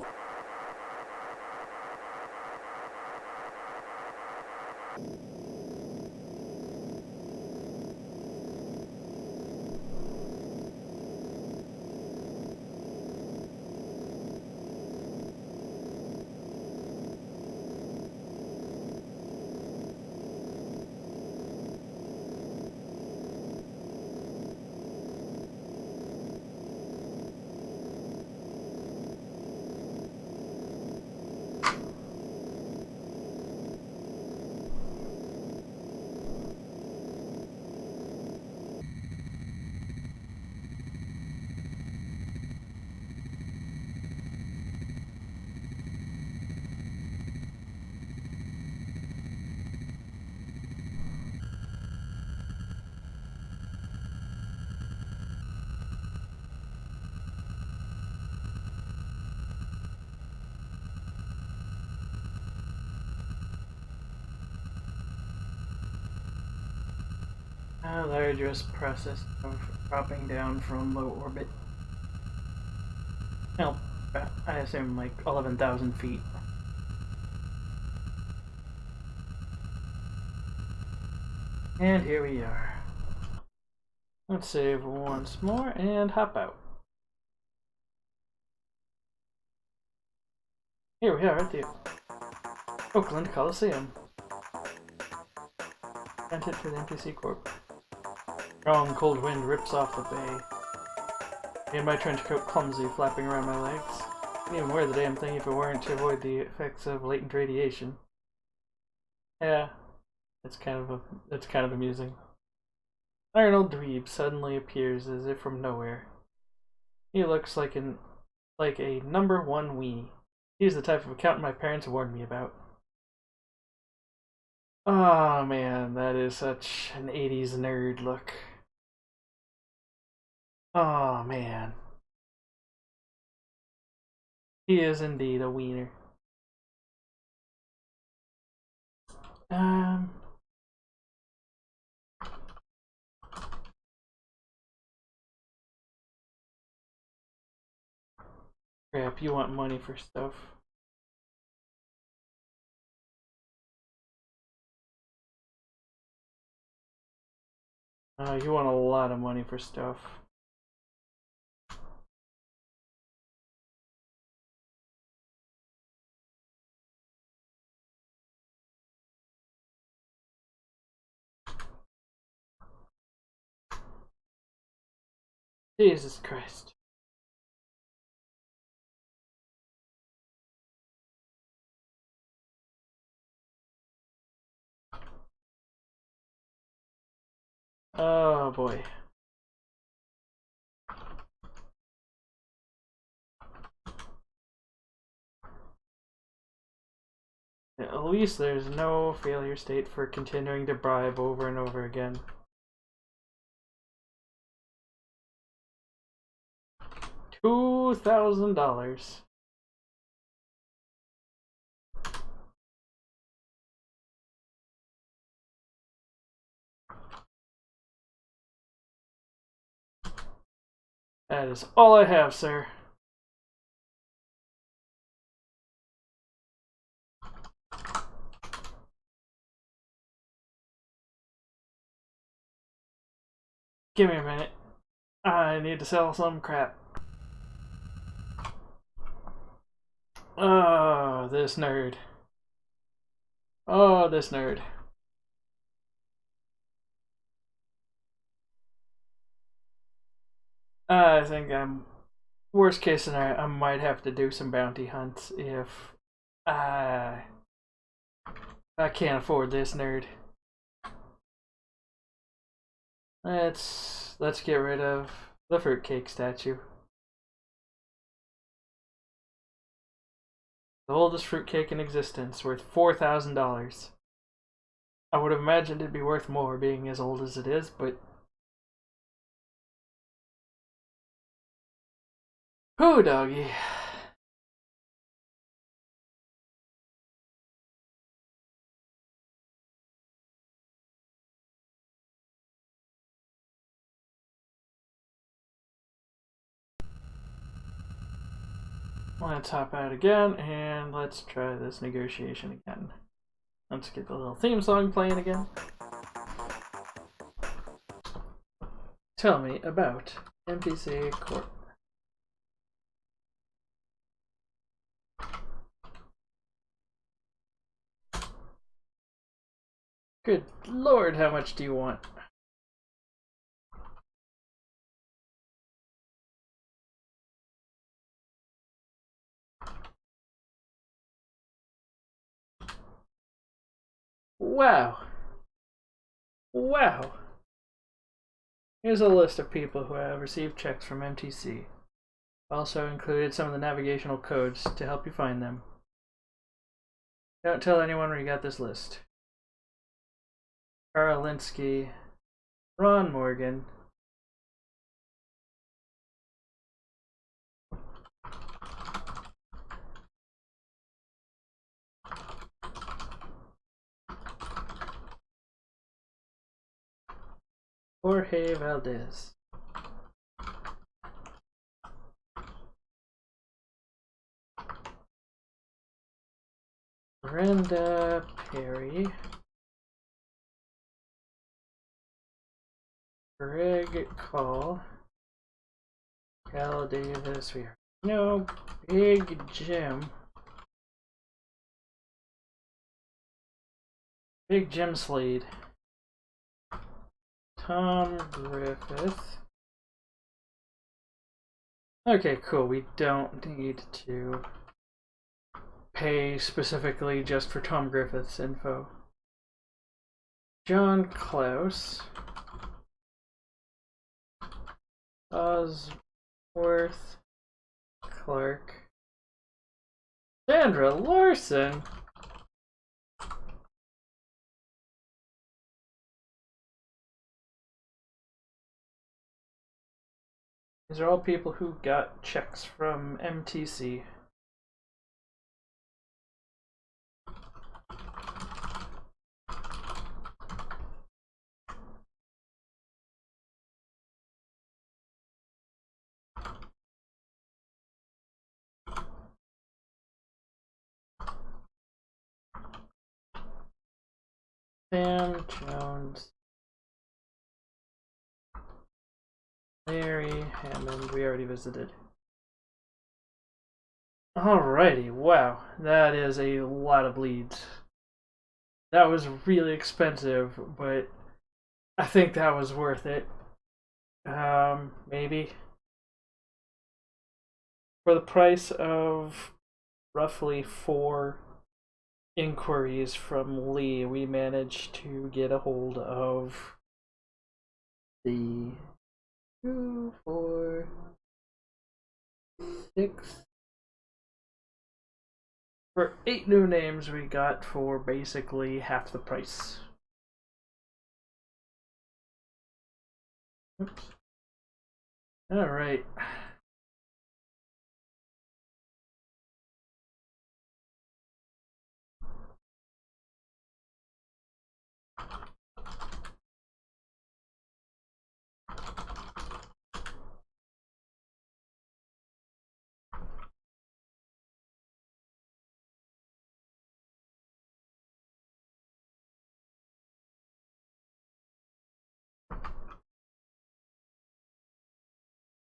S1: A arduous process of dropping down from low orbit. Well, I assume like 11,000 feet. And here we are. Let's save once more and hop out. Here we are at the Oakland Coliseum. Rented for the NPC Corp. Strong cold wind rips off the bay. Made my trench coat clumsy, flapping around my legs. Couldn't even wear the damn thing if it weren't to avoid the effects of latent radiation. Yeah, it's kind of amusing. Arnold Dweeb suddenly appears as if from nowhere. He looks like a #1 weenie. He's the type of accountant my parents warned me about. Oh man, that is such an 80s nerd look. Oh man. He is indeed a wiener. Crap, you want money for stuff. You want a lot of money for stuff. Jesus Christ. Oh boy. At least there's no failure state for continuing to bribe over and over again. $2,000. That is all I have, sir. Give me a minute. I need to sell some crap. Oh, this nerd. Oh, this nerd. I think worst case scenario, I might have to do some bounty hunts if I can't afford this nerd. Let's get rid of the fruitcake statue. The oldest fruitcake in existence, worth $4,000. I would have imagined it'd be worth more being as old as it is, but whoo doggy. Let's hop out again and let's try this negotiation again. Let's get the little theme song playing again. Tell me about NPC Corp. Good lord, how much do you want? Wow. Wow. Here's a list of people who have received checks from MTC. Also included some of the navigational codes to help you find them. Don't tell anyone where you got this list. Carl Linsky, Ron Morgan, Jorge Valdez. Brenda Perry. Greg Call. Cal Davis. We know Big Jim. Big Jim Slade. Tom Griffith. Okay, cool. We don't need to pay specifically just for Tom Griffith's info. John Klaus. Osworth Clark. Sandra Larson. These are all people who got checks from MTC. Sam Jones. Larry Hammond, we already visited. Alrighty, wow, that is a lot of leads. That was really expensive, but I think that was worth it. Maybe. For the price of roughly 4 inquiries from Lee, we managed to get a hold of the 2, 4, 6. For 8 new names we got for basically half the price. Oops. Alright.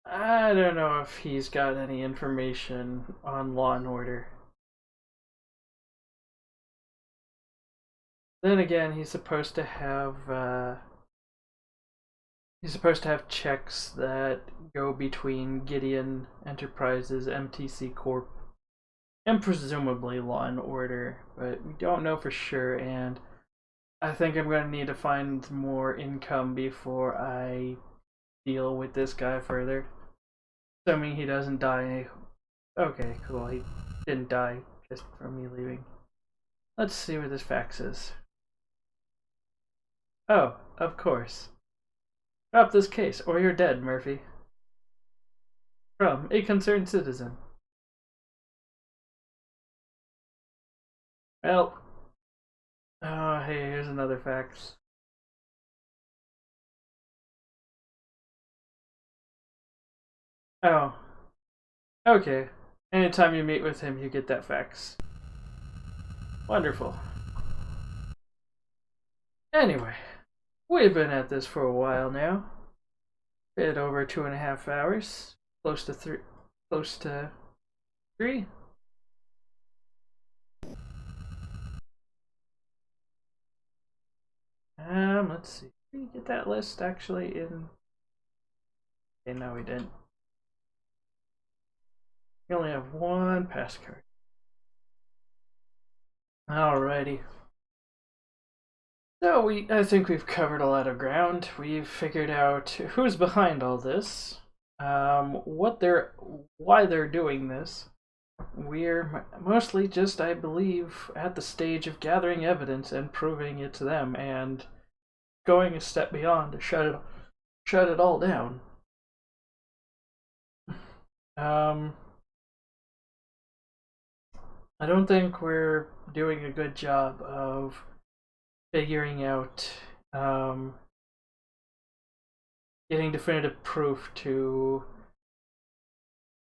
S1: I don't know if he's got any information on Law and Order. Then again, he's supposed to have checks that go between Gideon Enterprises, MTC Corp, and presumably Law and Order, but we don't know for sure, and I think I'm going to need to find more income before I deal with this guy further. Assuming he doesn't die. Okay, cool. He didn't die just from me leaving. Let's see what this fax is. Oh, of course. Drop this case, or you're dead, Murphy. From a concerned citizen. Well. Oh, hey, here's another fax. Oh. Okay. Anytime you meet with him, you get that fax. Wonderful. Anyway, we've been at this for a while now. Bit over 2.5 hours. Close to 3. Close to 3. Let's see. Did we get that list actually in? Okay, no, we didn't. We only have 1 passcode. Alrighty. So I think we've covered a lot of ground. We've figured out who's behind all this, why they're doing this. We're mostly just, I believe, at the stage of gathering evidence and proving it's them, and going a step beyond to shut it all down. I don't think we're doing a good job of figuring out getting definitive proof to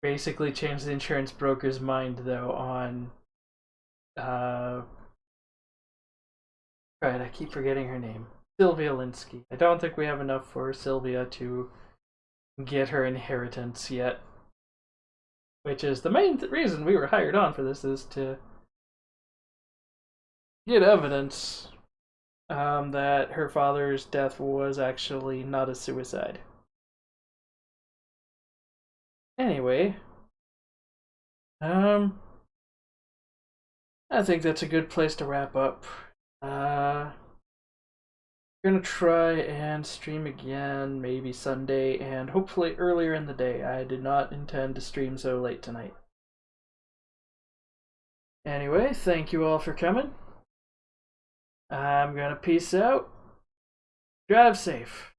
S1: basically change the insurance broker's mind, though, on right, I keep forgetting her name. Sylvia Linsky. I don't think we have enough for Sylvia to get her inheritance yet. Which is the main reason we were hired on for this, is to get evidence that her father's death was actually not a suicide. Anyway, I think that's a good place to wrap up. I'm gonna try and stream again, maybe Sunday, and hopefully earlier in the day. I did not intend to stream so late tonight. Anyway, thank you all for coming. I'm gonna peace out. Drive safe.